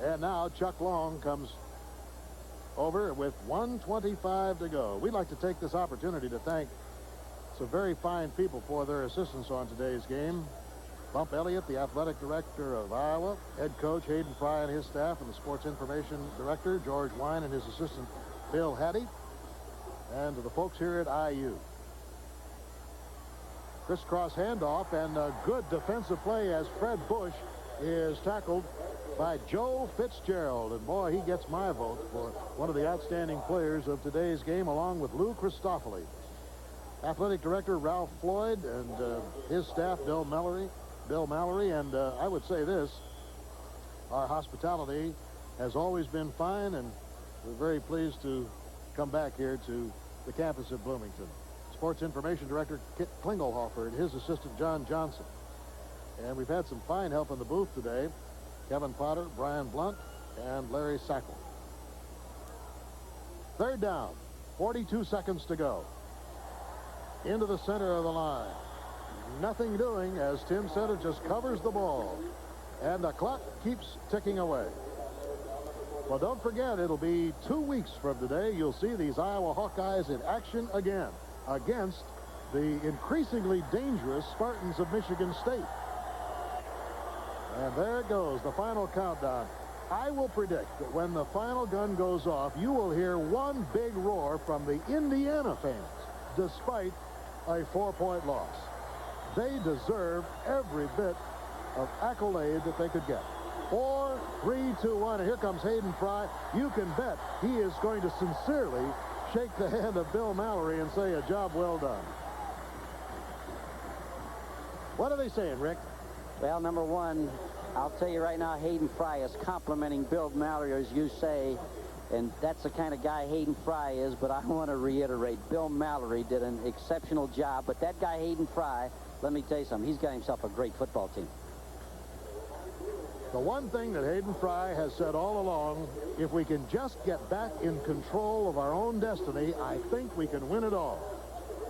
And now Chuck Long comes over with 1:25 to go. We'd like to take this opportunity to thank some very fine people for their assistance on today's game. Bump Elliott, the athletic director of Iowa, head coach Hayden Fry and his staff, and the sports information director George Wine and his assistant Bill Hattie, and to the folks here at IU. Crisscross handoff and a good defensive play as Fred Bush is tackled by Joe Fitzgerald. And boy, he gets my vote for one of the outstanding players of today's game, along with Lou Christofoli. Athletic director Ralph Floyd and his staff, Bill Mallory, and I would say this, our hospitality has always been fine, and we're very pleased to come back here to the campus of Bloomington. Sports information director Kit Klingelhofer and his assistant John Johnson. And we've had some fine help in the booth today. Kevin Potter, Brian Blunt, and Larry Sackle. Third down, 42 seconds to go. Into the center of the line. Nothing doing as Tim Center just covers the ball. And the clock keeps ticking away. Well, don't forget, it'll be 2 weeks from today. You'll see these Iowa Hawkeyes in action again against the increasingly dangerous Spartans of Michigan State. And there it goes, the final countdown. I will predict that when the final gun goes off, you will hear one big roar from the Indiana fans, despite a 4-point loss. They deserve every bit of accolade that they could get. 4, 3, 2, 1, and here comes Hayden Fry. You can bet he is going to sincerely shake the hand of Bill Mallory and say a job well done. What are they saying, Rick? Well, number one, I'll tell you right now, Hayden Fry is complimenting Bill Mallory, as you say, and that's the kind of guy Hayden Fry is. But I want to reiterate, Bill Mallory did an exceptional job, but that guy Hayden Fry, let me tell you something, he's got himself a great football team. The one thing that Hayden Fry has said all along, if we can just get back in control of our own destiny, I think we can win it all.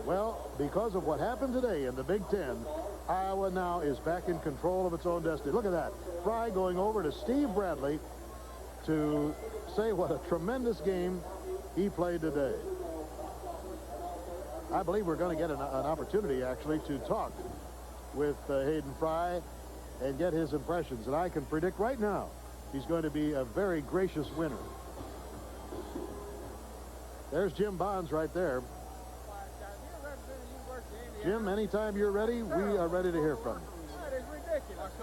Well, because of what happened today in the Big Ten, Iowa now is back in control of its own destiny. Look at that. Fry going over to Steve Bradley to say what a tremendous game he played today. I believe we're going to get an opportunity, actually, to talk with Hayden Fry and get his impressions. And I can predict right now he's going to be a very gracious winner. There's Jim Bonds right there. Jim, anytime you're ready, we are ready to hear from you. That is ridiculous.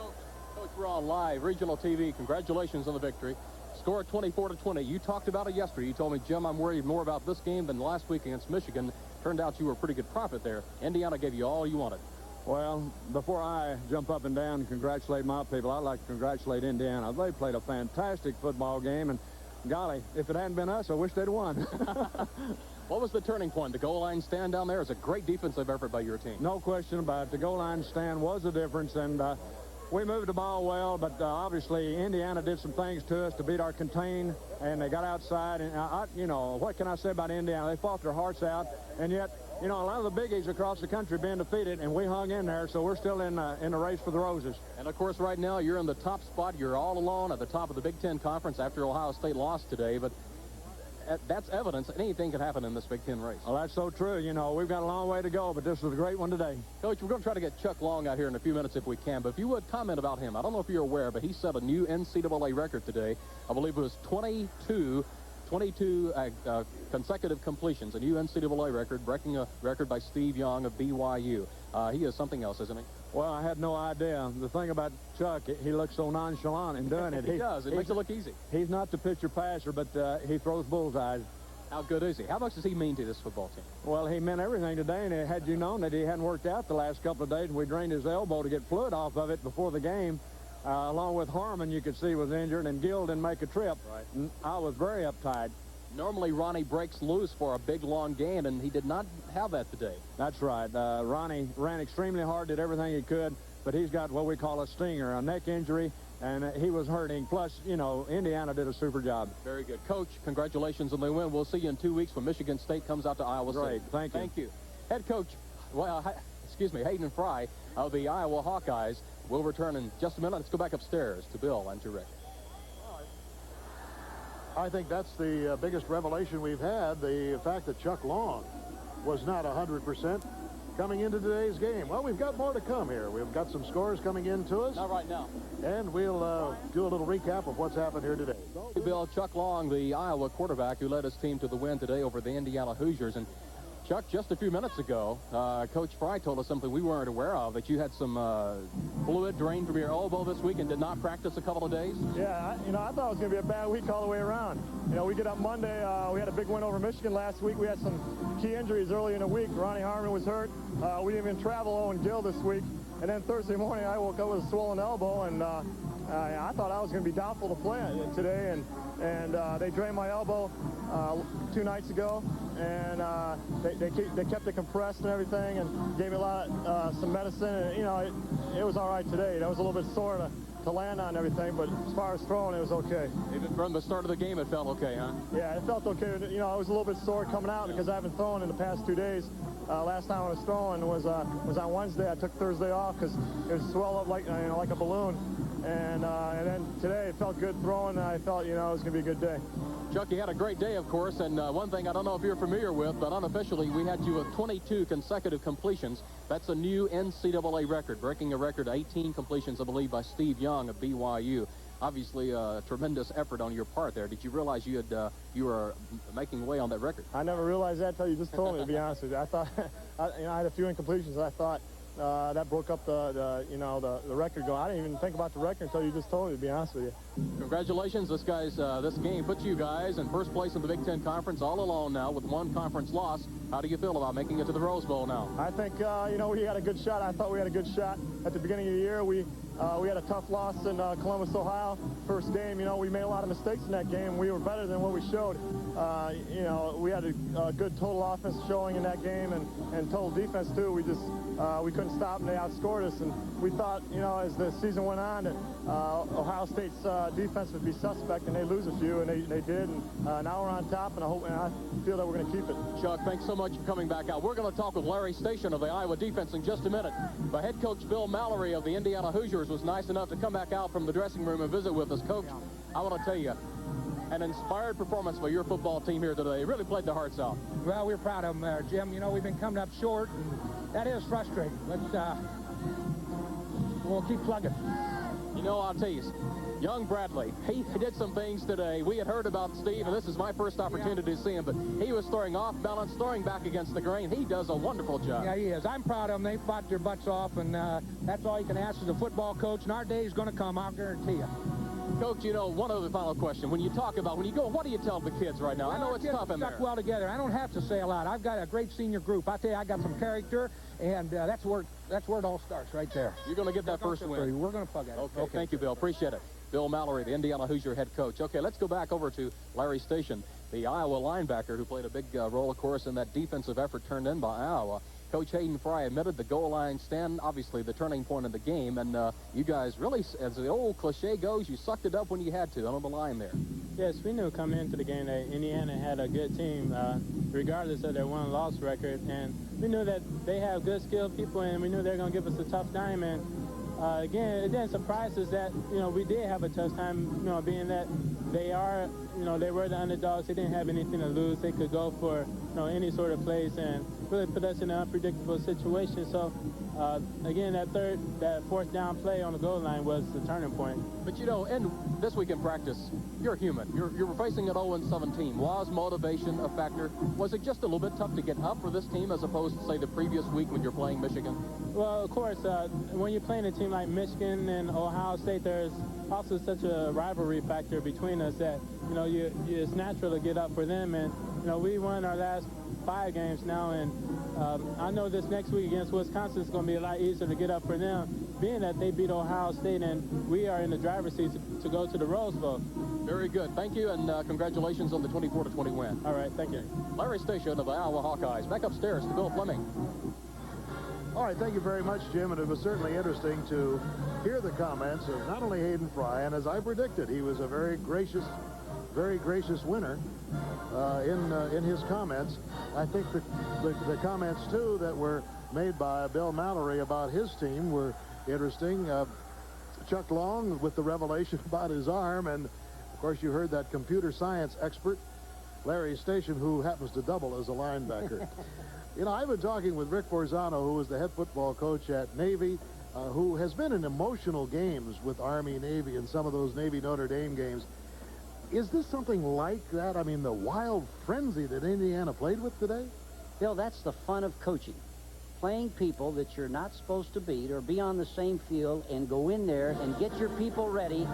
Coach Coach, we're on live, regional TV. Congratulations on the victory. Score 24-20. You talked about it yesterday. You told me, Jim, I'm worried more about this game than last week against Michigan. Turned out you were a pretty good prophet there. Indiana gave you all you wanted. Well, before I jump up and down and congratulate my people, I'd like to congratulate Indiana. They played a fantastic football game, and golly, if it hadn't been us, I wish they'd won. What was the turning point? The goal line stand down there is a great defensive effort by your team. No question about it. The goal line stand was the difference, and we moved the ball well, but obviously Indiana did some things to us to beat our contain, and they got outside. And, you know, what can I say about Indiana? They fought their hearts out, and yet, you know, a lot of the biggies across the country being defeated, and we hung in there, so we're still in the race for the roses. And, of course, right now you're in the top spot. You're all alone at the top of the Big Ten Conference after Ohio State lost today, but that's evidence that anything can happen in this Big Ten race. Well, that's so true. You know, we've got a long way to go, but this was a great one today. Coach, we're going to try to get Chuck Long out here in a few minutes if we can, but if you would comment about him. I don't know if you're aware, but he set a new NCAA record today. I believe it was 22 consecutive completions, a new NCAA record, breaking a record by Steve Young of BYU. He is something else, isn't he? Well, I had no idea. The thing about Chuck, he looks so nonchalant in doing it. He does. It makes it look easy. He's not the pitcher passer, but he throws bullseyes. How good is he? How much does he mean to this football team? Well, he meant everything today, and had you known that he hadn't worked out the last couple of days, we drained his elbow to get fluid off of it before the game. Along with Harmon, you could see was injured, and Gill didn't make a trip. Right. I was very uptight. Normally, Ronnie breaks loose for a big, long gain, and he did not have that today. That's right. Ronnie ran extremely hard, did everything he could, but he's got what we call a stinger, a neck injury, and he was hurting. Plus, you know, Indiana did a super job. Very good. Coach, congratulations on the win. We'll see you in 2 weeks when Michigan State comes out to Iowa State. Great. Thank you. Thank you. Head coach, Hayden Fry of the Iowa Hawkeyes will return in just a minute. Let's go back upstairs to Bill and to Rick. I think that's the biggest revelation we've had, the fact that Chuck Long was not 100% coming into today's game. Well, we've got more to come here. We've got some scores coming in to us. Not right now. And we'll do a little recap of what's happened here today. Bill, Chuck Long, the Iowa quarterback who led his team to the win today over the Indiana Hoosiers. And Chuck, just a few minutes ago, Coach Fry told us something we weren't aware of, that you had some fluid drained from your elbow this week and did not practice a couple of days. Yeah, you know, I thought it was going to be a bad week all the way around. You know, we get up Monday, we had a big win over Michigan last week. We had some key injuries early in the week. Ronnie Harmon was hurt. We didn't even travel Owen Gill this week. And then Thursday morning, I woke up with a swollen elbow, and I thought I was going to be doubtful to play today. And they drained my elbow 2 nights ago, and they kept it compressed and everything, and gave me a lot of some medicine. And, you know, it was all right today. It was a little bit sore to land on everything, but as far as throwing, it was okay. Even from the start of the game, it felt okay, huh? Yeah, it felt okay. You know, I was a little bit sore coming out because I haven't thrown in the past 2 days. Last time I was throwing was on Wednesday. I took Thursday off because it was swelled up like like a balloon. And then today it felt good throwing, and I felt, you know, it was going to be a good day. Chuck, you had a great day, of course, and one thing I don't know if you're familiar with, but unofficially we had you with 22 consecutive completions. That's a new NCAA record, breaking a record 18 completions, I believe, by Steve Young of BYU. Obviously, a tremendous effort on your part there. Did you realize you were making way on that record? I never realized that until you just told me, to be honest with you. I thought, I had a few incompletions, and I thought that broke up the record going. I didn't even think about the record until you just told me, to be honest with you. Congratulations. This game puts you guys in first place in the Big Ten Conference all alone now with one conference loss. How do you feel about making it to the Rose Bowl now? I think, you know, we had a good shot. I thought we had a good shot at the beginning of the year. We had a tough loss in Columbus, Ohio. First game, you know, we made a lot of mistakes in that game. We were better than what we showed. You know, we had a good total offense showing in that game, and total defense too. We couldn't stop, and they outscored us. And we thought, you know, as the season went on, that Ohio State's defense would be suspect, and they lose a few, and they did. And now we're on top, and I feel that we're going to keep it. Chuck, thanks so much for coming back out. We're going to talk with Larry Station of the Iowa defense in just a minute. But head coach Bill Mallory of the Indiana Hoosiers was nice enough to come back out from the dressing room and visit with us. Coach, I want to tell you, an inspired performance by your football team here today. It really played their hearts out. Well, we're proud of them there, Jim. You know, we've been coming up short, and that is frustrating. But we'll keep plugging. You know, I'll tell you, young Bradley, he did some things today. We had heard about Steve, and this is my first opportunity to see him, but he was throwing off balance, throwing back against the grain. He does a wonderful job. Yeah, he is. I'm proud of them. They fought their butts off, and that's all you can ask as a football coach, and our day is going to come, I'll guarantee you. Coach, you know, one other final question. When you talk about, when you go, what do you tell the kids right now? Well, I know it's tough in there. Stuck well together. I don't have to say a lot. I've got a great senior group. I tell you, I got some character, and that's where it all starts, right there. You're going to get that first win. We're going to plug at it. Okay, thank you, Bill. Appreciate it. Bill Mallory, the Indiana Hoosier head coach. Okay, let's go back over to Larry Station, the Iowa linebacker who played a big role, of course, in that defensive effort turned in by Iowa. Coach Hayden Fry admitted the goal line stand, obviously the turning point in the game, and you guys really, as the old cliche goes, you sucked it up when you had to on the line there. Yes, we knew coming into the game that Indiana had a good team, regardless of their win-loss record, and we knew that they have good skilled people, and we knew they were going to give us a tough time. And again, it didn't surprise us that we did have a tough time, being that they are, they were the underdogs. They didn't have anything to lose. They could go for any sort of plays and really put us in an unpredictable situation. So again, that fourth down play on the goal line was the turning point. But and this week in practice, you're human. You're facing an 0-17 team. Was motivation a factor? Was it just a little bit tough to get up for this team as opposed to, say, the previous week when you're playing Michigan? Well, of course, when you're playing a team like Michigan and Ohio State, there's also such a rivalry factor between us that, it's natural to get up for them. And, we won our last 5 games now, and I know this next week against Wisconsin is going to be a lot easier to get up for them, being that they beat Ohio State, and we are in the driver's seat to go to the Rose Bowl. Very good. Thank you, and congratulations on the 24-20 win. All right, thank you. Larry Station of the Iowa Hawkeyes. Back upstairs to Bill Fleming. All right, thank you very much, Jim, and it was certainly interesting to hear the comments of not only Hayden Fry, and as I predicted, he was a very gracious winner in his comments. I think the comments, too, that were made by Bill Mallory about his team were interesting. Chuck Long with the revelation about his arm, and, of course, you heard that computer science expert, Larry Station, who happens to double as a linebacker. I've been talking with Rick Forzano, who was the head football coach at Navy, who has been in emotional games with Army, Navy, and some of those Navy-Notre Dame games. Is this something like that? I mean, the wild frenzy that Indiana played with today? Bill, that's the fun of coaching. Playing people that you're not supposed to beat or be on the same field and go in there and get your people ready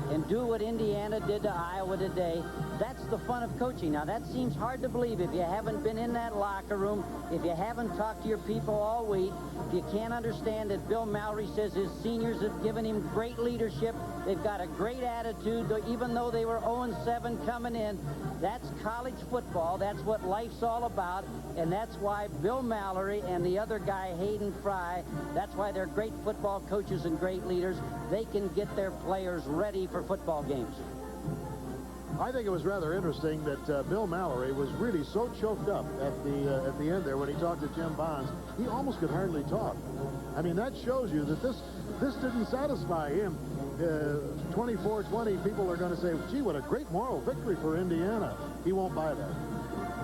and do what Indiana did to Iowa today. That's the fun of coaching. Now, that seems hard to believe if you haven't been in that locker room, if you haven't talked to your people all week, if you can't understand that Bill Mallory says his seniors have given him great leadership. They've got a great attitude, even though they were 0-7 coming in. That's college football. That's what life's all about, and that's why Bill Mallory and the other guy, Hayden Fry, that's why they're great football coaches and great leaders. They can get their players ready for football games. I think it was rather interesting that Bill Mallory was really so choked up at the end there when he talked to Jim Bonds. He almost could hardly talk. I mean, that shows you that this didn't satisfy him. 24-20, people are going to say, gee, what a great moral victory for Indiana. He won't buy that.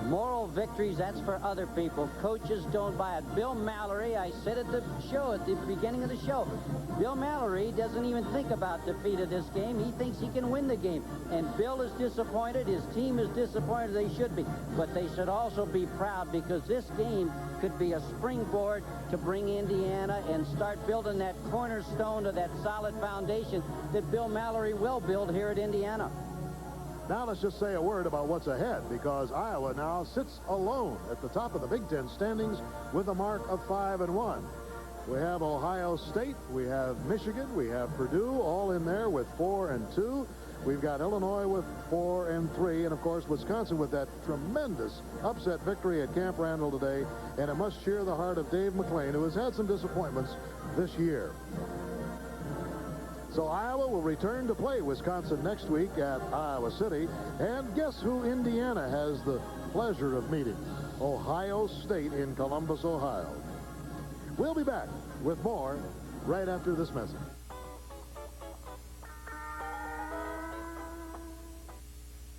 Moral victories, that's for other people. Coaches don't buy it. Bill Mallory, I said at the show, at the beginning of the show, Bill Mallory doesn't even think about defeat of this game. He thinks he can win the game. And Bill is disappointed. His team is disappointed. They should be. But they should also be proud because this game could be a springboard to bring Indiana and start building that cornerstone of that solid foundation that Bill Mallory will build here at Indiana. Now let's just say a word about what's ahead, because Iowa now sits alone at the top of the Big Ten standings with a mark of 5-1. We have Ohio State, we have Michigan, we have Purdue, all in there with 4-2. We've got Illinois with 4-3, and of course Wisconsin with that tremendous upset victory at Camp Randall today. And it must cheer the heart of Dave McClain, who has had some disappointments this year. So Iowa will return to play Wisconsin next week at Iowa City. And guess who Indiana has the pleasure of meeting? Ohio State in Columbus, Ohio. We'll be back with more right after this message.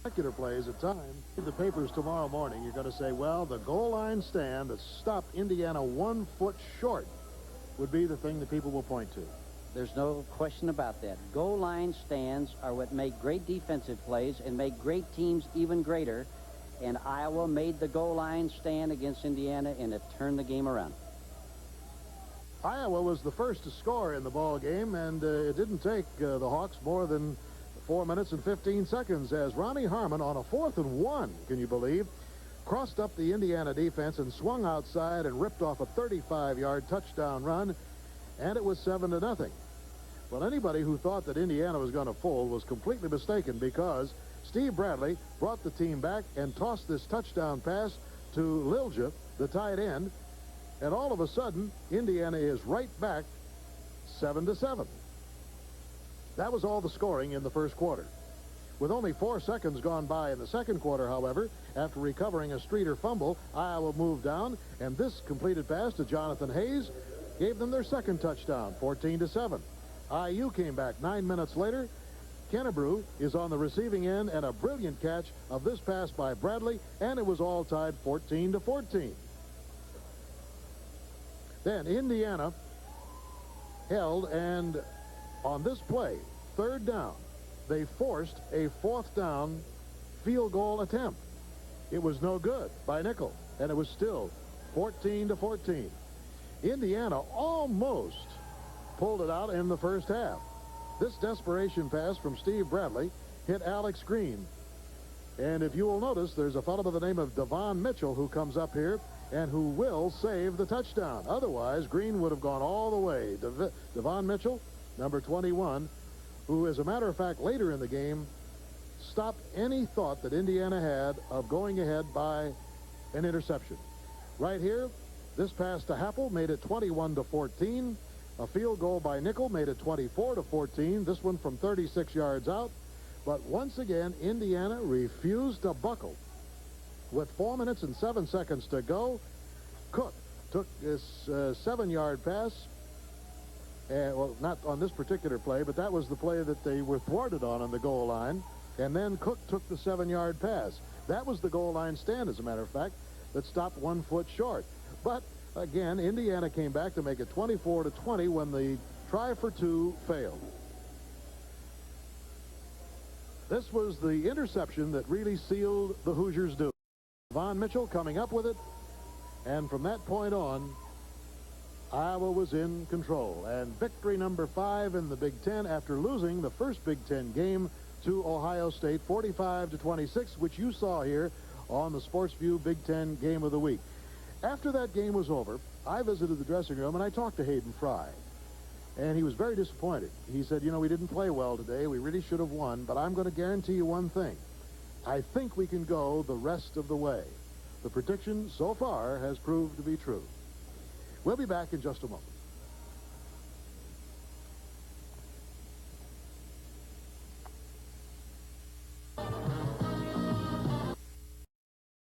Spectacular plays at times. In the papers tomorrow morning, you're going to say, well, the goal line stand that stopped Indiana 1 foot short would be the thing that people will point to. There's no question about that. Goal line stands are what make great defensive plays and make great teams even greater. And Iowa made the goal line stand against Indiana, and it turned the game around. Iowa was the first to score in the ball game, and it didn't take the Hawks more than 4 minutes and 15 seconds as Ronnie Harmon on a 4th and 1, can you believe, crossed up the Indiana defense and swung outside and ripped off a 35-yard touchdown run, and it was 7-0. Well, anybody who thought that Indiana was going to fold was completely mistaken, because Steve Bradley brought the team back and tossed this touchdown pass to Lilja, the tight end, and all of a sudden, Indiana is right back 7-7. That was all the scoring in the first quarter. With only 4 seconds gone by in the second quarter, however, after recovering a Streeter fumble, Iowa moved down, and this completed pass to Jonathan Hayes gave them their second touchdown, 14-7. IU came back 9 minutes later. Kennebrew is on the receiving end, and a brilliant catch of this pass by Bradley, and it was all tied 14-14. Then Indiana held, and on this play, 3rd down, they forced a 4th down field goal attempt. It was no good by Nickel, and it was still 14-14. Indiana almost pulled it out in the first half. This desperation pass from Steve Bradley hit Alex Green. And if you will notice, there's a fellow by the name of Devon Mitchell who comes up here and who will save the touchdown. Otherwise, Green would have gone all the way. Devon Mitchell, number 21, who, as a matter of fact, later in the game, stopped any thought that Indiana had of going ahead by an interception. Right here, this pass to Happel made it 21-14. A field goal by Nickel made it 24-14. This one from 36 yards out. But once again, Indiana refused to buckle. With 4 minutes and 7 seconds to go, Cook took this 7-yard pass. Well, not on this particular play, but that was the play that they were thwarted on the goal line. And then Cook took the 7-yard pass. That was the goal line stand, as a matter of fact, that stopped 1 foot short. But again, Indiana came back to make it 24-20 when the try for 2 failed. This was the interception that really sealed the Hoosiers' doom. Von Mitchell coming up with it, and from that point on, Iowa was in control. And victory number 5 in the Big Ten after losing the first Big Ten game to Ohio State, 45-26, which you saw here on the Sports View Big Ten Game of the Week. After that game was over, I visited the dressing room and I talked to Hayden Fry. And he was very disappointed. He said, you know, we didn't play well today. We really should have won, but I'm going to guarantee you one thing. I think we can go the rest of the way. The prediction so far has proved to be true. We'll be back in just a moment.